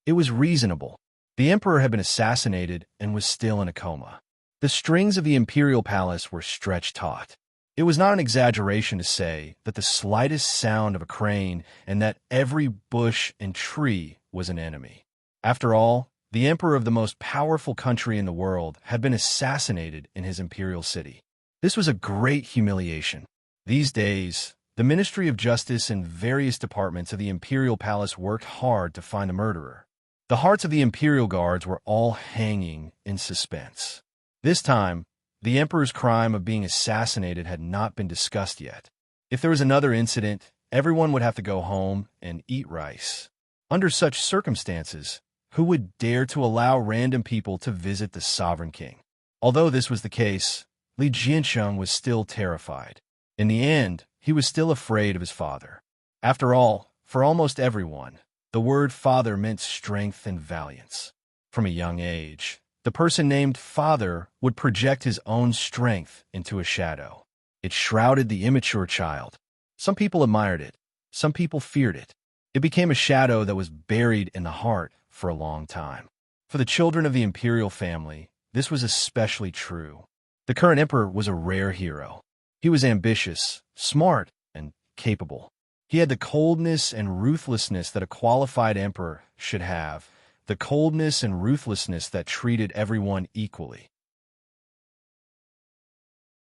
It was reasonable. The Emperor had been assassinated and was still in a coma. The strings of the imperial palace were stretched taut. It was not an exaggeration to say that the slightest sound of a crane and that every bush and tree was an enemy. After all, the emperor of the most powerful country in the world had been assassinated in his imperial city. This was a great humiliation. These days, the Ministry of Justice and various departments of the imperial palace worked hard to find the murderer. The hearts of the imperial guards were all hanging in suspense. This time, the emperor's crime of being assassinated had not been discussed yet. If there was another incident, everyone would have to go home and eat rice. Under such circumstances, who would dare to allow random people to visit the sovereign king? Although this was the case, Li Jiansheng was still terrified. In the end, he was still afraid of his father. After all, for almost everyone, the word father meant strength and valiance. From a young age, the person named father would project his own strength into a shadow. It shrouded the immature child. Some people admired it. Some people feared it. It became a shadow that was buried in the heart for a long time. For the children of the imperial family, this was especially true. The current emperor was a rare hero. He was ambitious, smart, and capable. He had the coldness and ruthlessness that a qualified emperor should have, the coldness and ruthlessness that treated everyone equally.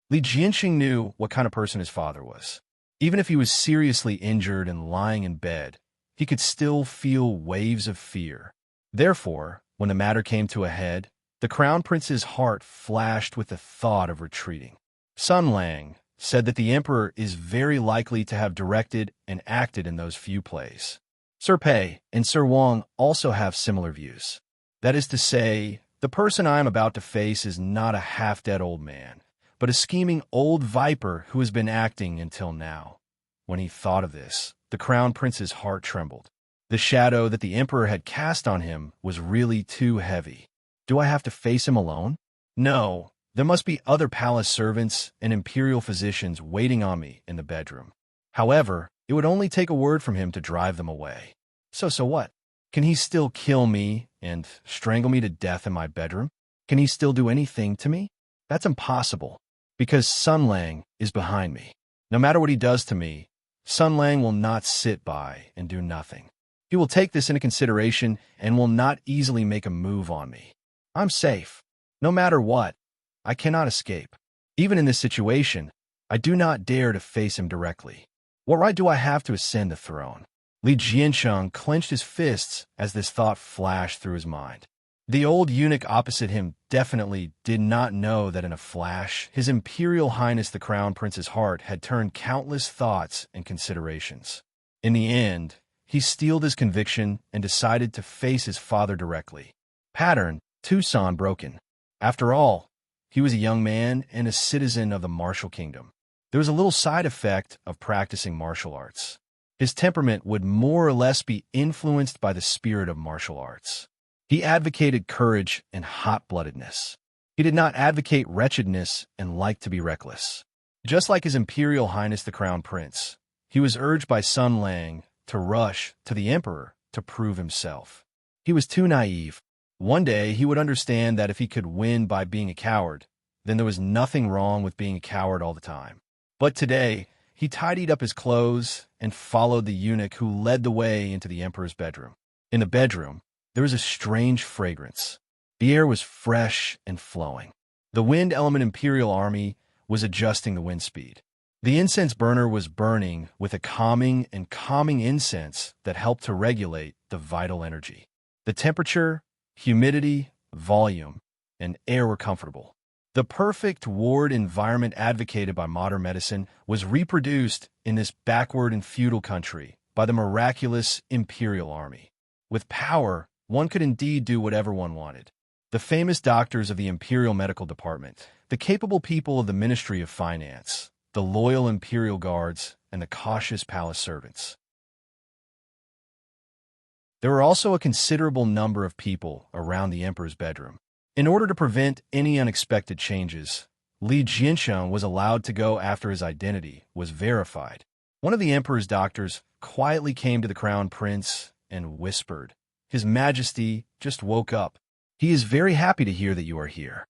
Li Jianxing knew what kind of person his father was. Even if he was seriously injured and lying in bed, he could still feel waves of fear. Therefore, when the matter came to a head, the crown prince's heart flashed with the thought of retreating. Sun Lang said that the emperor is very likely to have directed and acted in those few plays. Sir Pei and Sir Wang also have similar views. That is to say, the person I am about to face is not a half-dead old man, but a scheming old viper who has been acting until now. When he thought of this, the crown prince's heart trembled. The shadow that the emperor had cast on him was really too heavy. Do I have to face him alone? No, there must be other palace servants and imperial physicians waiting on me in the bedroom. However, it would only take a word from him to drive them away. So what? Can he still kill me and strangle me to death in my bedroom? Can he still do anything to me? That's impossible, because Sun Lang is behind me. No matter what he does to me, Sun Lang will not sit by and do nothing. He will take this into consideration and will not easily make a move on me. I'm safe. No matter what, I cannot escape. Even in this situation, I do not dare to face him directly. What right do I have to ascend the throne? Li Jiansheng clenched his fists as this thought flashed through his mind. The old eunuch opposite him definitely did not know that in a flash, His Imperial Highness the Crown Prince's heart had turned countless thoughts and considerations. In the end, he steeled his conviction and decided to face his father directly. Pattern, Tucson broken. After all, he was a young man and a citizen of the martial kingdom. There was a little side effect of practicing martial arts. His temperament would more or less be influenced by the spirit of martial arts. He advocated courage and hot-bloodedness. He did not advocate wretchedness and like to be reckless. Just like His Imperial Highness the Crown Prince, he was urged by Sun Lang to rush to the emperor to prove himself. He was too naive. One day he would understand that if he could win by being a coward, then there was nothing wrong with being a coward all the time. But today, he tidied up his clothes and followed the eunuch who led the way into the emperor's bedroom. In the bedroom, there was a strange fragrance. The air was fresh and flowing. The wind element imperial army was adjusting the wind speed. The incense burner was burning with a calming incense that helped to regulate the vital energy. The temperature, humidity, volume, and air were comfortable. The perfect ward environment advocated by modern medicine was reproduced in this backward and feudal country by the miraculous imperial army. With power, one could indeed do whatever one wanted. The famous doctors of the Imperial Medical Department, the capable people of the Ministry of Finance, the loyal imperial guards, and the cautious palace servants. There were also a considerable number of people around the emperor's bedroom. In order to prevent any unexpected changes, Li Jiansheng was allowed to go after his identity was verified. One of the emperor's doctors quietly came to the crown prince and whispered, "His Majesty just woke up. He is very happy to hear that you are here."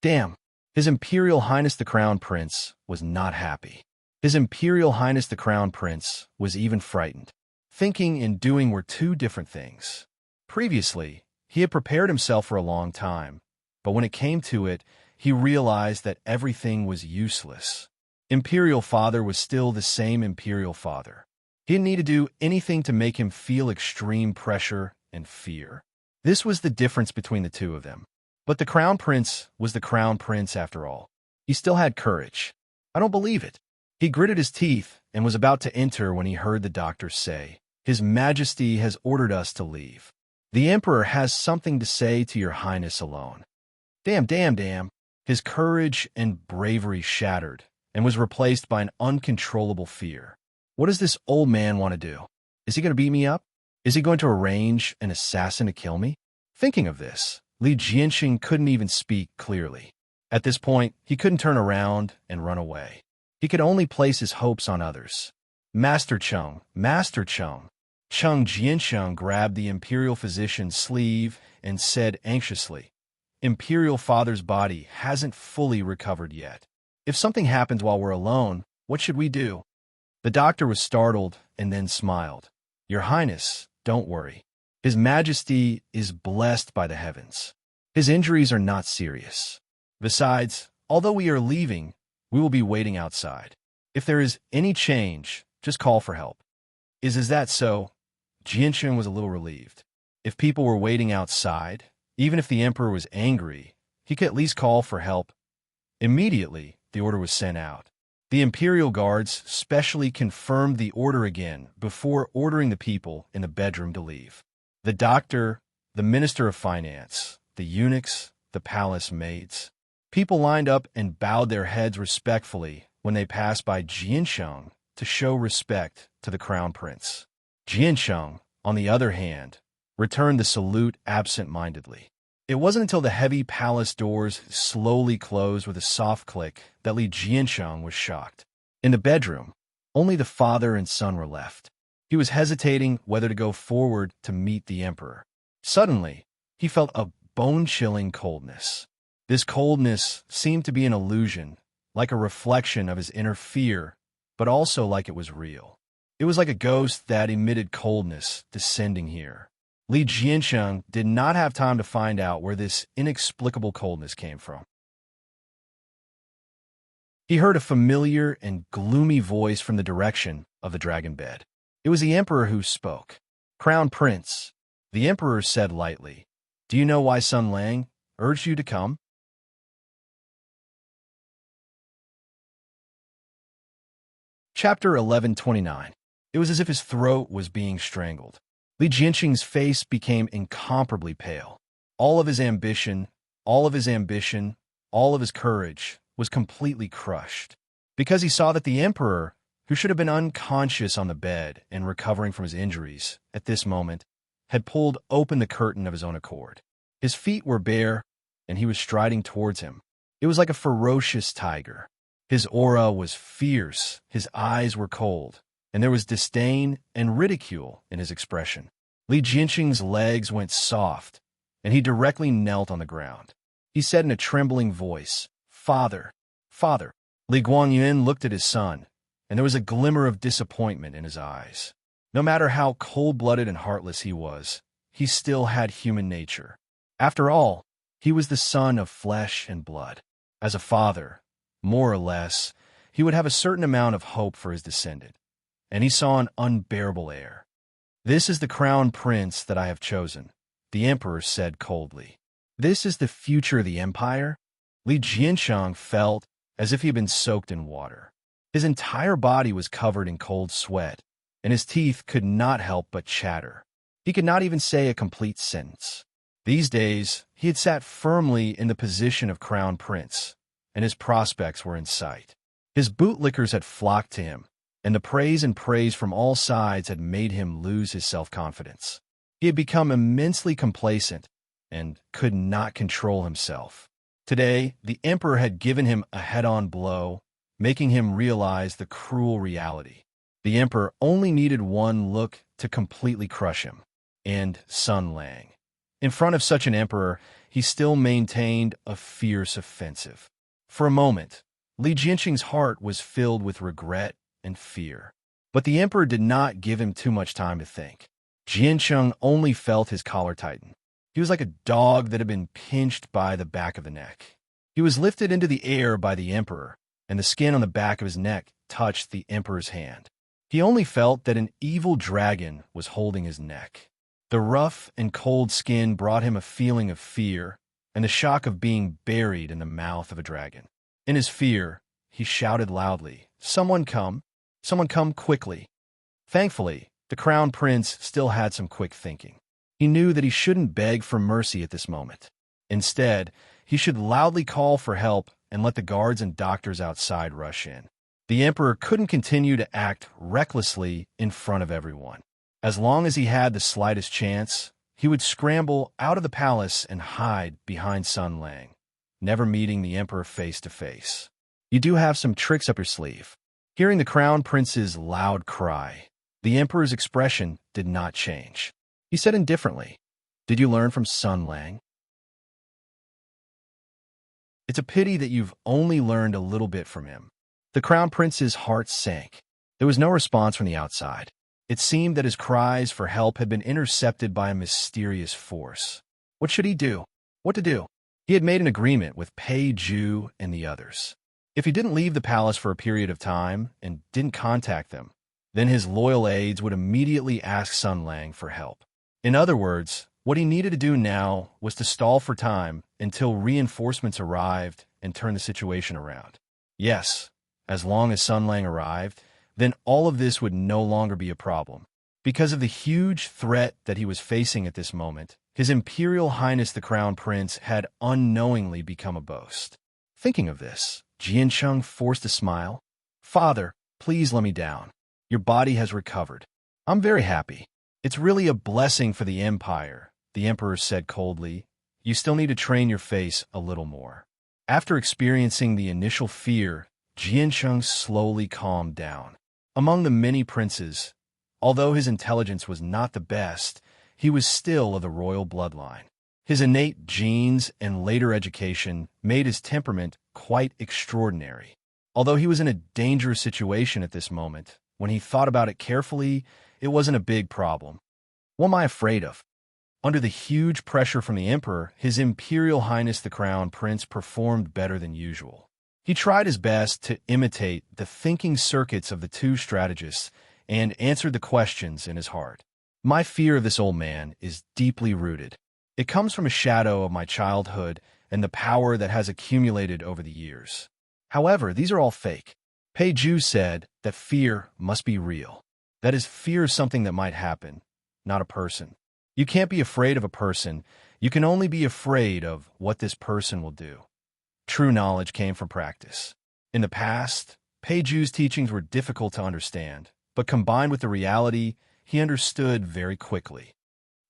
Damn, His Imperial Highness the Crown Prince was not happy. His Imperial Highness the Crown Prince was even frightened. Thinking and doing were two different things. Previously, he had prepared himself for a long time, but when it came to it, he realized that everything was useless. Imperial Father was still the same Imperial Father. He didn't need to do anything to make him feel extreme pressure and fear. This was the difference between the two of them. But the crown prince was the crown prince after all. He still had courage. I don't believe it. He gritted his teeth and was about to enter when he heard the doctor say, "His Majesty has ordered us to leave. The Emperor has something to say to your Highness alone." Damn. His courage and bravery shattered and was replaced by an uncontrollable fear. What does this old man want to do? Is he going to beat me up? Is he going to arrange an assassin to kill me? Thinking of this, Li Jianxing couldn't even speak clearly. At this point, he couldn't turn around and run away. He could only place his hopes on others. Master Chung, Master Chung. Chung Jiansheng grabbed the imperial physician's sleeve and said anxiously, "Imperial Father's body hasn't fully recovered yet. If something happens while we're alone, what should we do?" The doctor was startled and then smiled. "Your Highness, don't worry. His Majesty is blessed by the heavens. His injuries are not serious. Besides, although we are leaving, we will be waiting outside. If there is any change, just call for help." Is that so? Jianxun was a little relieved. If people were waiting outside, even if the emperor was angry, he could at least call for help. Immediately, the order was sent out. The imperial guards specially confirmed the order again before ordering the people in the bedroom to leave. The doctor, the minister of finance, the eunuchs, the palace maids. People lined up and bowed their heads respectfully when they passed by Jiansheng to show respect to the crown prince. Jiansheng, on the other hand, returned the salute absent-mindedly. It wasn't until the heavy palace doors slowly closed with a soft click that Li Jiansheng was shocked. In the bedroom, only the father and son were left. He was hesitating whether to go forward to meet the emperor. Suddenly, he felt a bone-chilling coldness. This coldness seemed to be an illusion, like a reflection of his inner fear, but also like it was real. It was like a ghost that emitted coldness descending here. Li Jiansheng did not have time to find out where this inexplicable coldness came from. He heard a familiar and gloomy voice from the direction of the dragon bed. It was the emperor who spoke. "Crown Prince," the emperor said lightly, "do you know why Sun Lang urged you to come?" Chapter 1129. It was as if his throat was being strangled. Li Jianxing's face became incomparably pale. All of his ambition, all of his courage was completely crushed. Because he saw that the emperor, who should have been unconscious on the bed and recovering from his injuries at this moment, had pulled open the curtain of his own accord. His feet were bare, and he was striding towards him. It was like a ferocious tiger. His aura was fierce, his eyes were cold, and there was disdain and ridicule in his expression. Li Jianxing's legs went soft, and he directly knelt on the ground. He said in a trembling voice, "Father, Father." Li Guangyuan looked at his son, and there was a glimmer of disappointment in his eyes. No matter how cold-blooded and heartless he still had human nature. After all, he was the son of flesh and blood. As a father, more or less, he would have a certain amount of hope for his descendant, and he saw an unbearable heir. "This is the crown prince that I have chosen," the emperor said coldly. "This is the future of the empire?" Li Jiansheng felt as if he had been soaked in water. His entire body was covered in cold sweat, and his teeth could not help but chatter. He could not even say a complete sentence. These days, he had sat firmly in the position of crown prince, and his prospects were in sight. His bootlickers had flocked to him, and the praise from all sides had made him lose his self-confidence. He had become immensely complacent and could not control himself. Today, the emperor had given him a head-on blow, making him realize the cruel reality. The emperor only needed one look to completely crush him, and Sun Lang. In front of such an emperor, he still maintained a fierce offensive. For a moment, Li Jianxing's heart was filled with regret and fear. But the emperor did not give him too much time to think. Jiansheng only felt his collar tighten. He was like a dog that had been pinched by the back of the neck. He was lifted into the air by the emperor, and the skin on the back of his neck touched the emperor's hand. He only felt that an evil dragon was holding his neck. The rough and cold skin brought him a feeling of fear and the shock of being buried in the mouth of a dragon. In his fear, he shouted loudly, "Someone come! Someone come quickly!" Thankfully, the crown prince still had some quick thinking. He knew that he shouldn't beg for mercy at this moment. Instead, he should loudly call for help and let the guards and doctors outside rush in. The emperor couldn't continue to act recklessly in front of everyone. As long as he had the slightest chance, he would scramble out of the palace and hide behind Sun Lang, never meeting the emperor face to face. "You do have some tricks up your sleeve." Hearing the crown prince's loud cry, the emperor's expression did not change. He said indifferently, "Did you learn from Sun Lang?" "It's a pity that you've only learned a little bit from him." The crown prince's heart sank. There was no response from the outside. It seemed that his cries for help had been intercepted by a mysterious force. What should he do? What to do? He had made an agreement with Pei Ju and the others. If he didn't leave the palace for a period of time and didn't contact them, then his loyal aides would immediately ask Sun Lang for help. In other words, what he needed to do now was to stall for time until reinforcements arrived and turned the situation around. Yes, as long as Sun Lang arrived, then all of this would no longer be a problem. Because of the huge threat that he was facing at this moment, His Imperial Highness the Crown Prince had unknowingly become a boast. Thinking of this, Jiansheng forced a smile. "Father, please let me down. Your body has recovered. I'm very happy. It's really a blessing for the Empire," the Emperor said coldly. "You still need to train your face a little more." After experiencing the initial fear, Jiansheng slowly calmed down. Among the many princes, although his intelligence was not the best, he was still of the royal bloodline. His innate genes and later education made his temperament quite extraordinary. Although he was in a dangerous situation at this moment, when he thought about it carefully, it wasn't a big problem. What am I afraid of? Under the huge pressure from the Emperor, His Imperial Highness the Crown Prince performed better than usual. He tried his best to imitate the thinking circuits of the two strategists and answered the questions in his heart. "My fear of this old man is deeply rooted. It comes from a shadow of my childhood and the power that has accumulated over the years. However, these are all fake." Pei Ju said that fear must be real. That is, fear is something that might happen, not a person. You can't be afraid of a person. You can only be afraid of what this person will do. True knowledge came from practice. In the past, Pei Ju's teachings were difficult to understand, but combined with the reality, he understood very quickly.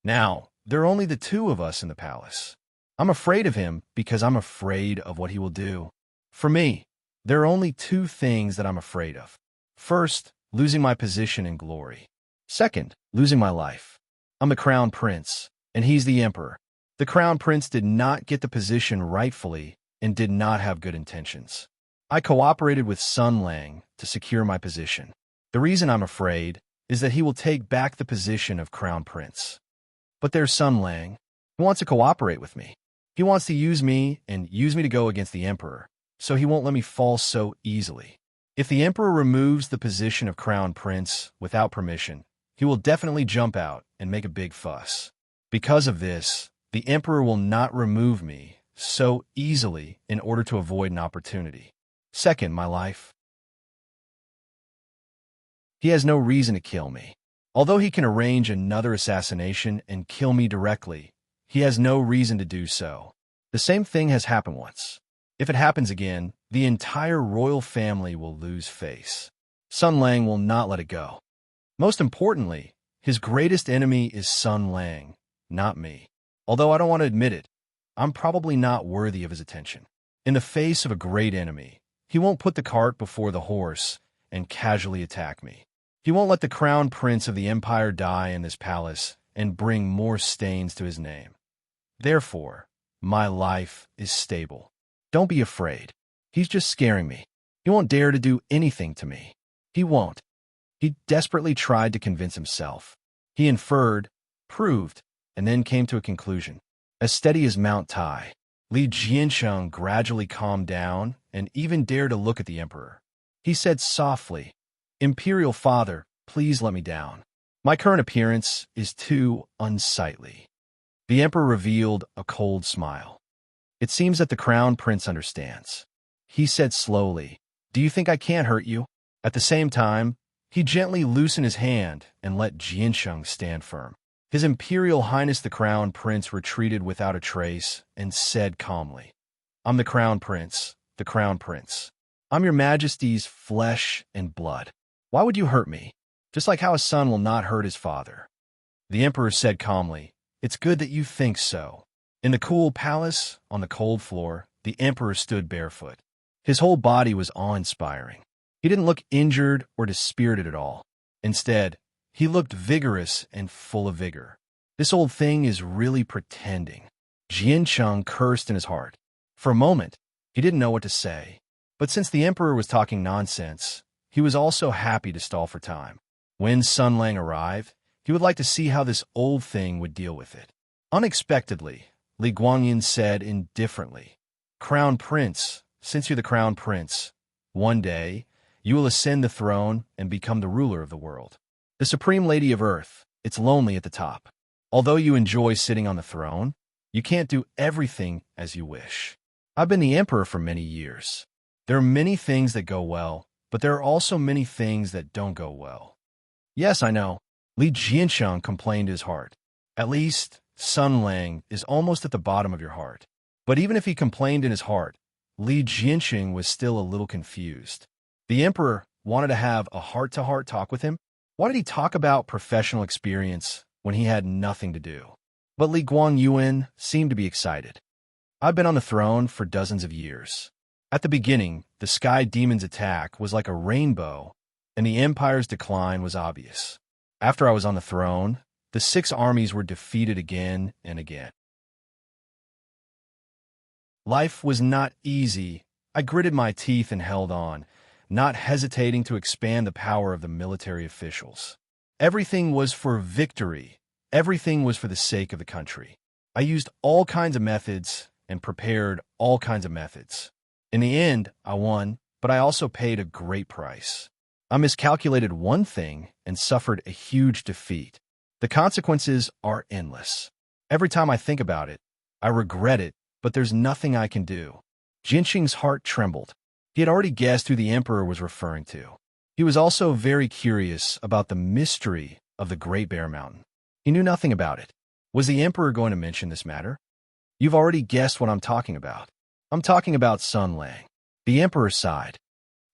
Now, there are only the two of us in the palace. I'm afraid of him because I'm afraid of what he will do. For me, there are only two things that I'm afraid of. First, losing my position and glory. Second, losing my life. I'm the Crown Prince, and he's the Emperor. The Crown Prince did not get the position rightfully and did not have good intentions. I cooperated with Sun Lang to secure my position. The reason I'm afraid is that he will take back the position of Crown Prince. But there's Sun Lang. He wants to cooperate with me. He wants to use me to go against the Emperor, so he won't let me fall so easily. If the Emperor removes the position of Crown Prince without permission, he will definitely jump out and make a big fuss. Because of this, the Emperor will not remove me so easily in order to avoid an opportunity. Second, my life. He has no reason to kill me. Although he can arrange another assassination and kill me directly, he has no reason to do so. The same thing has happened once. If it happens again, the entire royal family will lose face. Sun Lang will not let it go. Most importantly, his greatest enemy is Sun Lang, not me. Although I don't want to admit it, I'm probably not worthy of his attention. In the face of a great enemy, he won't put the cart before the horse and casually attack me. He won't let the Crown Prince of the Empire die in this palace and bring more stains to his name. Therefore, my life is stable. Don't be afraid. He's just scaring me. He won't dare to do anything to me. He won't. He desperately tried to convince himself. He inferred, proved, and then came to a conclusion. As steady as Mount Tai, Li Jiansheng gradually calmed down and even dared to look at the Emperor. He said softly, "Imperial Father, please let me down. My current appearance is too unsightly. The emperor revealed a cold smile. It seems that the crown prince understands. He said slowly, "Do you think I can't hurt you?" At the same time, he gently loosened his hand and let Jiansheng stand firm. His Imperial Highness the Crown Prince retreated without a trace and said calmly, "I'm the Crown Prince, the Crown Prince. I'm your Majesty's flesh and blood. Why would you hurt me? Just like how a son will not hurt his father." The emperor said calmly, "It's good that you think so." In the cool palace, on the cold floor, the emperor stood barefoot. His whole body was awe-inspiring. He didn't look injured or dispirited at all. Instead, he looked vigorous and full of vigor. This old thing is really pretending. Jiancheng cursed in his heart. For a moment, he didn't know what to say. But since the emperor was talking nonsense, he was also happy to stall for time. When Sun Lang arrived, he would like to see how this old thing would deal with it. Unexpectedly, Li Guangyin said indifferently, "Crown Prince, since you're the Crown Prince, one day you will ascend the throne and become the ruler of the world. The Supreme Lady of Earth, it's lonely at the top. Although you enjoy sitting on the throne, you can't do everything as you wish. I've been the emperor for many years. There are many things that go well, but there are also many things that don't go well." "Yes, I know," Li Jiansheng complained to his heart. "At least, Sun Lang is almost at the bottom of your heart." But even if he complained in his heart, Li Jiansheng was still a little confused. The emperor wanted to have a heart-to-heart talk with him. Why did he talk about professional experience when he had nothing to do? But Li Guangyuan seemed to be excited. "I've been on the throne for dozens of years. At the beginning, the Sky Demon's attack was like a rainbow, and the Empire's decline was obvious. After I was on the throne, the 6 armies were defeated again and again. Life was not easy. I gritted my teeth and held on, not hesitating to expand the power of the military officials. Everything was for victory. Everything was for the sake of the country. I used all kinds of methods and prepared all kinds of methods. In the end, I won, but I also paid a great price. I miscalculated one thing and suffered a huge defeat. The consequences are endless. Every time I think about it, I regret it, but there's nothing I can do." Jinxing's heart trembled. He had already guessed who the emperor was referring to. He was also very curious about the mystery of the Great Bear Mountain. He knew nothing about it. Was the emperor going to mention this matter? "You've already guessed what I'm talking about. I'm talking about Sun Lang." The emperor sighed.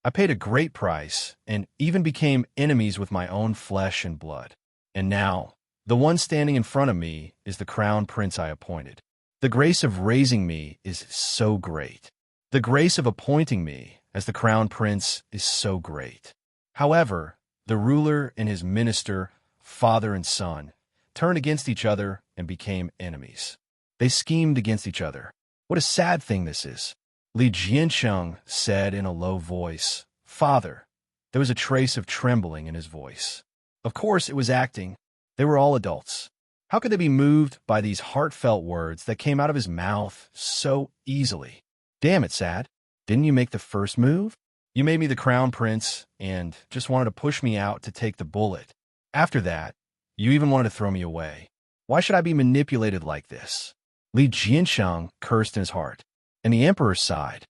"I paid a great price and even became enemies with my own flesh and blood. And now, the one standing in front of me is the crown prince I appointed. The grace of raising me is so great. The grace of appointing me as the crown prince is so great." However, the ruler and his minister, father and son, turned against each other and became enemies. They schemed against each other. What a sad thing this is. Li Jiansheng said in a low voice, "Father." There was a trace of trembling in his voice. Of course, it was acting. They were all adults. How could they be moved by these heartfelt words that came out of his mouth so easily? "Damn it, Sad. Didn't you make the first move? You made me the crown prince and just wanted to push me out to take the bullet. After that, you even wanted to throw me away. Why should I be manipulated like this?" Li Jiansheng cursed in his heart, and the emperor sighed.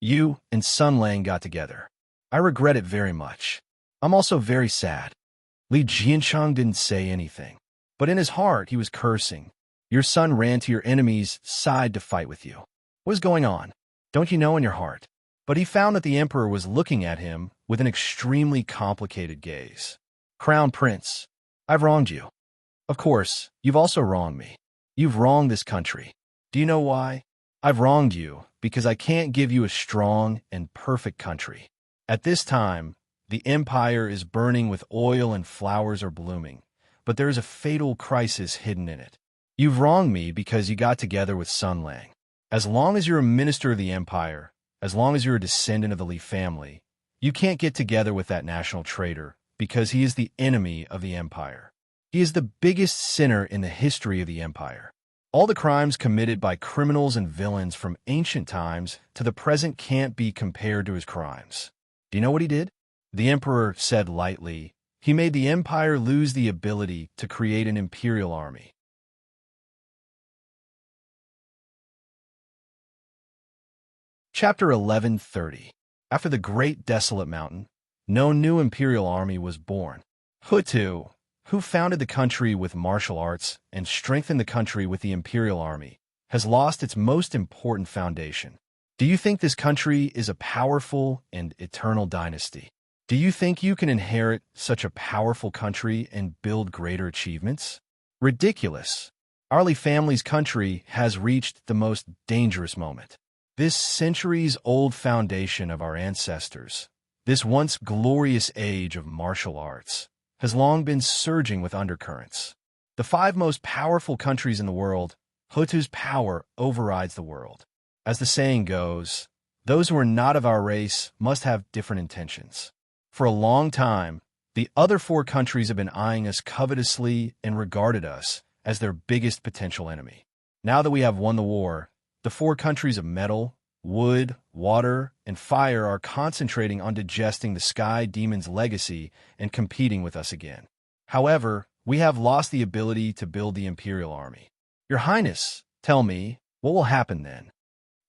"You and Sun Lang got together. I regret it very much. I'm also very sad." Li Jiansheng didn't say anything, but in his heart he was cursing. "Your son ran to your enemy's side to fight with you. What is going on? Don't you know in your heart?" But he found that the emperor was looking at him with an extremely complicated gaze. "Crown Prince, I've wronged you. Of course, you've also wronged me. You've wronged this country. Do you know why? I've wronged you because I can't give you a strong and perfect country. At this time, the empire is burning with oil and flowers are blooming, but there is a fatal crisis hidden in it. You've wronged me because you got together with Sun Lang. As long as you're a minister of the empire, as long as you're a descendant of the Li family, you can't get together with that national traitor because he is the enemy of the empire. He is the biggest sinner in the history of the empire. All the crimes committed by criminals and villains from ancient times to the present can't be compared to his crimes. Do you know what he did?" The emperor said lightly. He made the empire lose the ability to create an imperial army. Chapter 1130. After the Great Desolate Mountain, no new imperial army was born. Hutu, who founded the country with martial arts and strengthened the country with the imperial army, has lost its most important foundation. Do you think this country is a powerful and eternal dynasty? Do you think you can inherit such a powerful country and build greater achievements? Ridiculous. Our family's country has reached the most dangerous moment. This centuries-old foundation of our ancestors, this once glorious age of martial arts, has long been surging with undercurrents. The 5 most powerful countries in the world, Hutu's power overrides the world. As the saying goes, those who are not of our race must have different intentions. For a long time, the other 4 countries have been eyeing us covetously and regarded us as their biggest potential enemy. Now that we have won the war, the 4 countries of metal, wood, water, and fire are concentrating on digesting the Sky Demon's legacy and competing with us again. However, we have lost the ability to build the Imperial Army. Your Highness, tell me, what will happen then?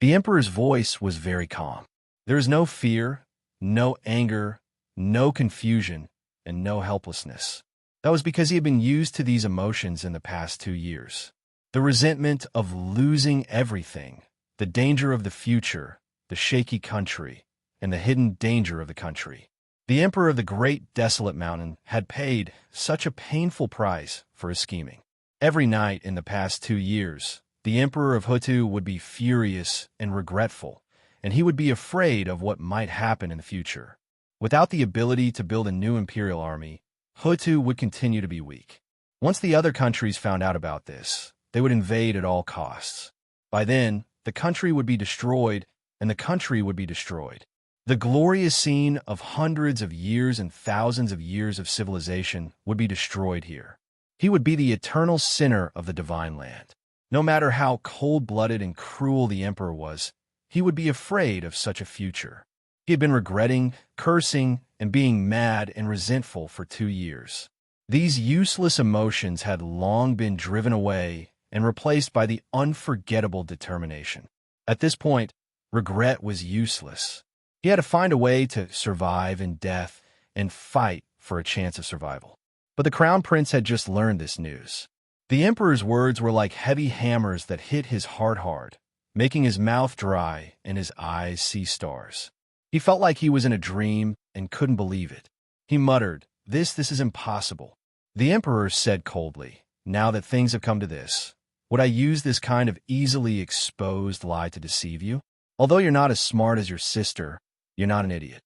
The Emperor's voice was very calm. There is no fear, no anger, no confusion, and no helplessness. That was because he had been used to these emotions in the past 2 years. The resentment of losing everything, the danger of the future, the shaky country, and the hidden danger of the country. The Emperor of the Great Desolate Mountain had paid such a painful price for his scheming. Every night in the past 2 years, the Emperor of Hutu would be furious and regretful, and he would be afraid of what might happen in the future. Without the ability to build a new imperial army, Hutu would continue to be weak. Once the other countries found out about this, they would invade at all costs. By then, the country would be destroyed, and the country would be destroyed. The glorious scene of hundreds of years and thousands of years of civilization would be destroyed here. He would be the eternal sinner of the divine land. No matter how cold-blooded and cruel the emperor was, he would be afraid of such a future. He had been regretting, cursing, and being mad and resentful for 2 years. These useless emotions had long been driven away and replaced by the unforgettable determination. At this point, regret was useless. He had to find a way to survive in death and fight for a chance of survival. But the Crown Prince had just learned this news. The Emperor's words were like heavy hammers that hit his heart hard, making his mouth dry and his eyes see stars. He felt like he was in a dream and couldn't believe it. He muttered, This is impossible." The Emperor said coldly, "Now that things have come to this, would I use this kind of easily exposed lie to deceive you? Although you're not as smart as your sister, you're not an idiot."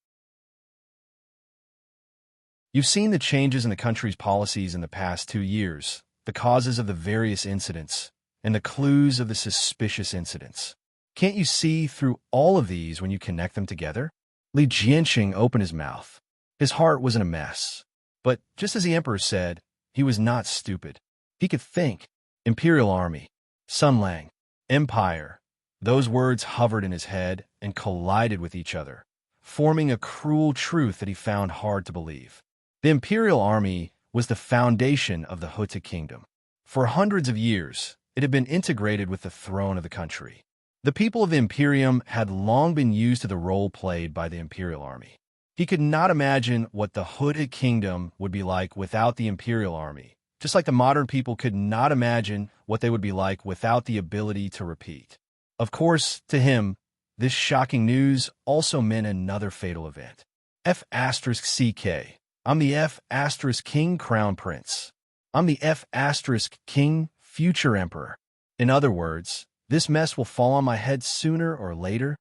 You've seen the changes in the country's policies in the past 2 years, the causes of the various incidents, and the clues of the suspicious incidents. Can't you see through all of these when you connect them together? Li Jianqing opened his mouth. His heart was in a mess. But just as the Emperor said, he was not stupid. He could think. Imperial Army, Sunlang, Empire. Those words hovered in his head and collided with each other, forming a cruel truth that he found hard to believe. The Imperial Army was the foundation of the Hutu kingdom. For hundreds of years, it had been integrated with the throne of the country. The people of the Imperium had long been used to the role played by the Imperial Army. He could not imagine what the Hutu kingdom would be like without the Imperial Army, just like the modern people could not imagine what they would be like without the ability to repeat. Of course, to him, this shocking news also meant another fatal event. F*CK. I'm the F*King Crown Prince. I'm the F*King Future Emperor. In other words, this mess will fall on my head sooner or later.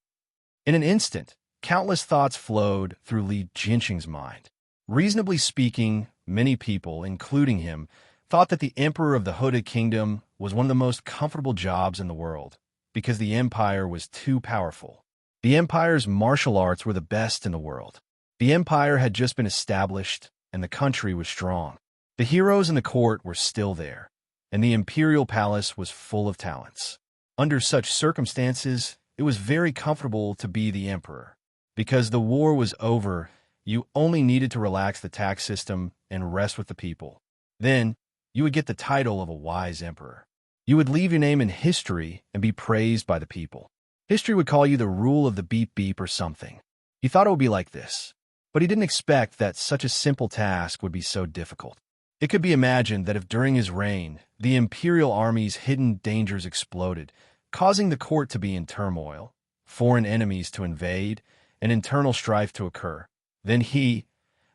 In an instant, countless thoughts flowed through Li Jianqing's mind. Reasonably speaking, many people, including him, thought that the Emperor of the Hutu Kingdom was one of the most comfortable jobs in the world, because the empire was too powerful. The empire's martial arts were the best in the world. The empire had just been established, and the country was strong. The heroes in the court were still there, and the imperial palace was full of talents. Under such circumstances, it was very comfortable to be the emperor. Because the war was over, you only needed to relax the tax system and rest with the people. Then, you would get the title of a wise emperor. You would leave your name in history and be praised by the people. History would call you the rule of the beep beep or something. He thought it would be like this, but he didn't expect that such a simple task would be so difficult. It could be imagined that if during his reign, the imperial army's hidden dangers exploded, causing the court to be in turmoil, foreign enemies to invade, and internal strife to occur, then he,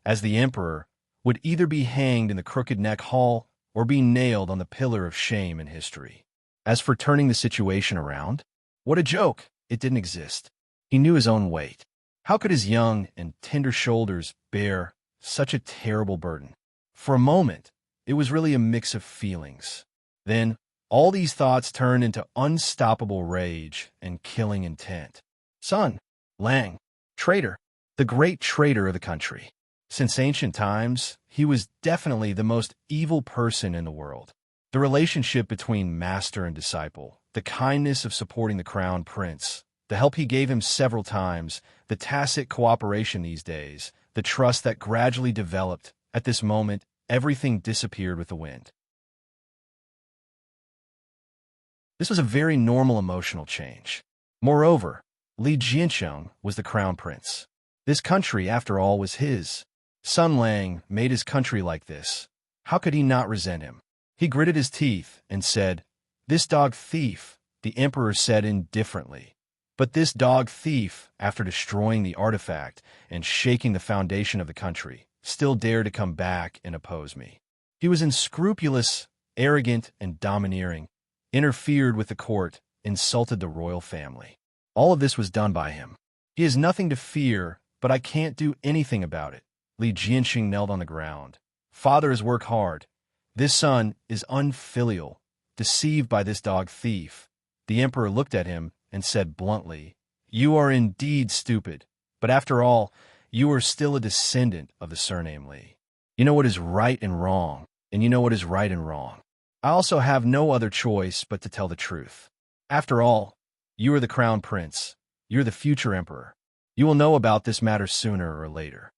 as the emperor, would either be hanged in the Crooked Neck Hall or be nailed on the pillar of shame in history. As for turning the situation around, what a joke! It didn't exist. He knew his own weight. How could his young and tender shoulders bear such a terrible burden? For a moment, it was really a mix of feelings. Then, all these thoughts turned into unstoppable rage and killing intent. Sun Lang, traitor, the great traitor of the country. Since ancient times, he was definitely the most evil person in the world. The relationship between master and disciple, the kindness of supporting the crown prince, the help he gave him several times, the tacit cooperation these days, the trust that gradually developed, at this moment, everything disappeared with the wind. This was a very normal emotional change. Moreover, Li Jiancheng was the crown prince. This country, after all, was his. Sun Lang made his country like this. How could he not resent him? He gritted his teeth and said, "This dog thief," the emperor said indifferently. But this dog thief, after destroying the artifact and shaking the foundation of the country, still dared to come back and oppose me. He was unscrupulous, arrogant, and domineering, interfered with the court, insulted the royal family. All of this was done by him. He has nothing to fear, but I can't do anything about it. Li Jianxing knelt on the ground. Fathers work hard. This son is unfilial, deceived by this dog thief. The emperor looked at him and said bluntly, "You are indeed stupid, but after all, you are still a descendant of the surname Li. You know what is right and wrong, and you know what is right and wrong. I also have no other choice but to tell the truth. After all, you are the crown prince. You're the future emperor. You will know about this matter sooner or later."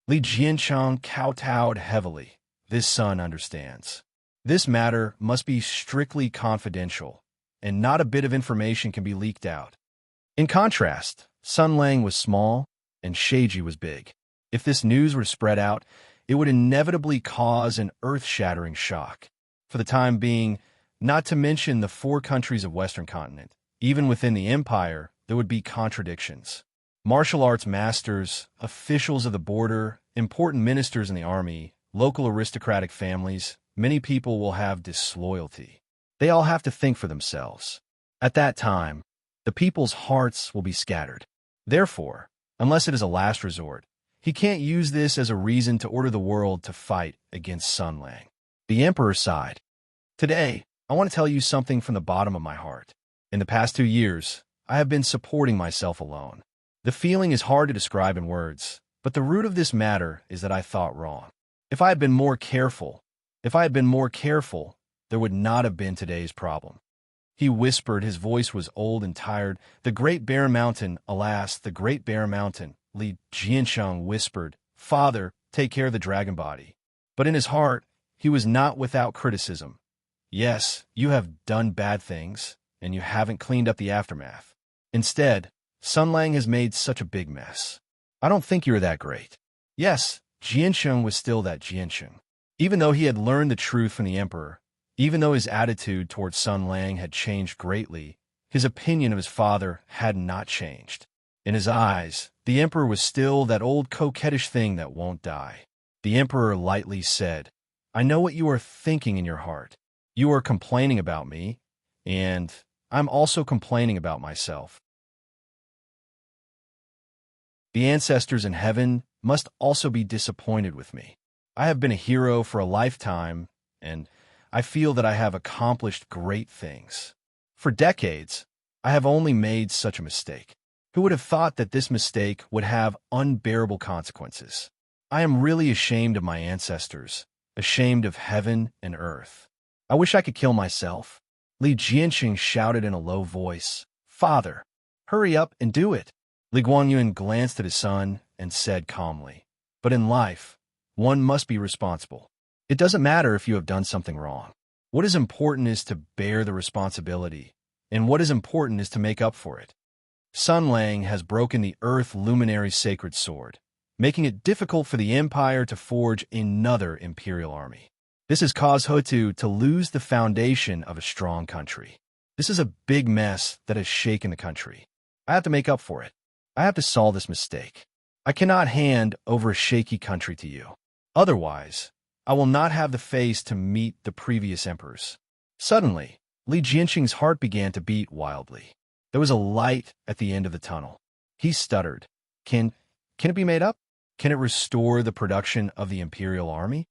Li Jiancheng kowtowed heavily. This son understands. This matter must be strictly confidential, and not a bit of information can be leaked out. In contrast, Sun Lang was small, and Sheiji was big. If this news were spread out, it would inevitably cause an earth-shattering shock. For the time being, not to mention the 4 countries of Western continent, even within the empire, there would be contradictions. Martial arts masters, officials of the border, important ministers in the army, local aristocratic families, many people will have disloyalty. They all have to think for themselves. At that time, the people's hearts will be scattered. Therefore, unless it is a last resort, he can't use this as a reason to order the world to fight against Sun Lang. The emperor sighed. "Today, I want to tell you something from the bottom of my heart. In the past 2 years, I have been supporting myself alone. The feeling is hard to describe in words, but the root of this matter is that I thought wrong. If I had been more careful, there would not have been today's problem." He whispered, his voice was old and tired. "The Great Bear Mountain, alas, the Great Bear Mountain." Li Jiansheng whispered, "Father, take care of the dragon body." But in his heart, he was not without criticism. "Yes, you have done bad things, and you haven't cleaned up the aftermath. Instead, Sun Lang has made such a big mess. I don't think you're that great." Yes, Jiansheng was still that Jiansheng. Even though he had learned the truth from the emperor, even though his attitude towards Sun Lang had changed greatly, his opinion of his father had not changed. In his eyes, the emperor was still that old coquettish thing that won't die. The emperor lightly said, "I know what you are thinking in your heart. You are complaining about me, and I'm also complaining about myself. The ancestors in heaven must also be disappointed with me. I have been a hero for a lifetime, and I feel that I have accomplished great things. For decades, I have only made such a mistake. Who would have thought that this mistake would have unbearable consequences? I am really ashamed of my ancestors, ashamed of heaven and earth. I wish I could kill myself." Li Jianxing shouted in a low voice, "Father, hurry up and do it." Li Guangyuan glanced at his son and said calmly, "But in life, one must be responsible. It doesn't matter if you have done something wrong. What is important is to bear the responsibility, and what is important is to make up for it. Sun Lang has broken the Earth Luminary's sacred sword, making it difficult for the Empire to forge another imperial army. This has caused Hutu to lose the foundation of a strong country. This is a big mess that has shaken the country. I have to make up for it. I have to solve this mistake. I cannot hand over a shaky country to you. Otherwise, I will not have the face to meet the previous emperors. Suddenly, Li Jianqing's heart began to beat wildly. There was a light at the end of the tunnel. He stuttered. Can it be made up? Can it restore the production of the imperial army?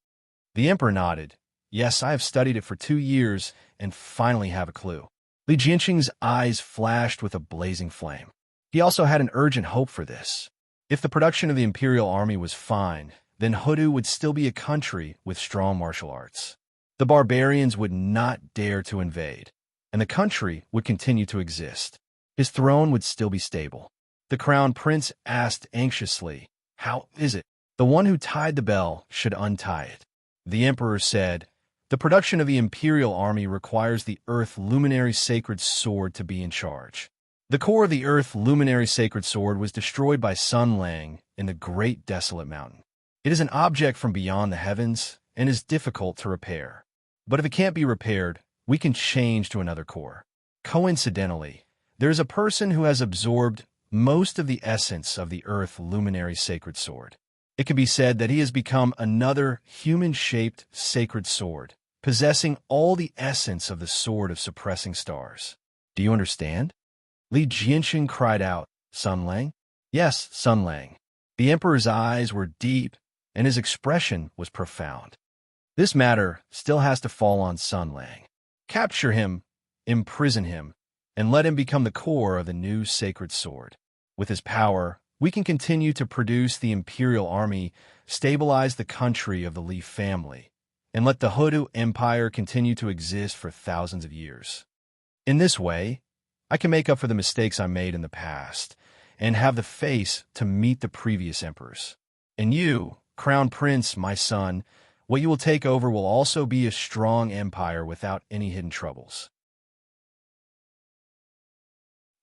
The emperor nodded. Yes, I have studied it for 2 years and finally have a clue. Li Jianqing's eyes flashed with a blazing flame. He also had an urgent hope for this. If the production of the imperial army was fine, then Hutu would still be a country with strong martial arts. The barbarians would not dare to invade, and the country would continue to exist. His throne would still be stable. The crown prince asked anxiously, "How is it? The one who tied the bell should untie it." The emperor said, "The production of the imperial army requires the Earth Luminary's sacred sword to be in charge." The core of the Earth Luminary's sacred sword was destroyed by Sun Lang in the Great Desolate Mountain. It is an object from beyond the heavens and is difficult to repair. But if it can't be repaired, we can change to another core. Coincidentally, there is a person who has absorbed most of the essence of the Earth Luminary's sacred sword. It can be said that he has become another human-shaped sacred sword, possessing all the essence of the sword of suppressing stars. Do you understand? Li Jianqing cried out, Sun Lang? Yes, Sun Lang. The emperor's eyes were deep, and his expression was profound. This matter still has to fall on Sun Lang. Capture him, imprison him, and let him become the core of the new sacred sword. With his power, we can continue to produce the imperial army, stabilize the country of the Li family, and let the Hutu Empire continue to exist for thousands of years. In this way, I can make up for the mistakes I made in the past and have the face to meet the previous emperors. And you, Crown Prince, my son, what you will take over will also be a strong empire without any hidden troubles.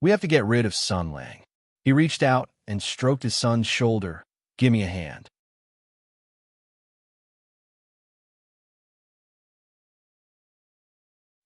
We have to get rid of Sun Lang. He reached out and stroked his son's shoulder. Give me a hand.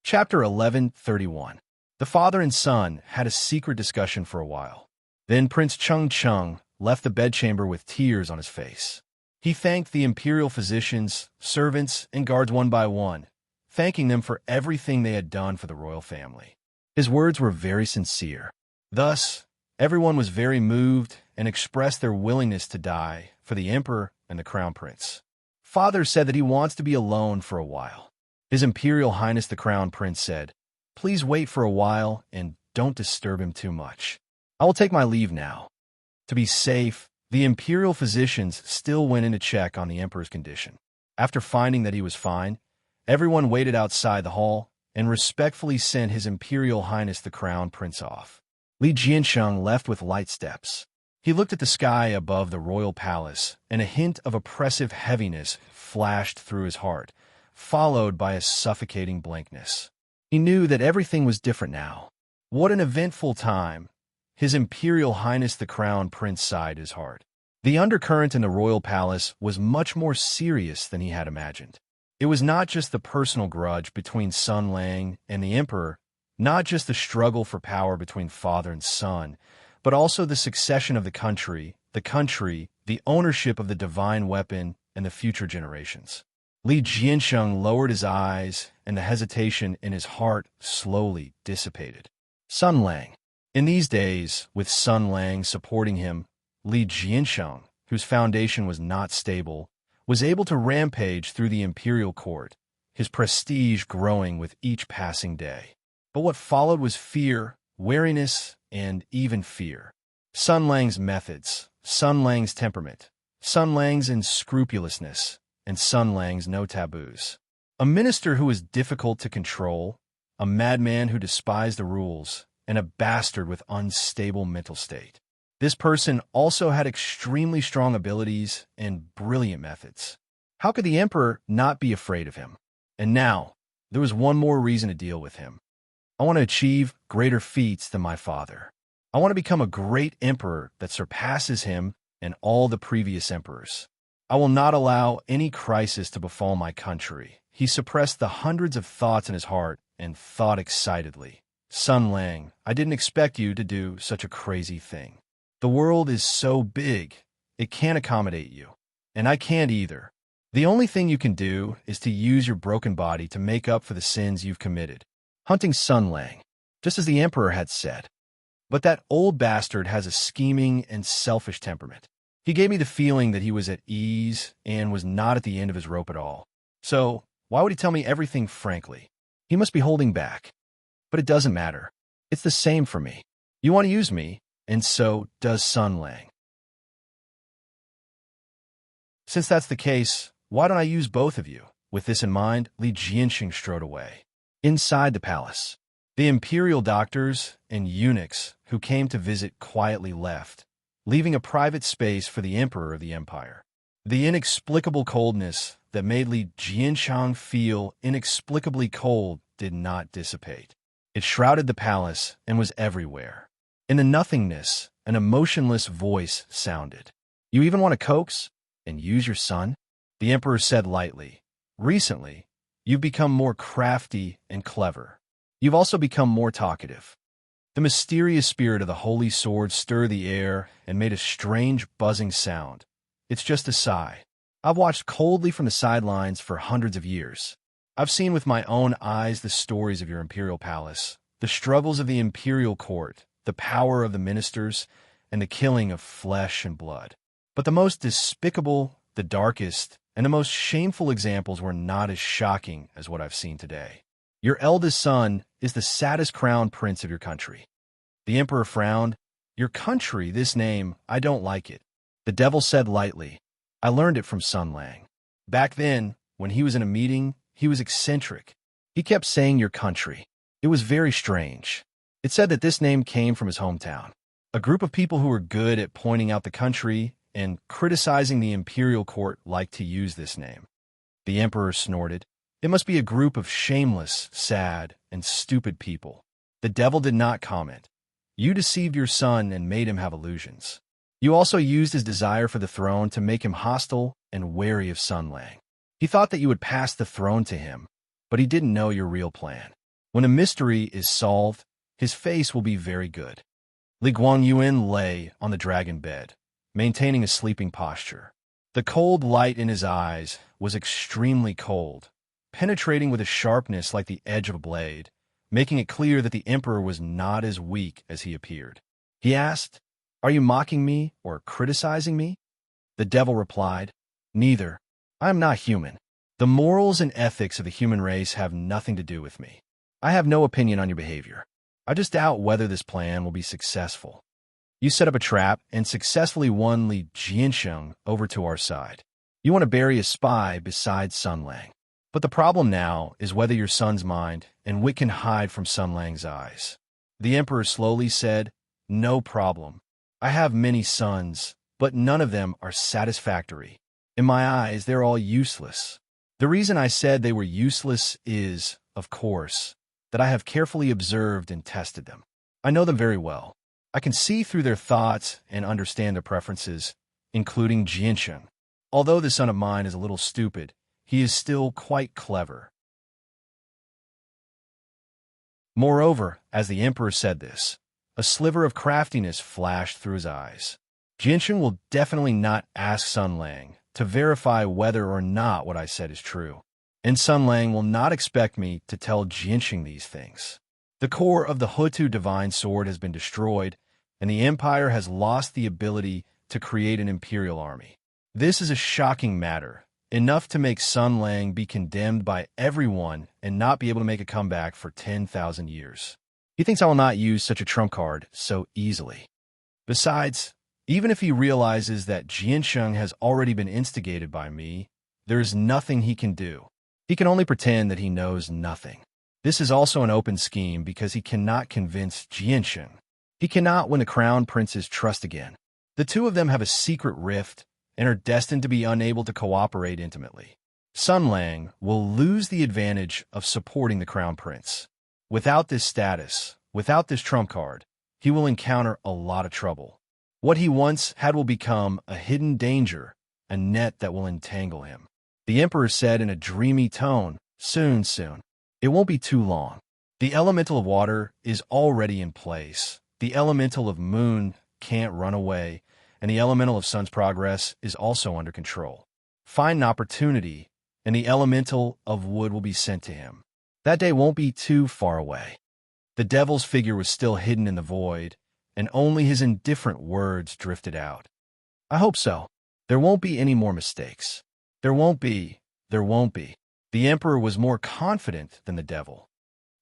Chapter 11:31. The father and son had a secret discussion for a while. Then Prince Cheng left the bedchamber with tears on his face. He thanked the imperial physicians, servants, and guards one by one, thanking them for everything they had done for the royal family. His words were very sincere. Thus, everyone was very moved and expressed their willingness to die for the emperor and the crown prince. Father said that he wants to be alone for a while. His Imperial Highness the Crown Prince said, "Please wait for a while and don't disturb him too much. I will take my leave now." To be safe, the imperial physicians still went in to check on the emperor's condition. After finding that he was fine, everyone waited outside the hall and respectfully sent His Imperial Highness the Crown Prince off. Li Jianqing left with light steps. He looked at the sky above the royal palace, and a hint of oppressive heaviness flashed through his heart, followed by a suffocating blankness. He knew that everything was different now. What an eventful time! His Imperial Highness the Crown Prince sighed his heart. The undercurrent in the royal palace was much more serious than he had imagined. It was not just the personal grudge between Sun Lang and the emperor, not just the struggle for power between father and son, but also the succession of the country, the ownership of the divine weapon, and the future generations. Li Jianqing lowered his eyes, and the hesitation in his heart slowly dissipated. Sun Lang. In these days, with Sun Lang supporting him, Li Jianqing, whose foundation was not stable, was able to rampage through the imperial court, his prestige growing with each passing day. But what followed was fear, wariness, and even fear. Sun Lang's methods, Sun Lang's temperament, Sun Lang's unscrupulousness, and Sun Lang's no taboos. A minister who was difficult to control, a madman who despised the rules, and a bastard with unstable mental state. This person also had extremely strong abilities and brilliant methods. How could the emperor not be afraid of him? And now, there was one more reason to deal with him. I want to achieve greater feats than my father. I want to become a great emperor that surpasses him and all the previous emperors. I will not allow any crisis to befall my country. He suppressed the hundreds of thoughts in his heart and thought excitedly. Sun Lang, I didn't expect you to do such a crazy thing. The world is so big, it can't accommodate you. And I can't either. The only thing you can do is to use your broken body to make up for the sins you've committed. Hunting Sun Lang, just as the emperor had said. But that old bastard has a scheming and selfish temperament. He gave me the feeling that he was at ease and was not at the end of his rope at all. So, why would he tell me everything frankly? He must be holding back. But it doesn't matter. It's the same for me. You want to use me, and so does Sun Lang. Since that's the case, why don't I use both of you? With this in mind, Li Jianxing strode away. Inside the palace, the imperial doctors and eunuchs who came to visit quietly left, leaving a private space for the emperor of the empire. The inexplicable coldness that made Li Jianxiang feel inexplicably cold did not dissipate. It shrouded the palace and was everywhere. In the nothingness, an emotionless voice sounded. You even want to coax and use your son? The emperor said lightly. Recently, you've become more crafty and clever. You've also become more talkative. The mysterious spirit of the holy sword stirred the air and made a strange buzzing sound. It's just a sigh. I've watched coldly from the sidelines for hundreds of years. I've seen with my own eyes the stories of your imperial palace, the struggles of the imperial court, the power of the ministers, and the killing of flesh and blood. But the most despicable, the darkest, and the most shameful examples were not as shocking as what I've seen today. Your eldest son is the saddest crown prince of your country. The emperor frowned. Your country, this name, I don't like it. The devil said lightly. I learned it from Sun Lang. Back then, when he was in a meeting, he was eccentric. He kept saying your country. It was very strange. It said that this name came from his hometown. A group of people who were good at pointing out the country and criticizing the imperial court liked to use this name. The emperor snorted. It must be a group of shameless, sad, and stupid people. The devil did not comment. You deceived your son and made him have illusions. You also used his desire for the throne to make him hostile and wary of Sun Lang. He thought that you would pass the throne to him, but he didn't know your real plan. When a mystery is solved, his face will be very good. Li Guangyuan lay on the dragon bed, maintaining a sleeping posture. The cold light in his eyes was extremely cold, penetrating with a sharpness like the edge of a blade, making it clear that the emperor was not as weak as he appeared. He asked, Are you mocking me or criticizing me? The devil replied, Neither. I am not human. The morals and ethics of the human race have nothing to do with me. I have no opinion on your behavior. I just doubt whether this plan will be successful. You set up a trap and successfully won Li Jianxiang over to our side. You want to bury a spy beside Sun Lang. But the problem now is whether your son's mind and wit can hide from Sun Lang's eyes. The emperor slowly said, No problem. I have many sons, but none of them are satisfactory. In my eyes, they're all useless. The reason I said they were useless is, of course, that I have carefully observed and tested them. I know them very well. I can see through their thoughts and understand their preferences, including Jianxiang. Although this son of mine is a little stupid, he is still quite clever. Moreover, as the emperor said this, a sliver of craftiness flashed through his eyes. Jianxiang will definitely not ask Sun Lang to verify whether or not what I said is true. And Sun Lang will not expect me to tell Jianxiang these things. The core of the Hutu divine sword has been destroyed, and the empire has lost the ability to create an imperial army. This is a shocking matter, enough to make Sun Lang be condemned by everyone and not be able to make a comeback for 10,000 years. He thinks I will not use such a trump card so easily. Besides, even if he realizes that Jianxiang has already been instigated by me, there is nothing he can do. He can only pretend that he knows nothing. This is also an open scheme because he cannot convince Jianxiang. He cannot win the crown prince's trust again. The two of them have a secret rift, and are destined to be unable to cooperate intimately. Sun Lang will lose the advantage of supporting the crown prince. Without this status, without this trump card, he will encounter a lot of trouble. What he once had will become a hidden danger, a net that will entangle him. The emperor said in a dreamy tone, "Soon, soon. It won't be too long. The elemental of water is already in place. The elemental of moon can't run away, and the elemental of sun's progress is also under control. Find an opportunity, and the elemental of wood will be sent to him. That day won't be too far away." The devil's figure was still hidden in the void, and only his indifferent words drifted out. "I hope so. There won't be any more mistakes. There won't be. The emperor was more confident than the devil,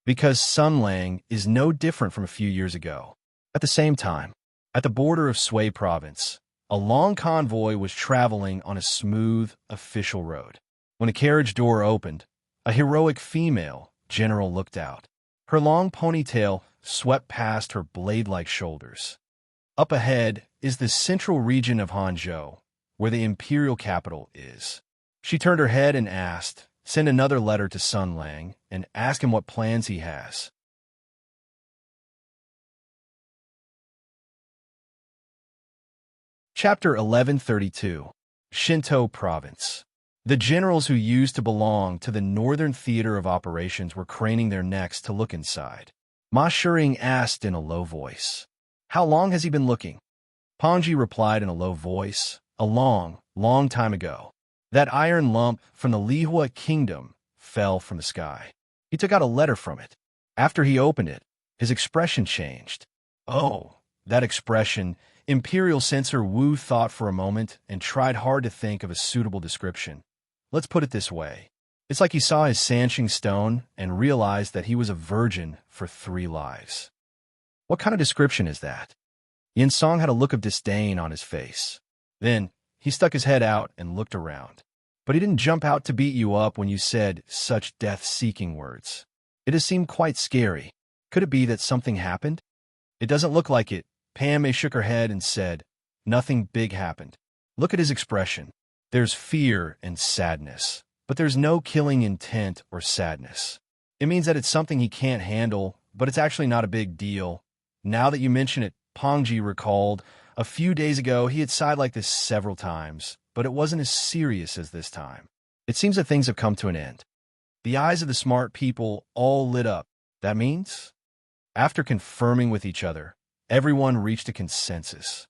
because Sun Lang is no different from a few years ago. At the same time, at the border of Sui province, a long convoy was traveling on a smooth, official road. When a carriage door opened, a heroic female general looked out. Her long ponytail swept past her blade-like shoulders. Up ahead is the central region of Hangzhou, where the imperial capital is. She turned her head and asked, "Send another letter to Sun Lang and ask him what plans he has." Chapter 1132. Shinto Province. The generals who used to belong to the Northern Theater of Operations were craning their necks to look inside. Ma Shering asked in a low voice, "How long has he been looking?" Pongji replied in a low voice, "A long, long time ago. That iron lump from the Lihua kingdom fell from the sky. He took out a letter from it. After he opened it, his expression changed." "Oh, that expression." Imperial Censor Wu thought for a moment and tried hard to think of a suitable description. "Let's put it this way. It's like he saw his Sanshing stone and realized that he was a virgin for 3 lives. "What kind of description is that?" Yin Song had a look of disdain on his face. Then he stuck his head out and looked around. "But he didn't jump out to beat you up when you said such death-seeking words. It has seemed quite scary. Could it be that something happened?" "It doesn't look like it." Pame shook her head and said, "Nothing big happened. Look at his expression. There's fear and sadness, but there's no killing intent or sadness. It means that it's something he can't handle, but it's actually not a big deal. Now that you mention it," Pongji recalled, a few days ago he had sighed like this several times, but it wasn't as serious as this time. "It seems that things have come to an end." The eyes of the smart people all lit up. "That means?" After confirming with each other, everyone reached a consensus.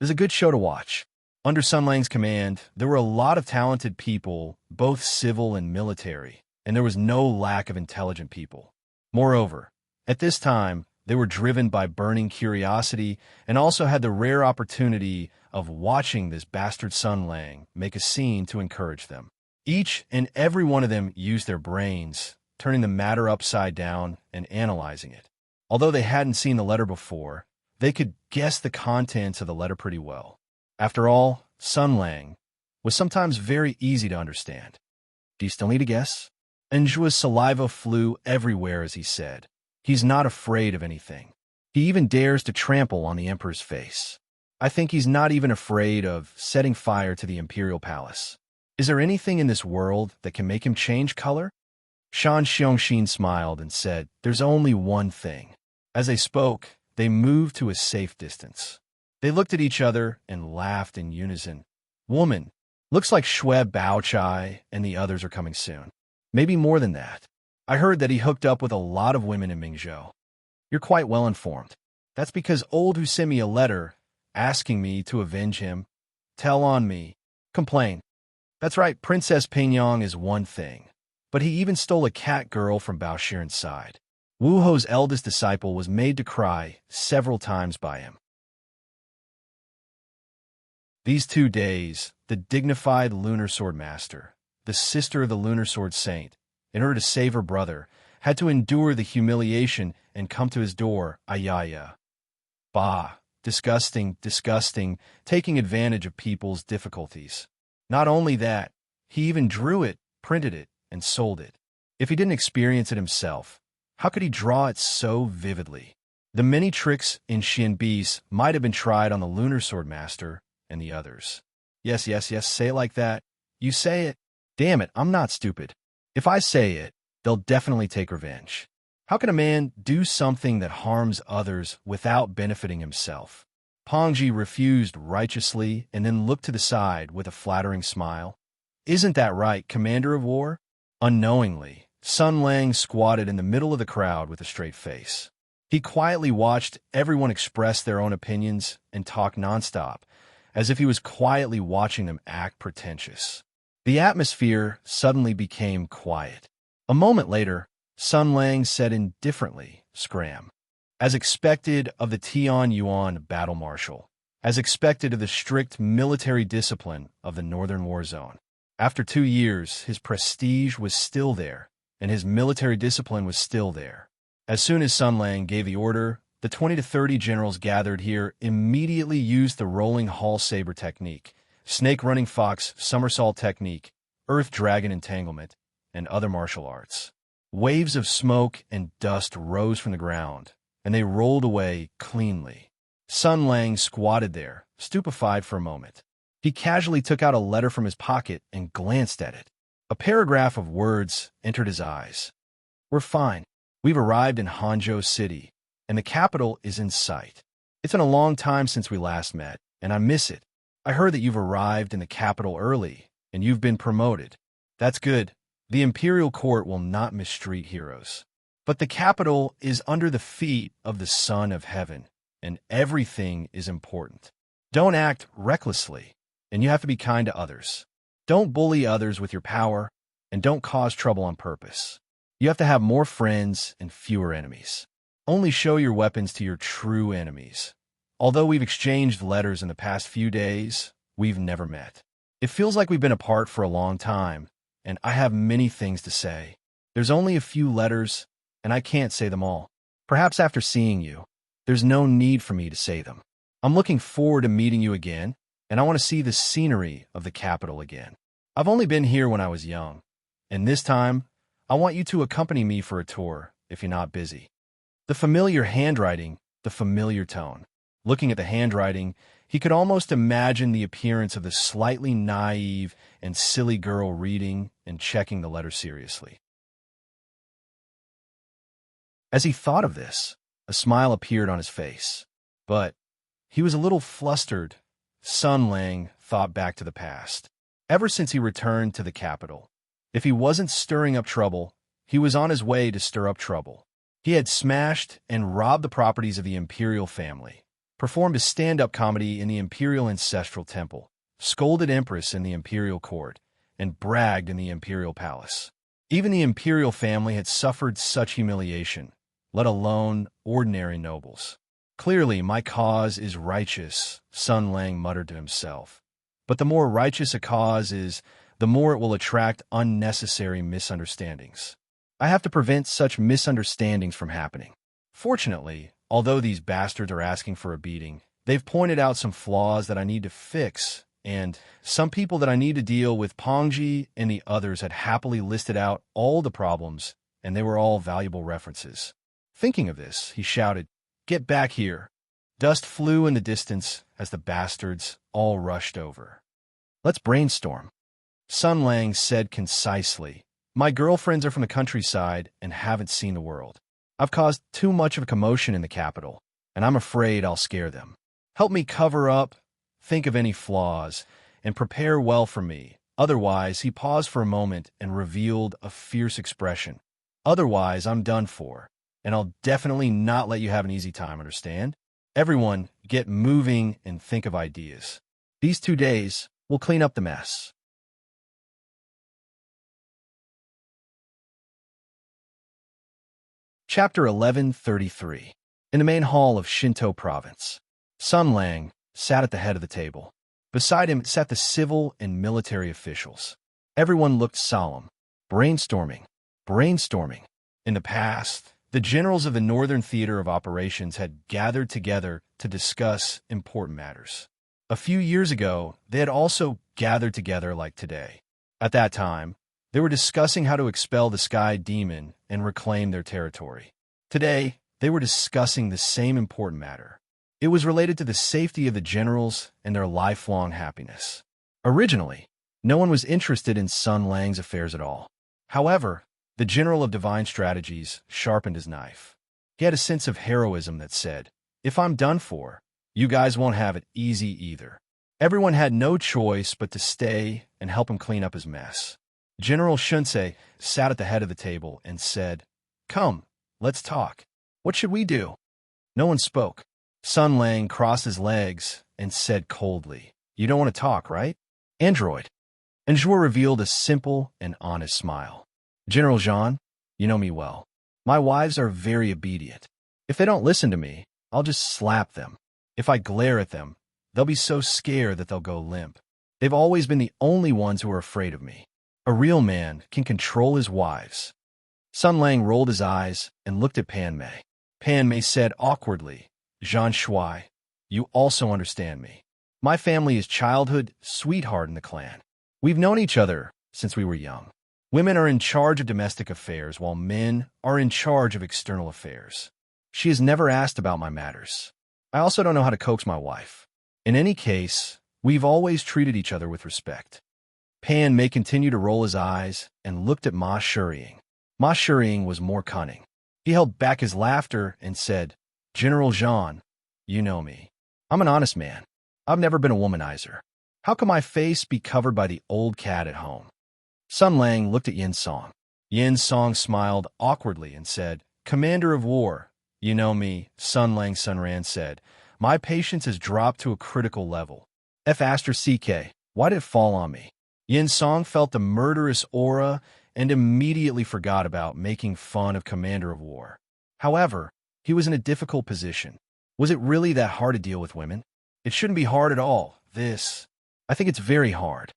"It was a good show to watch." Under Sun Lang's command, there were a lot of talented people, both civil and military, and there was no lack of intelligent people. Moreover, at this time, they were driven by burning curiosity and also had the rare opportunity of watching this bastard Sun Lang make a scene to encourage them. Each and every one of them used their brains, turning the matter upside down and analyzing it. Although they hadn't seen the letter before, they could guess the contents of the letter pretty well. After all, Sun Lang was sometimes very easy to understand. "Do you still need a guess?" Enjua's saliva flew everywhere as he said, "He's not afraid of anything. He even dares to trample on the emperor's face. I think he's not even afraid of setting fire to the imperial palace. Is there anything in this world that can make him change color?" Shan Xiongxin smiled and said, "There's only one thing." As they spoke, they moved to a safe distance. They looked at each other and laughed in unison. "Woman, looks like Shue Baochai and the others are coming soon. Maybe more than that. I heard that he hooked up with a lot of women in Mingzhou." "You're quite well informed." "That's because old who sent me a letter asking me to avenge him. Tell on me. Complain." "That's right, Princess Pingyong is one thing. But he even stole a cat girl from Bao Shiren's side. Wu Ho's eldest disciple was made to cry several times by him." These 2 days, the dignified Lunar Sword Master, the sister of the Lunar Sword Saint, in order to save her brother, had to endure the humiliation and come to his door, ayaya. Bah, disgusting, disgusting, taking advantage of people's difficulties. Not only that, he even drew it, printed it, and sold it. If he didn't experience it himself, how could he draw it so vividly? The many tricks in Xianbis might have been tried on the Lunar Sword Master and the others. Yes, yes, yes, say it like that. You say it. Damn it, I'm not stupid. If I say it, they'll definitely take revenge. How can a man do something that harms others without benefiting himself? Pongji refused righteously and then looked to the side with a flattering smile. Isn't that right, Commander of War? Unknowingly, Sun Lang squatted in the middle of the crowd with a straight face. He quietly watched everyone express their own opinions and talk nonstop, as if he was quietly watching them act pretentious. The atmosphere suddenly became quiet. A moment later, Sun Lang said indifferently, "Scram." As expected of the Tian Yuan battle marshal, as expected of the strict military discipline of the Northern War Zone. After 2 years, his prestige was still there, and his military discipline was still there. As soon as Sun Lang gave the order, the 20 to 30 generals gathered here immediately used the rolling hall saber technique, snake running fox somersault technique, earth dragon entanglement, and other martial arts. Waves of smoke and dust rose from the ground, and they rolled away cleanly. Sun Lang squatted there, stupefied for a moment. He casually took out a letter from his pocket and glanced at it. A paragraph of words entered his eyes. "We're fine. We've arrived in Hangzhou City, and the capital is in sight. It's been a long time since we last met, and I miss it. I heard that you've arrived in the capital early, and you've been promoted. That's good. The imperial court will not mistreat heroes. But the capital is under the feet of the Son of Heaven, and everything is important. Don't act recklessly, and you have to be kind to others. Don't bully others with your power, and don't cause trouble on purpose. You have to have more friends and fewer enemies. Only show your weapons to your true enemies. Although we've exchanged letters in the past few days, we've never met. It feels like we've been apart for a long time, and I have many things to say. There's only a few letters, and I can't say them all. Perhaps after seeing you, there's no need for me to say them. I'm looking forward to meeting you again, and I want to see the scenery of the capital again. I've only been here when I was young, and this time, I want you to accompany me for a tour, if you're not busy." The familiar handwriting, the familiar tone. Looking at the handwriting, he could almost imagine the appearance of the slightly naive and silly girl reading and checking the letter seriously. As he thought of this, a smile appeared on his face. But he was a little flustered. Sun Lang thought back to the past. Ever since he returned to the capital, if he wasn't stirring up trouble, he was on his way to stir up trouble. He had smashed and robbed the properties of the imperial family, performed a stand-up comedy in the imperial ancestral temple, scolded Empress in the imperial court, and bragged in the imperial palace. Even the imperial family had suffered such humiliation, let alone ordinary nobles. "Clearly, my cause is righteous," Sun Lang muttered to himself. "But the more righteous a cause is, the more it will attract unnecessary misunderstandings. I have to prevent such misunderstandings from happening." Fortunately, although these bastards are asking for a beating, they've pointed out some flaws that I need to fix, and some people that I need to deal with. Pongji and the others had happily listed out all the problems, and they were all valuable references. Thinking of this, he shouted, "Get back here." Dust flew in the distance as the bastards all rushed over. "Let's brainstorm," Sun Lang said concisely. "My girlfriends are from the countryside and haven't seen the world. I've caused too much of a commotion in the capital, and I'm afraid I'll scare them. Help me cover up, think of any flaws, and prepare well for me. Otherwise," he paused for a moment and revealed a fierce expression. "Otherwise, I'm done for, and I'll definitely not let you have an easy time, understand? Everyone, get moving and think of ideas. These 2 days, we'll clean up the mess." Chapter 1133. In the main hall of Shinto Province, Sun Lang sat at the head of the table. Beside him sat the civil and military officials. Everyone looked solemn. Brainstorming. Brainstorming. In the past, the generals of the Northern Theater of Operations had gathered together to discuss important matters. A few years ago, they had also gathered together like today. At that time, they were discussing how to expel the Sky Demon and reclaim their territory. Today, they were discussing the same important matter. It was related to the safety of the generals and their lifelong happiness. Originally, no one was interested in Sun Lang's affairs at all. However, the general of divine strategies sharpened his knife. He had a sense of heroism that said, if I'm done for, you guys won't have it easy either. Everyone had no choice but to stay and help him clean up his mess. General Shunsei sat at the head of the table and said, "Come, let's talk. What should we do?" No one spoke. Sun Lang crossed his legs and said coldly, "You don't want to talk, right, Android?" And Zhuo revealed a simple and honest smile. "General Jean, you know me well. My wives are very obedient. If they don't listen to me, I'll just slap them. If I glare at them, they'll be so scared that they'll go limp. They've always been the only ones who are afraid of me. A real man can control his wives." Sun Lang rolled his eyes and looked at Pan Mei. Pan Mei said awkwardly, "Jean Shui, you also understand me. My family is childhood sweetheart in the clan. We've known each other since we were young. Women are in charge of domestic affairs while men are in charge of external affairs. She has never asked about my matters. I also don't know how to coax my wife. In any case, we've always treated each other with respect." Pan Mei continued to roll his eyes and looked at Ma Shuying. Ma Shuying was more cunning. He held back his laughter and said, "General Jean, you know me. I'm an honest man. I've never been a womanizer. How can my face be covered by the old cat at home?" Sun Lang looked at Yin Song. Yin Song smiled awkwardly and said, "Commander of war, you know me." Sun Lang Sunran said, "My patience has dropped to a critical level. F***, why did it fall on me?" Yin Song felt the murderous aura and immediately forgot about making fun of Commander of War. However, he was in a difficult position. Was it really that hard to deal with women? It shouldn't be hard at all. I think it's very hard.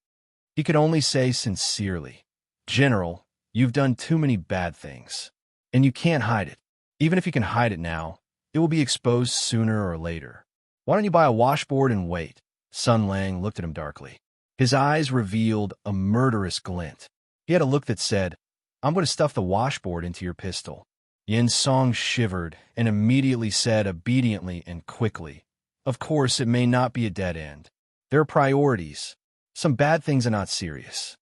He could only say sincerely, "General, you've done too many bad things. And you can't hide it. Even if you can hide it now, it will be exposed sooner or later. Why don't you buy a washboard and wait?" Sun Lang looked at him darkly. His eyes revealed a murderous glint. He had a look that said, "I'm going to stuff the washboard into your pistol." Yin Song shivered and immediately said obediently and quickly, "Of course, it may not be a dead end. There are priorities. Some bad things are not serious.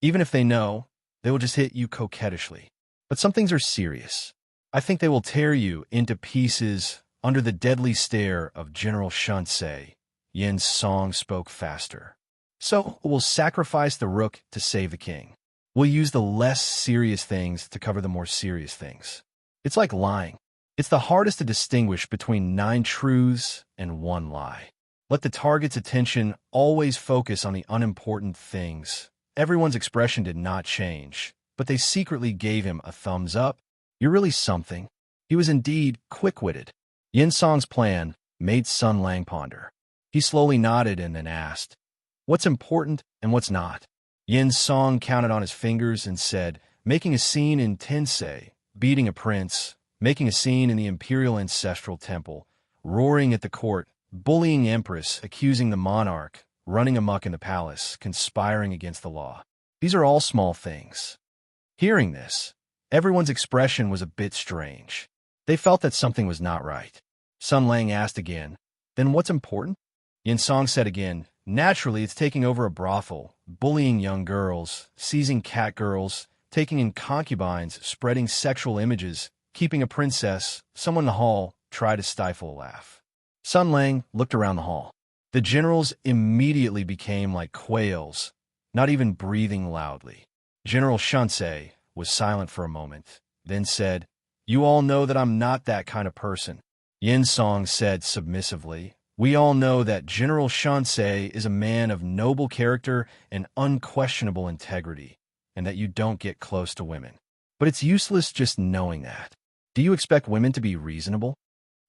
Even if they know, they will just hit you coquettishly. But some things are serious. I think they will tear you into pieces under the deadly stare of General Shunsei." Yin Song spoke faster. "So we'll sacrifice the rook to save the king. We'll use the less serious things to cover the more serious things. It's like lying. It's the hardest to distinguish between 9 truths and 1 lie. Let the target's attention always focus on the unimportant things." Everyone's expression did not change, but they secretly gave him a thumbs up. "You're really something." He was indeed quick-witted. Yin Song's plan made Sun Lang ponder. He slowly nodded and then asked, "What's important and what's not?" Yin Song counted on his fingers and said, "Making a scene in Tensei, beating a prince, making a scene in the Imperial Ancestral Temple, roaring at the court, bullying Empress, accusing the monarch, running amok in the palace, conspiring against the law. These are all small things." Hearing this, everyone's expression was a bit strange. They felt that something was not right. Sun Lang asked again, "Then what's important?" Yin Song said again, "Naturally, it's taking over a brothel, bullying young girls, seizing cat girls, taking in concubines, spreading sexual images, keeping a princess." Someone in the hall tried to stifle a laugh. Sun Lang looked around the hall. The generals immediately became like quails, not even breathing loudly. General Shunsei was silent for a moment, then said, "You all know that I'm not that kind of person." Yin Song said submissively, "We all know that General Shunsei is a man of noble character and unquestionable integrity, and that you don't get close to women. But it's useless just knowing that. Do you expect women to be reasonable?"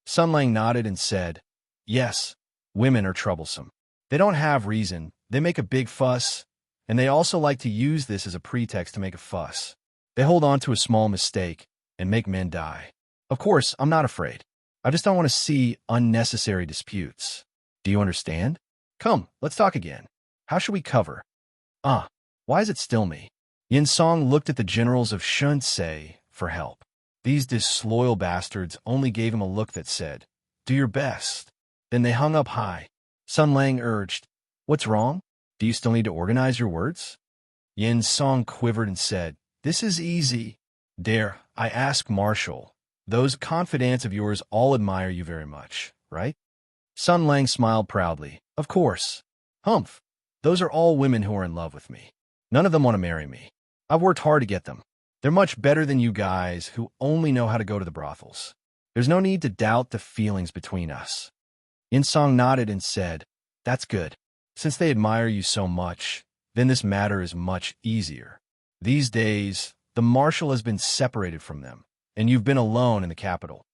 Sun Lang nodded and said, "Yes, women are troublesome. They don't have reason, they make a big fuss, and they also like to use this as a pretext to make a fuss. They hold on to a small mistake and make men die. Of course, I'm not afraid. I just don't want to see unnecessary disputes. Do you understand? Come, let's talk again. How should we cover?" Why is it still me?" Yin Song looked at the generals of Shunsei for help. These disloyal bastards only gave him a look that said, "Do your best." Then they hung up high. Sun Lang urged. What's wrong? Do you still need to organize your words? Yin Song quivered and said, This is easy. Dare I ask, Marshal, those confidants of yours all admire you very much, right? Sun Lang smiled proudly. Of course. Humph. Those are all women who are in love with me. None of them want to marry me. I've worked hard to get them. They're much better than you guys who only know how to go to the brothels. There's no need to doubt the feelings between us. Yin Song nodded and said, That's good. Since they admire you so much, then this matter is much easier. These days, the marshal has been separated from them, and you've been alone in the capital.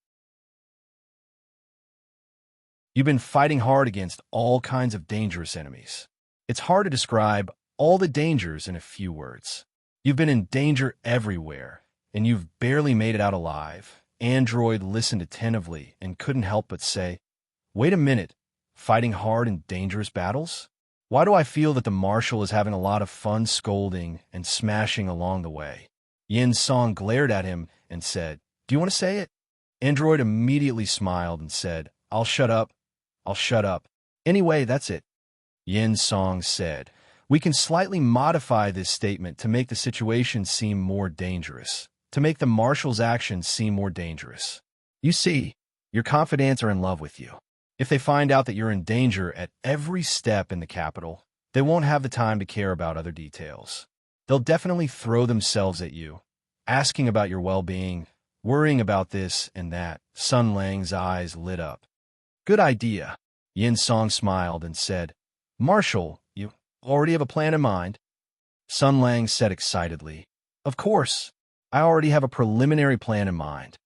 You've been fighting hard against all kinds of dangerous enemies. It's hard to describe all the dangers in a few words. You've been in danger everywhere, and you've barely made it out alive. Android listened attentively and couldn't help but say, Wait a minute, fighting hard in dangerous battles? Why do I feel that the marshal is having a lot of fun scolding and smashing along the way? Yin Song glared at him and said, Do you want to say it? Android immediately smiled and said, I'll shut up. I'll shut up. Anyway, that's it. Yin Song said, We can slightly modify this statement to make the situation seem more dangerous, to make the marshal's actions seem more dangerous. You see, your confidants are in love with you. If they find out that you're in danger at every step in the capital, they won't have the time to care about other details. They'll definitely throw themselves at you, asking about your well-being, worrying about this and that. Sun Lang's eyes lit up. Good idea. Yin Song smiled and said, Marshal, you already have a plan in mind? Sun Lang said excitedly, Of course. I already have a preliminary plan in mind.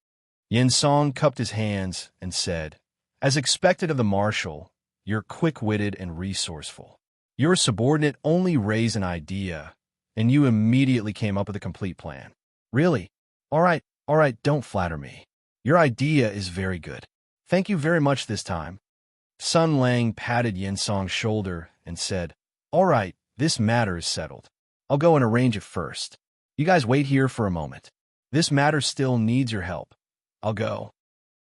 Yin Song cupped his hands and said, As expected of the marshal, you're quick-witted and resourceful. Your subordinate only raised an idea, and you immediately came up with a complete plan. Really? All right, don't flatter me. Your idea is very good. Thank you very much this time. Sun Lang patted Yin Song's shoulder and said, All right, this matter is settled. I'll go and arrange it first. You guys wait here for a moment. This matter still needs your help. I'll go.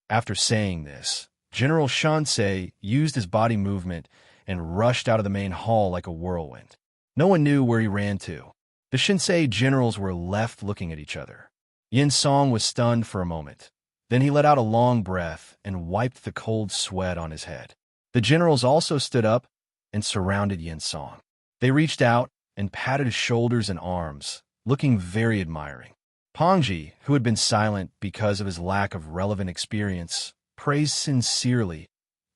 After saying this, General Shansei used his body movement and rushed out of the main hall like a whirlwind. No one knew where he ran to. The Shinsei generals were left looking at each other. Yin Song was stunned for a moment. Then he let out a long breath and wiped the cold sweat on his head. The generals also stood up and surrounded Yin Song. They reached out and patted his shoulders and arms, looking very admiring. Pongji, who had been silent because of his lack of relevant experience, praised sincerely,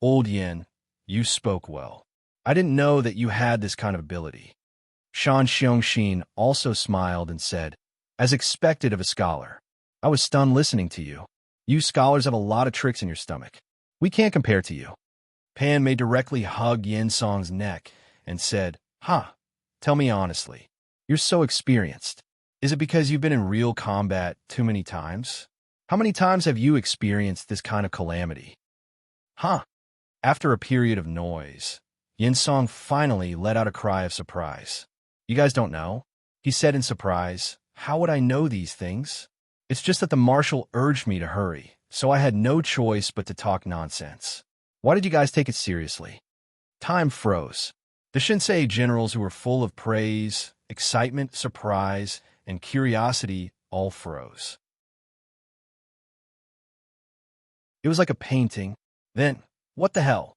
Old Yin, you spoke well. I didn't know that you had this kind of ability. Shan Xiongxin also smiled and said, As expected of a scholar. I was stunned listening to you. You scholars have a lot of tricks in your stomach. We can't compare to you. Pan Mei directly hugged Yin Song's neck and said, Tell me honestly, you're so experienced. Is it because you've been in real combat too many times? How many times have you experienced this kind of calamity? After a period of noise, Yin Song finally let out a cry of surprise. You guys don't know? He said in surprise, How would I know these things? It's just that the marshal urged me to hurry, so I had no choice but to talk nonsense. Why did you guys take it seriously? Time froze. The Shinsei generals who were full of praise, excitement, surprise, and curiosity all froze. It was like a painting. Then, what the hell?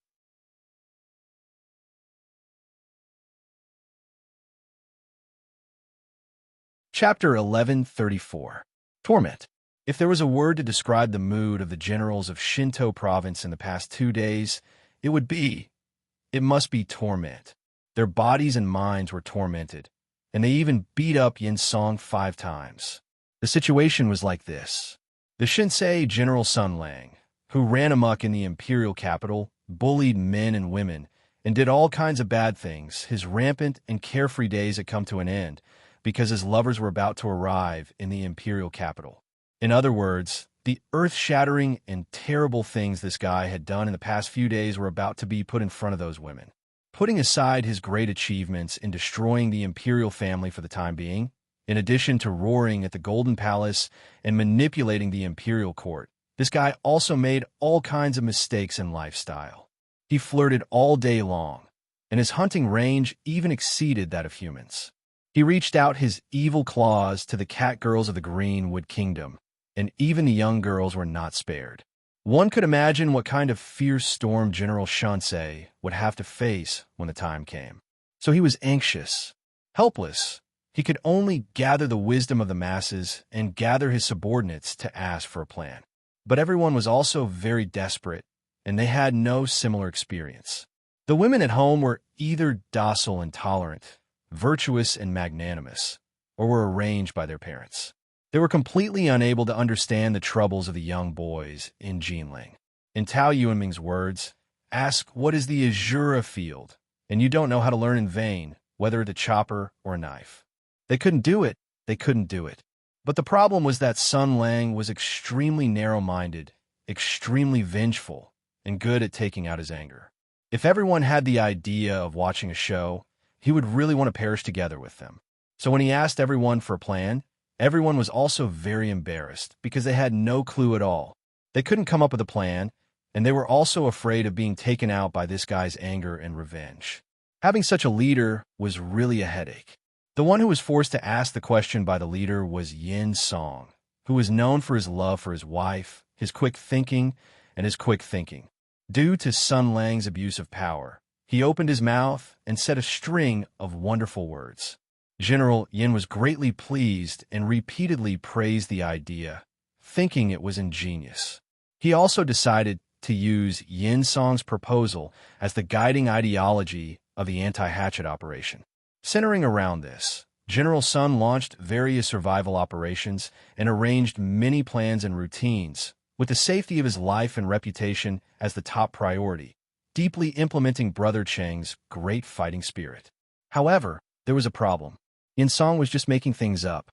Chapter 1134. Torment. If there was a word to describe the mood of the generals of Shinto province in the past 2 days, it must be torment. Their bodies and minds were tormented, and they even beat up Yin Song 5 times. The situation was like this. The Shinsei General Sun Lang, who ran amok in the imperial capital, bullied men and women, and did all kinds of bad things, his rampant and carefree days had come to an end because his lovers were about to arrive in the imperial capital. In other words, the earth-shattering and terrible things this guy had done in the past few days were about to be put in front of those women. Putting aside his great achievements in destroying the imperial family for the time being, in addition to roaring at the Golden Palace and manipulating the imperial court, this guy also made all kinds of mistakes in lifestyle. He flirted all day long, and his hunting range even exceeded that of humans. He reached out his evil claws to the cat girls of the Greenwood Kingdom, and even the young girls were not spared. One could imagine what kind of fierce storm General Shansei would have to face when the time came. So he was anxious, helpless. He could only gather the wisdom of the masses and gather his subordinates to ask for a plan. But everyone was also very desperate, and they had no similar experience. The women at home were either docile and tolerant, virtuous and magnanimous, or were arranged by their parents. They were completely unable to understand the troubles of the young boys in Jinling. In Tao Yuanming's words, ask what is the Azura field, and you don't know how to learn in vain, whether the chopper or a knife. They couldn't do it. They couldn't do it. But the problem was that Sun Lang was extremely narrow-minded, extremely vengeful, and good at taking out his anger. If everyone had the idea of watching a show, he would really want to perish together with them. So when he asked everyone for a plan, everyone was also very embarrassed because they had no clue at all. They couldn't come up with a plan, and they were also afraid of being taken out by this guy's anger and revenge. Having such a leader was really a headache. The one who was forced to ask the question by the leader was Yin Song, who was known for his love for his wife, his quick thinking, and his quick thinking. Due to Sun Lang's abuse of power, he opened his mouth and said a string of wonderful words. General Yin was greatly pleased and repeatedly praised the idea, thinking it was ingenious. He also decided to use Yin Song's proposal as the guiding ideology of the anti-hatchet operation. Centering around this, General Sun launched various survival operations and arranged many plans and routines, with the safety of his life and reputation as the top priority, deeply implementing Brother Cheng's great fighting spirit. However, there was a problem. Yin Song was just making things up.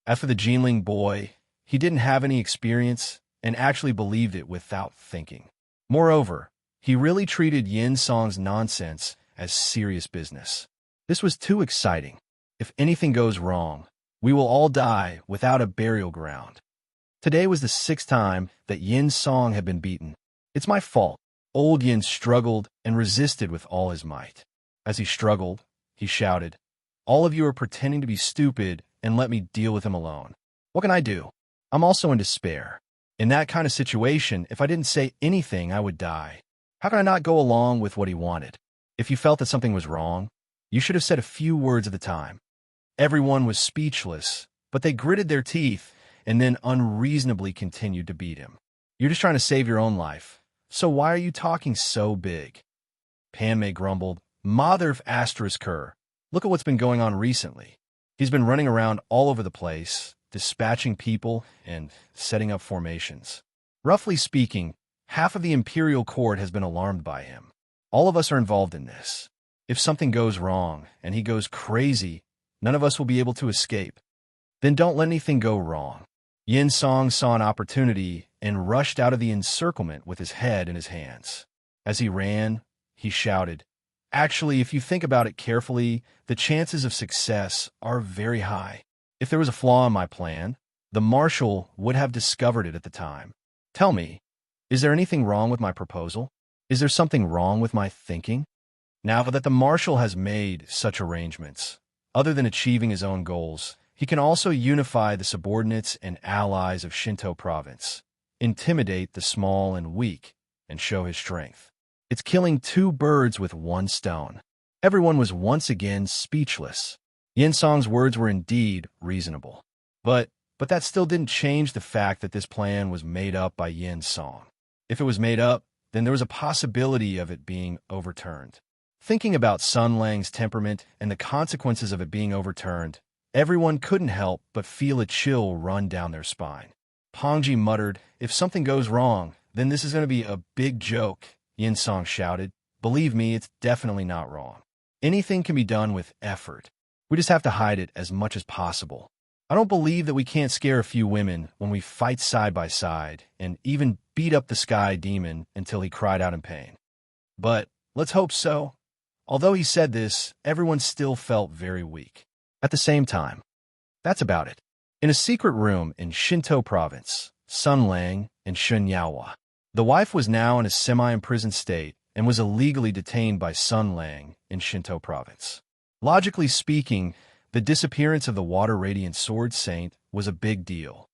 As for the Jinling boy, he didn't have any experience and actually believed it without thinking. Moreover, he really treated Yin Song's nonsense as serious business. This was too exciting. If anything goes wrong, we will all die without a burial ground. Today was the 6th time that Yin Song had been beaten. It's my fault. Old Yin struggled and resisted with all his might. As he struggled, he shouted, "All of you are pretending to be stupid and let me deal with him alone. What can I do? I'm also in despair. In that kind of situation, if I didn't say anything, I would die. How can I not go along with what he wanted? If you felt that something was wrong, you should have said a few words at the time." Everyone was speechless, but they gritted their teeth and then unreasonably continued to beat him. You're just trying to save your own life, so why are you talking so big? Panmei grumbled, "Mother of Asterisker, look at what's been going on recently. He's been running around all over the place, dispatching people and setting up formations. Roughly speaking, half of the imperial court has been alarmed by him. All of us are involved in this. If something goes wrong and he goes crazy, none of us will be able to escape. Then don't let anything go wrong." Yin Song saw an opportunity and rushed out of the encirclement with his head in his hands. As he ran, he shouted, "Actually, if you think about it carefully, the chances of success are very high. If there was a flaw in my plan, the marshal would have discovered it at the time. Tell me, is there anything wrong with my proposal? Is there something wrong with my thinking? Now that the marshal has made such arrangements, other than achieving his own goals, he can also unify the subordinates and allies of Shinto province, intimidate the small and weak, and show his strength. It's killing 2 birds with 1 stone." Everyone was once again speechless. Yin Song's words were indeed reasonable. But that still didn't change the fact that this plan was made up by Yin Song. If it was made up, then there was a possibility of it being overturned. Thinking about Sun Lang's temperament and the consequences of it being overturned, everyone couldn't help but feel a chill run down their spine. Pongji muttered, "If something goes wrong, then this is going to be a big joke." Yin Song shouted, "Believe me, it's definitely not wrong. Anything can be done with effort. We just have to hide it as much as possible. I don't believe that we can't scare a few women when we fight side by side and even beat up the sky demon until he cried out in pain. But let's hope so." Although he said this, everyone still felt very weak. At the same time, that's about it. In a secret room in Shinto province, Sun Lang and Shun Yaohua, The wife was now in a semi-imprisoned state and was illegally detained by Sun Lang in Shinto province. Logically speaking, the disappearance of the water-radiant sword saint was a big deal.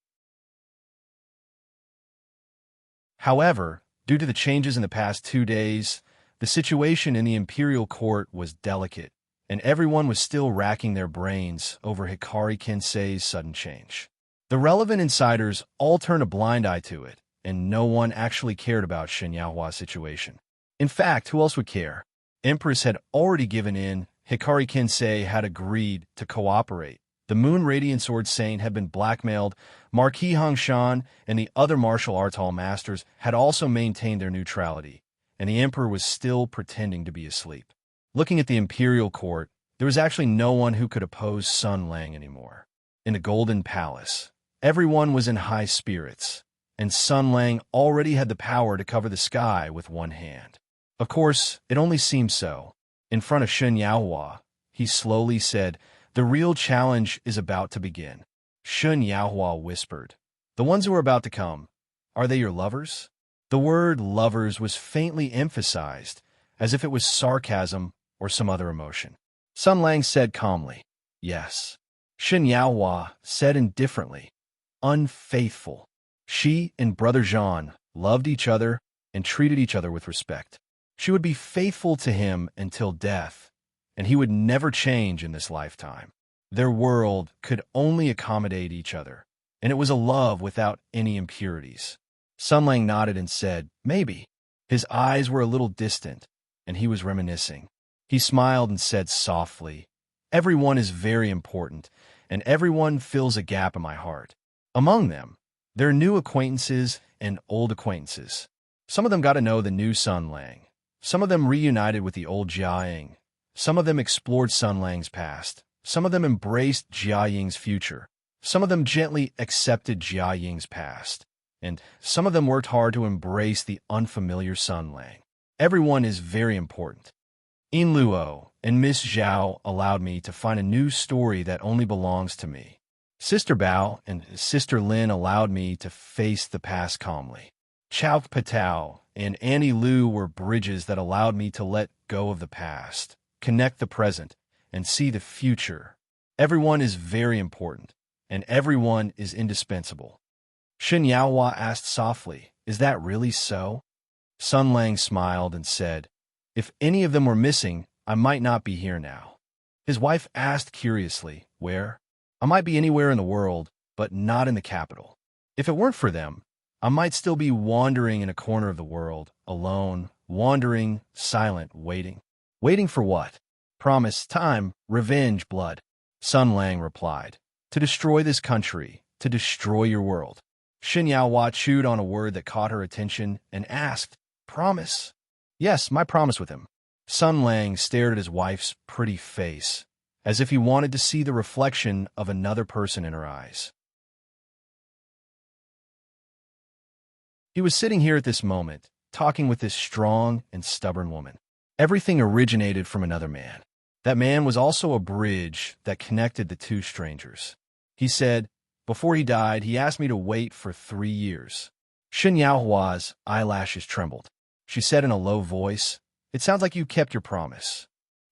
However, due to the changes in the past 2 days, the situation in the imperial court was delicate, and everyone was still racking their brains over Hikari Kensei's sudden change. The relevant insiders all turned a blind eye to it, and no one actually cared about Shen Yaohua's situation. In fact, who else would care? Empress had already given in, Hikari Kensei had agreed to cooperate. The Moon Radiant Sword Saint had been blackmailed, Marquis Hongshan and the other martial arts hall masters had also maintained their neutrality, and the Emperor was still pretending to be asleep. Looking at the imperial court, there was actually no one who could oppose Sun Lang anymore. In the Golden Palace, everyone was in high spirits, and Sun Lang already had the power to cover the sky with one hand. Of course, it only seemed so. In front of Shen Yaohua, he slowly said, "The real challenge is about to begin." Shen Yaohua whispered, "The ones who are about to come, are they your lovers?" The word lovers was faintly emphasized, as if it was sarcasm or some other emotion. Sun Lang said calmly, "Yes." Shen Yaohua said indifferently, "Unfaithful." She and Brother Jean loved each other and treated each other with respect. She would be faithful to him until death, and he would never change in this lifetime. Their world could only accommodate each other, and it was a love without any impurities. Sun Lang nodded and said, "Maybe." His eyes were a little distant, and he was reminiscing. He smiled and said softly, "Everyone is very important, and everyone fills a gap in my heart. Among them, there are new acquaintances and old acquaintances. Some of them got to know the new Sun Lang. Some of them reunited with the old Jia Ying. Some of them explored Sun Lang's past. Some of them embraced Jia Ying's future. Some of them gently accepted Jia Ying's past. And some of them worked hard to embrace the unfamiliar Sun Lang. Everyone is very important. In Luo and Miss Zhao allowed me to find a new story that only belongs to me. Sister Bao and Sister Lin allowed me to face the past calmly. Chao Patao and Annie Lu were bridges that allowed me to let go of the past, connect the present, and see the future. Everyone is very important, and everyone is indispensable." Shen Yaohua asked softly, "Is that really so?" Sun Lang smiled and said, "If any of them were missing, I might not be here now." His wife asked curiously, "Where?" "I might be anywhere in the world, but not in the capital. If it weren't for them, I might still be wandering in a corner of the world, alone, wandering, silent, waiting." "Waiting for what?" "Promise, time, revenge, blood." Sun Lang replied, "To destroy this country, to destroy your world." Shen Yaohua chewed on a word that caught her attention and asked, "Promise?" "Yes, my promise with him." Sun Lang stared at his wife's pretty face, as if he wanted to see the reflection of another person in her eyes. He was sitting here at this moment, talking with this strong and stubborn woman. Everything originated from another man. That man was also a bridge that connected the two strangers. He said, before he died, he asked me to wait for 3 years. Shen Yaohua's eyelashes trembled. She said in a low voice, "It sounds like you kept your promise.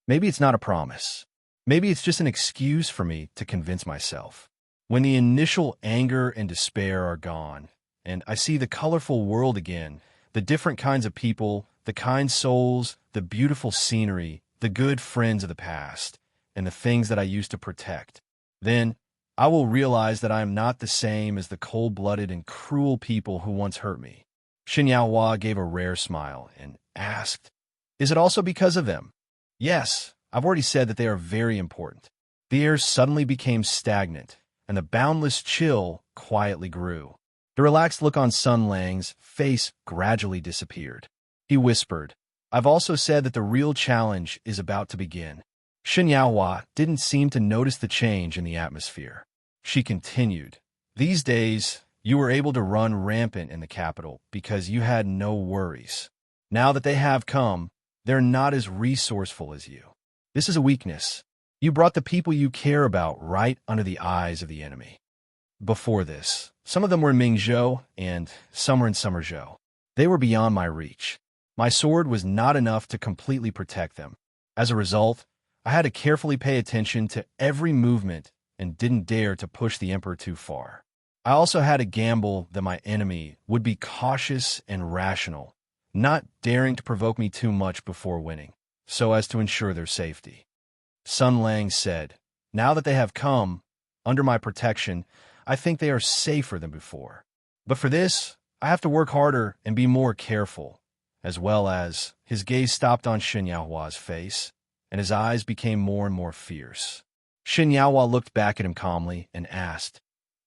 Maybe it's not a promise. Maybe it's just an excuse for me to convince myself. When the initial anger and despair are gone, and I see the colorful world again, the different kinds of people, the kind souls, the beautiful scenery, the good friends of the past, and the things that I used to protect, then I will realize that I am not the same as the cold-blooded and cruel people who once hurt me." Shen Yaohua gave a rare smile and asked, "Is it also because of them?" "Yes, I've already said that they are very important." The air suddenly became stagnant, and the boundless chill quietly grew. The relaxed look on Sun Lang's face gradually disappeared. He whispered, "I've also said that the real challenge is about to begin." Shen Yaohua didn't seem to notice the change in the atmosphere. She continued, "These days, you were able to run rampant in the capital because you had no worries. Now that they have come, they're not as resourceful as you. This is a weakness. You brought the people you care about right under the eyes of the enemy. Before this, some of them were in Mingzhou and some were in Summerzhou. They were beyond my reach. My sword was not enough to completely protect them. As a result, I had to carefully pay attention to every movement and didn't dare to push the emperor too far. I also had to gamble that my enemy would be cautious and rational, not daring to provoke me too much before winning, so as to ensure their safety. Sun Lang said, "Now that they have come under my protection, I think they are safer than before. But for this, I have to work harder and be more careful," as well as his gaze stopped on Shen Yaohua's face, and his eyes became more and more fierce. Shen Yaohua looked back at him calmly and asked,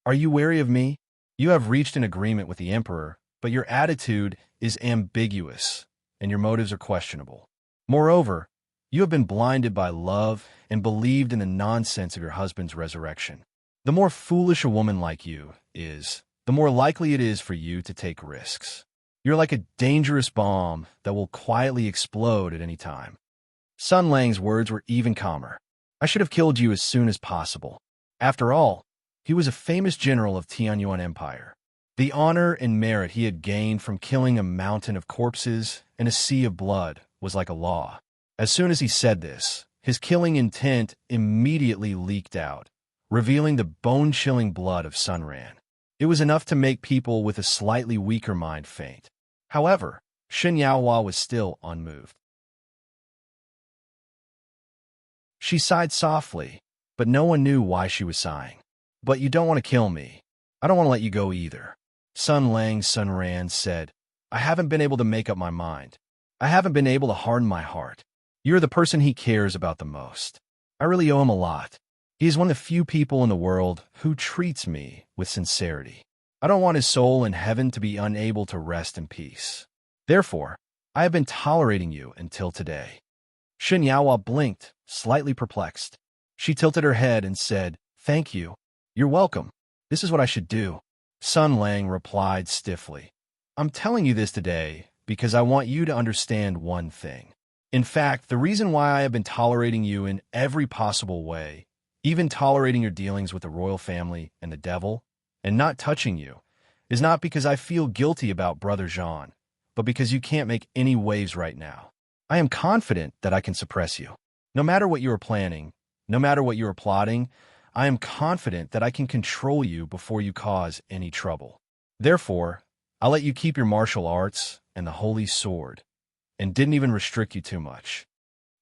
"Are you wary of me? You have reached an agreement with the emperor, but your attitude is ambiguous, and your motives are questionable. Moreover, you have been blinded by love and believed in the nonsense of your husband's resurrection. The more foolish a woman like you is, the more likely it is for you to take risks. You're like a dangerous bomb that will quietly explode at any time." Sun Lang's words were even calmer. "I should have killed you as soon as possible. After all, he was a famous general of Tianyuan Empire. The honor and merit he had gained from killing a mountain of corpses and a sea of blood was like a law." As soon as he said this, his killing intent immediately leaked out, revealing the bone-chilling blood of Sun Ran. It was enough to make people with a slightly weaker mind faint. However, Shen Yaohua was still unmoved. She sighed softly, but no one knew why she was sighing. "But you don't want to kill me. I don't want to let you go either." Sun Ran said, "I haven't been able to make up my mind. I haven't been able to harden my heart. You're the person he cares about the most. I really owe him a lot. He is one of the few people in the world who treats me with sincerity. I don't want his soul in heaven to be unable to rest in peace. Therefore, I have been tolerating you until today." Shen Yaohua blinked, slightly perplexed. She tilted her head and said, "Thank you. You're welcome. This is what I should do." Sun Lang replied stiffly, "I'm telling you this today because I want you to understand one thing. In fact, the reason why I have been tolerating you in every possible way, even tolerating your dealings with the royal family and the devil, and not touching you, is not because I feel guilty about Brother Jean, but because you can't make any waves right now. I am confident that I can suppress you. No matter what you are planning, no matter what you are plotting, I am confident that I can control you before you cause any trouble. Therefore, I'll let you keep your martial arts and the holy sword, and didn't even restrict you too much.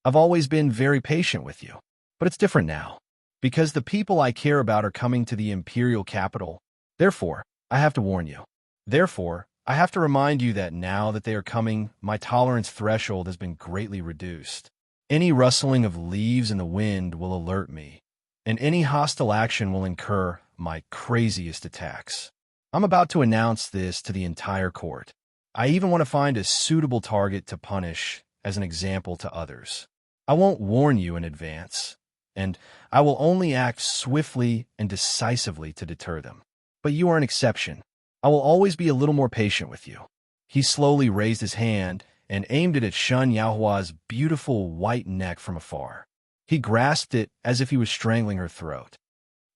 I've always been very patient with you, but it's different now, because the people I care about are coming to the imperial capital. Therefore, I have to warn you. Therefore, I have to remind you that now that they are coming, my tolerance threshold has been greatly reduced. Any rustling of leaves in the wind will alert me, and any hostile action will incur my craziest attacks. I'm about to announce this to the entire court. I even want to find a suitable target to punish as an example to others. I won't warn you in advance, and I will only act swiftly and decisively to deter them. But you are an exception. I will always be a little more patient with you." He slowly raised his hand and aimed it at Shen Yaohua's beautiful white neck from afar. He grasped it as if he was strangling her throat.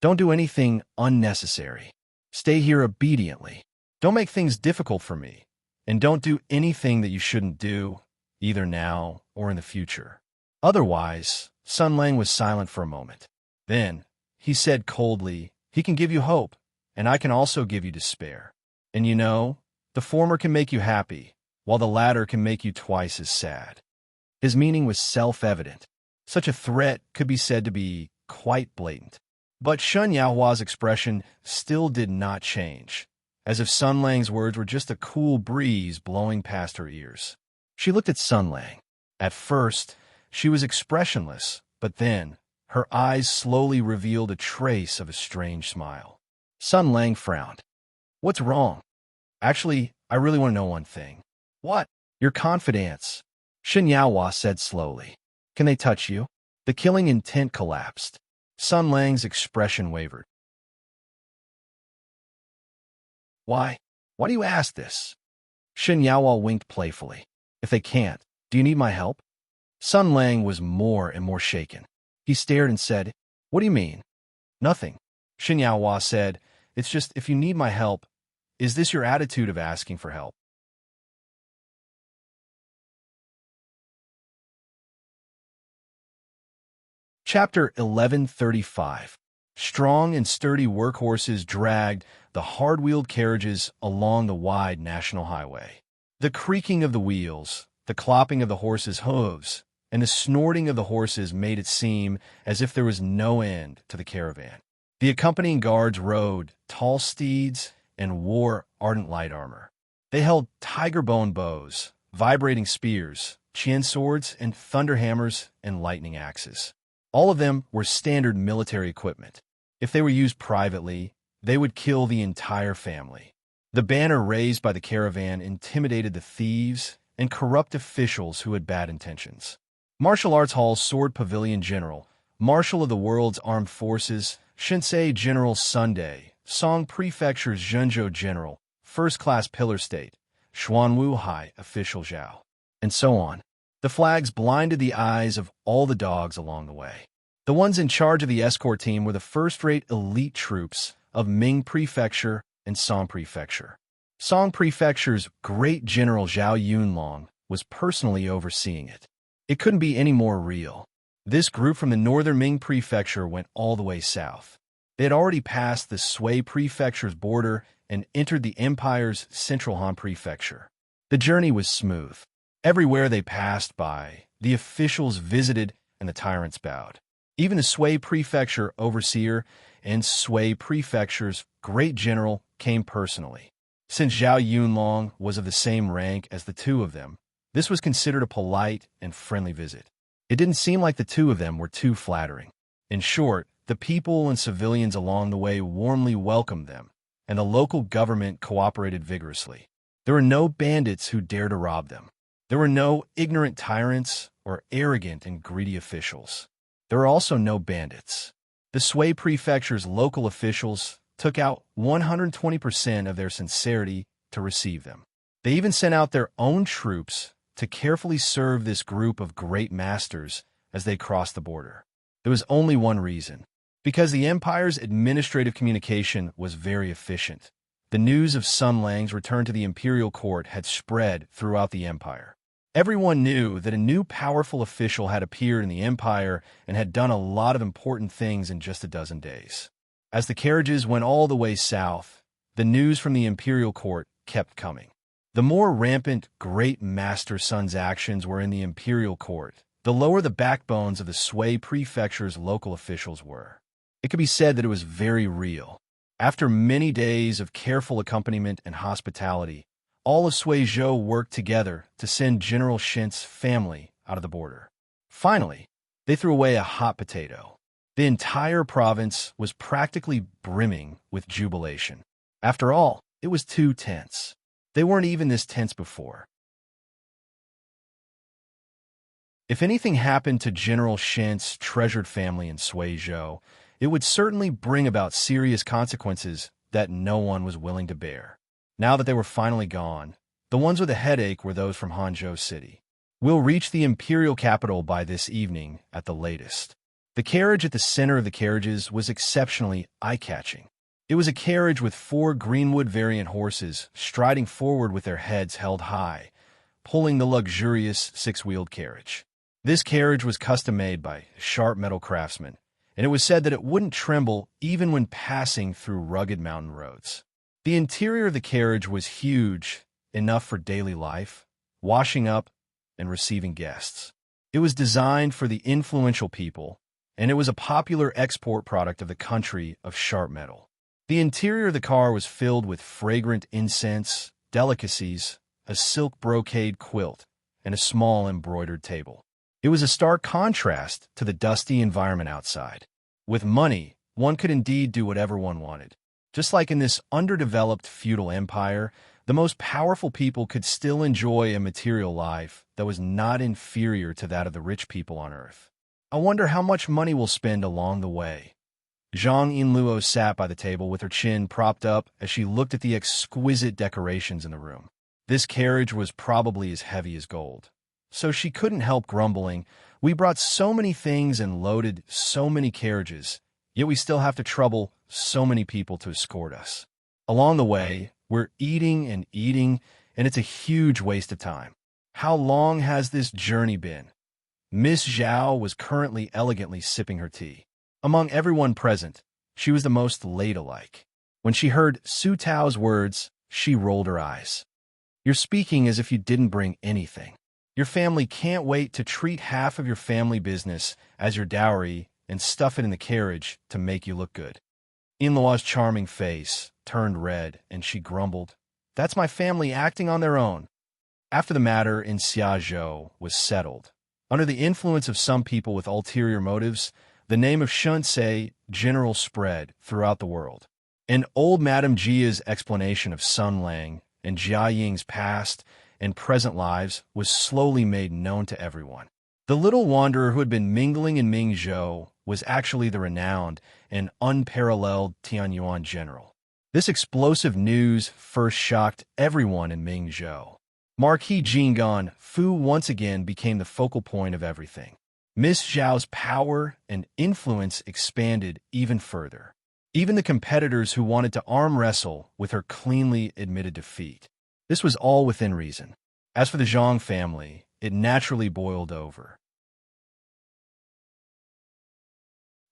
"Don't do anything unnecessary. Stay here obediently. Don't make things difficult for me. And don't do anything that you shouldn't do, either now or in the future." Otherwise, Sun Lang was silent for a moment. Then, he said coldly, "He can give you hope, and I can also give you despair. And you know, the former can make you happy, while the latter can make you twice as sad." His meaning was self-evident. Such a threat could be said to be quite blatant. But Shen Yaohua's expression still did not change, as if Sun Lang's words were just a cool breeze blowing past her ears. She looked at Sun Lang. At first, she was expressionless, but then, her eyes slowly revealed a trace of a strange smile. Sun Lang frowned. "What's wrong?" "Actually, I really want to know one thing." "What?" "Your confidence," Shen Yaohua said slowly. "Can they touch you?" The killing intent collapsed. Sun Lang's expression wavered. Why do you ask this?" Shen Yaohua winked playfully. "If they can't, do you need my help?" Sun Lang was more and more shaken. He stared and said, "What do you mean?" "Nothing." Shen Yaohua said, "It's just, if you need my help, is this your attitude of asking for help?" Chapter 1135. Strong and sturdy workhorses dragged the hard-wheeled carriages along the wide national highway. The creaking of the wheels, the clopping of the horses' hooves, and the snorting of the horses made it seem as if there was no end to the caravan. The accompanying guards rode tall steeds and wore ardent light armor. They held tiger-bone bows, vibrating spears, chin swords, and thunder hammers and lightning axes. All of them were standard military equipment. If they were used privately, they would kill the entire family. The banner raised by the caravan intimidated the thieves and corrupt officials who had bad intentions. Martial Arts Hall's Sword Pavilion General, Marshal of the World's Armed Forces, Shinsei General Sunday, Song Prefecture's Zhenzhou General, First Class Pillar State, Xuanwu High Official Zhao, and so on. The flags blinded the eyes of all the dogs along the way. The ones in charge of the escort team were the first-rate elite troops of Ming Prefecture and Song Prefecture. Song Prefecture's great General Zhao Yunlong was personally overseeing it. It couldn't be any more real. This group from the northern Ming Prefecture went all the way south. They had already passed the Sui Prefecture's border and entered the Empire's Central Han Prefecture. The journey was smooth. Everywhere they passed by, the officials visited and the tyrants bowed. Even the Sui Prefecture overseer and Sui Prefecture's great general came personally. Since Zhao Yunlong was of the same rank as the two of them, this was considered a polite and friendly visit. It didn't seem like the two of them were too flattering. In short, the people and civilians along the way warmly welcomed them, and the local government cooperated vigorously. There were no bandits who dared to rob them. There were no ignorant tyrants or arrogant and greedy officials. There were also no bandits. The Sui Prefecture's local officials took out 120% of their sincerity to receive them. They even sent out their own troops to carefully serve this group of great masters as they crossed the border. There was only one reason: because the Empire's administrative communication was very efficient. The news of Sun Lang's return to the imperial court had spread throughout the Empire. Everyone knew that a new powerful official had appeared in the Empire and had done a lot of important things in just a dozen days. As the carriages went all the way south, the news from the imperial court kept coming. The more rampant Great Master Sun's actions were in the imperial court, the lower the backbones of the Sui Prefecture's local officials were. It could be said that it was very real. After many days of careful accompaniment and hospitality, all of Suizhou worked together to send General Shin's family out of the border. Finally, they threw away a hot potato. The entire province was practically brimming with jubilation. After all, it was too tense. They weren't even this tense before. If anything happened to General Shin's treasured family in Suizhou, it would certainly bring about serious consequences that no one was willing to bear. Now that they were finally gone, the ones with a headache were those from Hangzhou City. We'll reach the imperial capital by this evening at the latest. The carriage at the center of the carriages was exceptionally eye-catching. It was a carriage with 4 greenwood variant horses striding forward with their heads held high, pulling the luxurious 6-wheeled carriage. This carriage was custom-made by sharp metal craftsmen, and it was said that it wouldn't tremble even when passing through rugged mountain roads. The interior of the carriage was huge, enough for daily life, washing up, and receiving guests. It was designed for the influential people, and it was a popular export product of the country of sharp metal. The interior of the car was filled with fragrant incense, delicacies, a silk brocade quilt, and a small embroidered table. It was a stark contrast to the dusty environment outside. With money, one could indeed do whatever one wanted. Just like in this underdeveloped feudal empire, the most powerful people could still enjoy a material life that was not inferior to that of the rich people on earth. I wonder how much money we'll spend along the way. Zhang Yinluo sat by the table with her chin propped up as she looked at the exquisite decorations in the room. This carriage was probably as heavy as gold. So she couldn't help grumbling, "We brought so many things and loaded so many carriages, yet we still have to trouble so many people to escort us. Along the way, we're eating, and it's a huge waste of time. How long has this journey been?" Miss Zhao was currently elegantly sipping her tea. Among everyone present, she was the most ladylike. When she heard Su Tao's words, she rolled her eyes. "You're speaking as if you didn't bring anything. Your family can't wait to treat half of your family business as your dowry and stuff it in the carriage to make you look good." In-law's charming face turned red, and she grumbled, "That's my family acting on their own." After the matter in Xiazhou was settled, under the influence of some people with ulterior motives, the name of Shunsei General spread throughout the world. And old Madame Jia's explanation of Sun Lang and Jia Ying's past and present lives was slowly made known to everyone. The little wanderer who had been mingling in Mingzhou was actually the renowned and unparalleled Tianyuan general. This explosive news first shocked everyone in Mingzhou. Marquis Jinggan Fu once again became the focal point of everything. Miss Zhao's power and influence expanded even further. Even the competitors who wanted to arm wrestle with her cleanly admitted defeat. This was all within reason. As for the Zhang family, it naturally boiled over.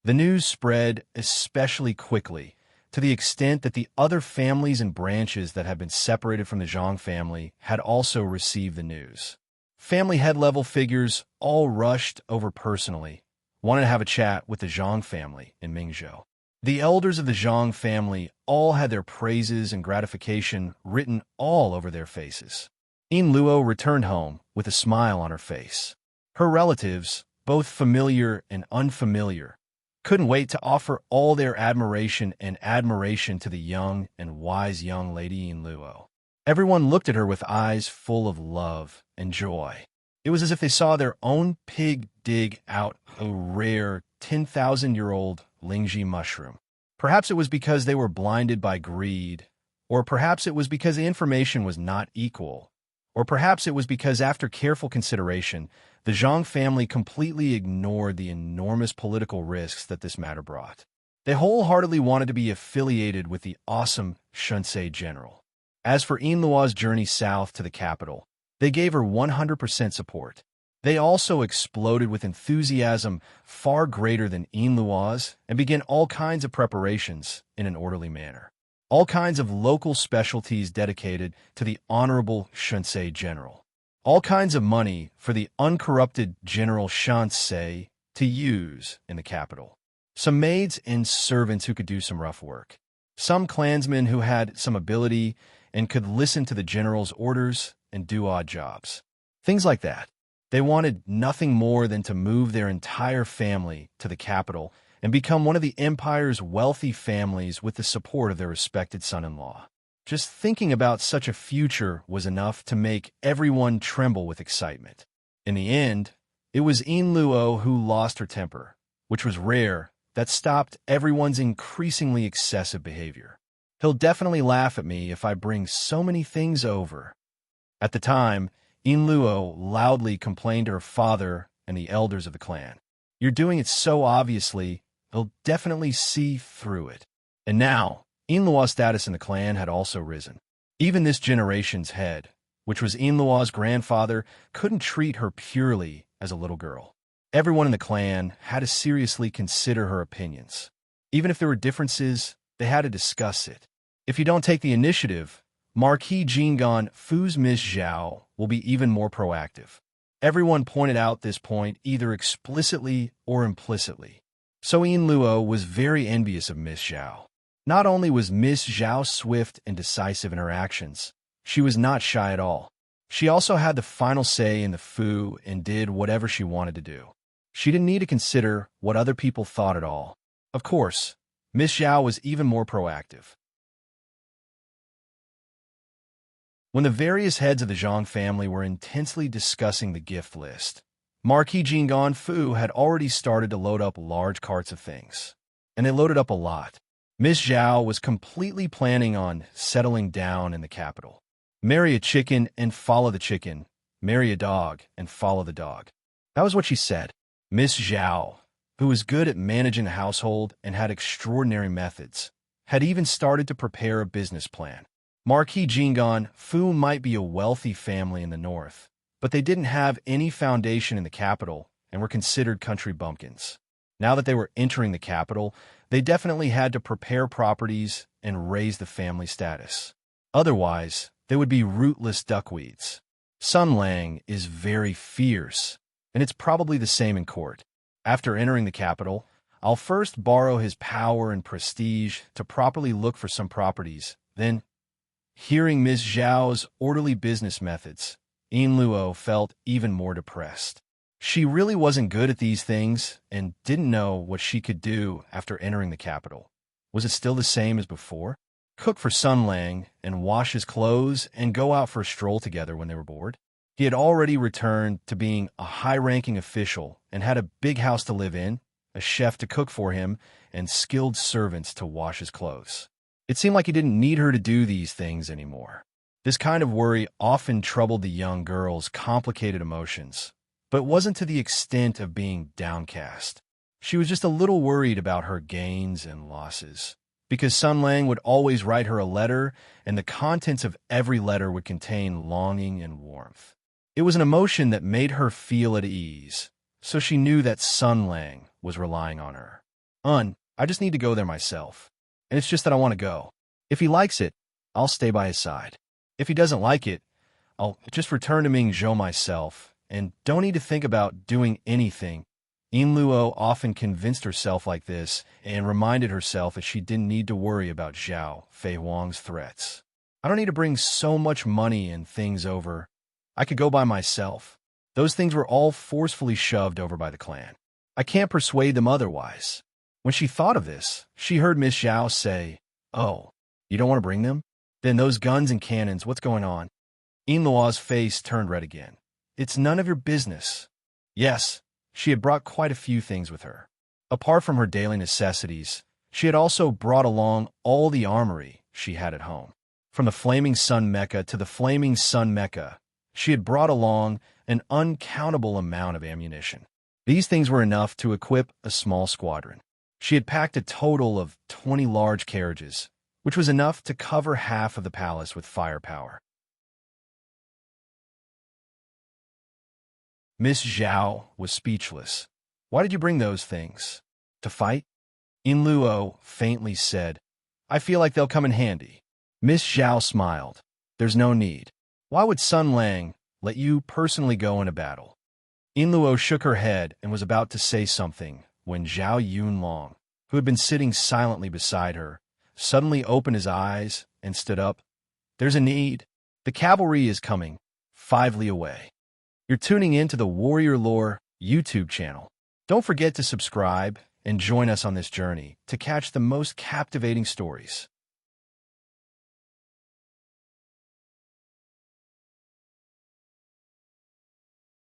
The news spread especially quickly, to the extent that the other families and branches that had been separated from the Zhang family had also received the news. Family head-level figures all rushed over personally, wanted to have a chat with the Zhang family in Mingzhou. The elders of the Zhang family all had their praises and gratification written all over their faces. Yin Luo returned home with a smile on her face. Her relatives, both familiar and unfamiliar, couldn't wait to offer all their admiration to the young and wise young lady Yin Luo. Everyone looked at her with eyes full of love and joy. It was as if they saw their own pig dig out a rare 10,000-year-old Lingji mushroom. Perhaps it was because they were blinded by greed, or perhaps it was because the information was not equal, or perhaps it was because after careful consideration, the Zhang family completely ignored the enormous political risks that this matter brought. They wholeheartedly wanted to be affiliated with the awesome Shunsei general. As for Yin Luo's journey south to the capital, they gave her 100% support. They also exploded with enthusiasm far greater than Yin Luo's and began all kinds of preparations in an orderly manner. All kinds of local specialties dedicated to the honorable Shunsei general. All kinds of money for the uncorrupted General Shunsei to use in the capital. Some maids and servants who could do some rough work. Some clansmen who had some ability and could listen to the general's orders and do odd jobs. Things like that. They wanted nothing more than to move their entire family to the capital and become one of the empire's wealthy families with the support of their respected son-in-law. Just thinking about such a future was enough to make everyone tremble with excitement. In the end, it was Yin Luo who lost her temper, which was rare, that stopped everyone's increasingly excessive behavior. "He'll definitely laugh at me if I bring so many things over." At the time, Yin Luo loudly complained to her father and the elders of the clan. "You're doing it so obviously, he'll definitely see through it." And now, Yin Luo's status in the clan had also risen. Even this generation's head, which was Yin Luo's grandfather, couldn't treat her purely as a little girl. Everyone in the clan had to seriously consider her opinions. Even if there were differences, they had to discuss it. If you don't take the initiative, Marquis Jinggan Fu's Miss Zhao will be even more proactive. Everyone pointed out this point either explicitly or implicitly. So Yin Luo was very envious of Miss Zhao. Not only was Miss Zhao swift and decisive in her actions, she was not shy at all. She also had the final say in the Fu and did whatever she wanted to do. She didn't need to consider what other people thought at all. Of course, Miss Zhao was even more proactive. When the various heads of the Zhang family were intensely discussing the gift list, Marquis Jinggan Fu had already started to load up large carts of things. And they loaded up a lot. Miss Zhao was completely planning on settling down in the capital. Marry a chicken and follow the chicken. Marry a dog and follow the dog. That was what she said. Miss Zhao, who was good at managing the household and had extraordinary methods, had even started to prepare a business plan. Marquis Jinggan Fu might be a wealthy family in the north, but they didn't have any foundation in the capital and were considered country bumpkins. Now that they were entering the capital, they definitely had to prepare properties and raise the family status. Otherwise, they would be rootless duckweeds. Sun Lang is very fierce, and it's probably the same in court. After entering the capital, I'll first borrow his power and prestige to properly look for some properties. Then, hearing Ms. Zhao's orderly business methods, Yin Luo felt even more depressed. She really wasn't good at these things and didn't know what she could do after entering the capital. Was it still the same as before? Cook for Sun Lang and wash his clothes and go out for a stroll together when they were bored? He had already returned to being a high-ranking official and had a big house to live in, a chef to cook for him, and skilled servants to wash his clothes. It seemed like he didn't need her to do these things anymore. This kind of worry often troubled the young girl's complicated emotions, but it wasn't to the extent of being downcast. She was just a little worried about her gains and losses, because Sun Lang would always write her a letter, and the contents of every letter would contain longing and warmth. It was an emotion that made her feel at ease, so she knew that Sun Lang was relying on her. I just need to go there myself. And it's just that I want to go. If he likes it, I'll stay by his side. If he doesn't like it, I'll just return to Mingzhou myself and don't need to think about doing anything. Yin Luo often convinced herself like this and reminded herself that she didn't need to worry about Zhao Fei Huang's threats. I don't need to bring so much money and things over. I could go by myself. Those things were all forcefully shoved over by the clan. I can't persuade them otherwise. When she thought of this, she heard Miss Zhao say, "Oh, you don't want to bring them? Then those guns and cannons, what's going on?" Yin Luo's face turned red again. "It's none of your business." Yes, she had brought quite a few things with her. Apart from her daily necessities, she had also brought along all the armory she had at home. From the Flaming Sun Mecha to the Flaming Sun Mecha, she had brought along an uncountable amount of ammunition. These things were enough to equip a small squadron. She had packed a total of 20 large carriages, which was enough to cover half of the palace with firepower. Miss Zhao was speechless. "Why did you bring those things? To fight?" Yin Luo faintly said, "I feel like they'll come in handy." Miss Zhao smiled. "There's no need. Why would Sun Lang let you personally go in a battle?" Yin Luo shook her head and was about to say something when Zhao Yunlong, who had been sitting silently beside her, suddenly opened his eyes and stood up. "There's a need. The cavalry is coming, 5 li away." You're tuning in to the Warrior Lore YouTube channel. Don't forget to subscribe and join us on this journey to catch the most captivating stories.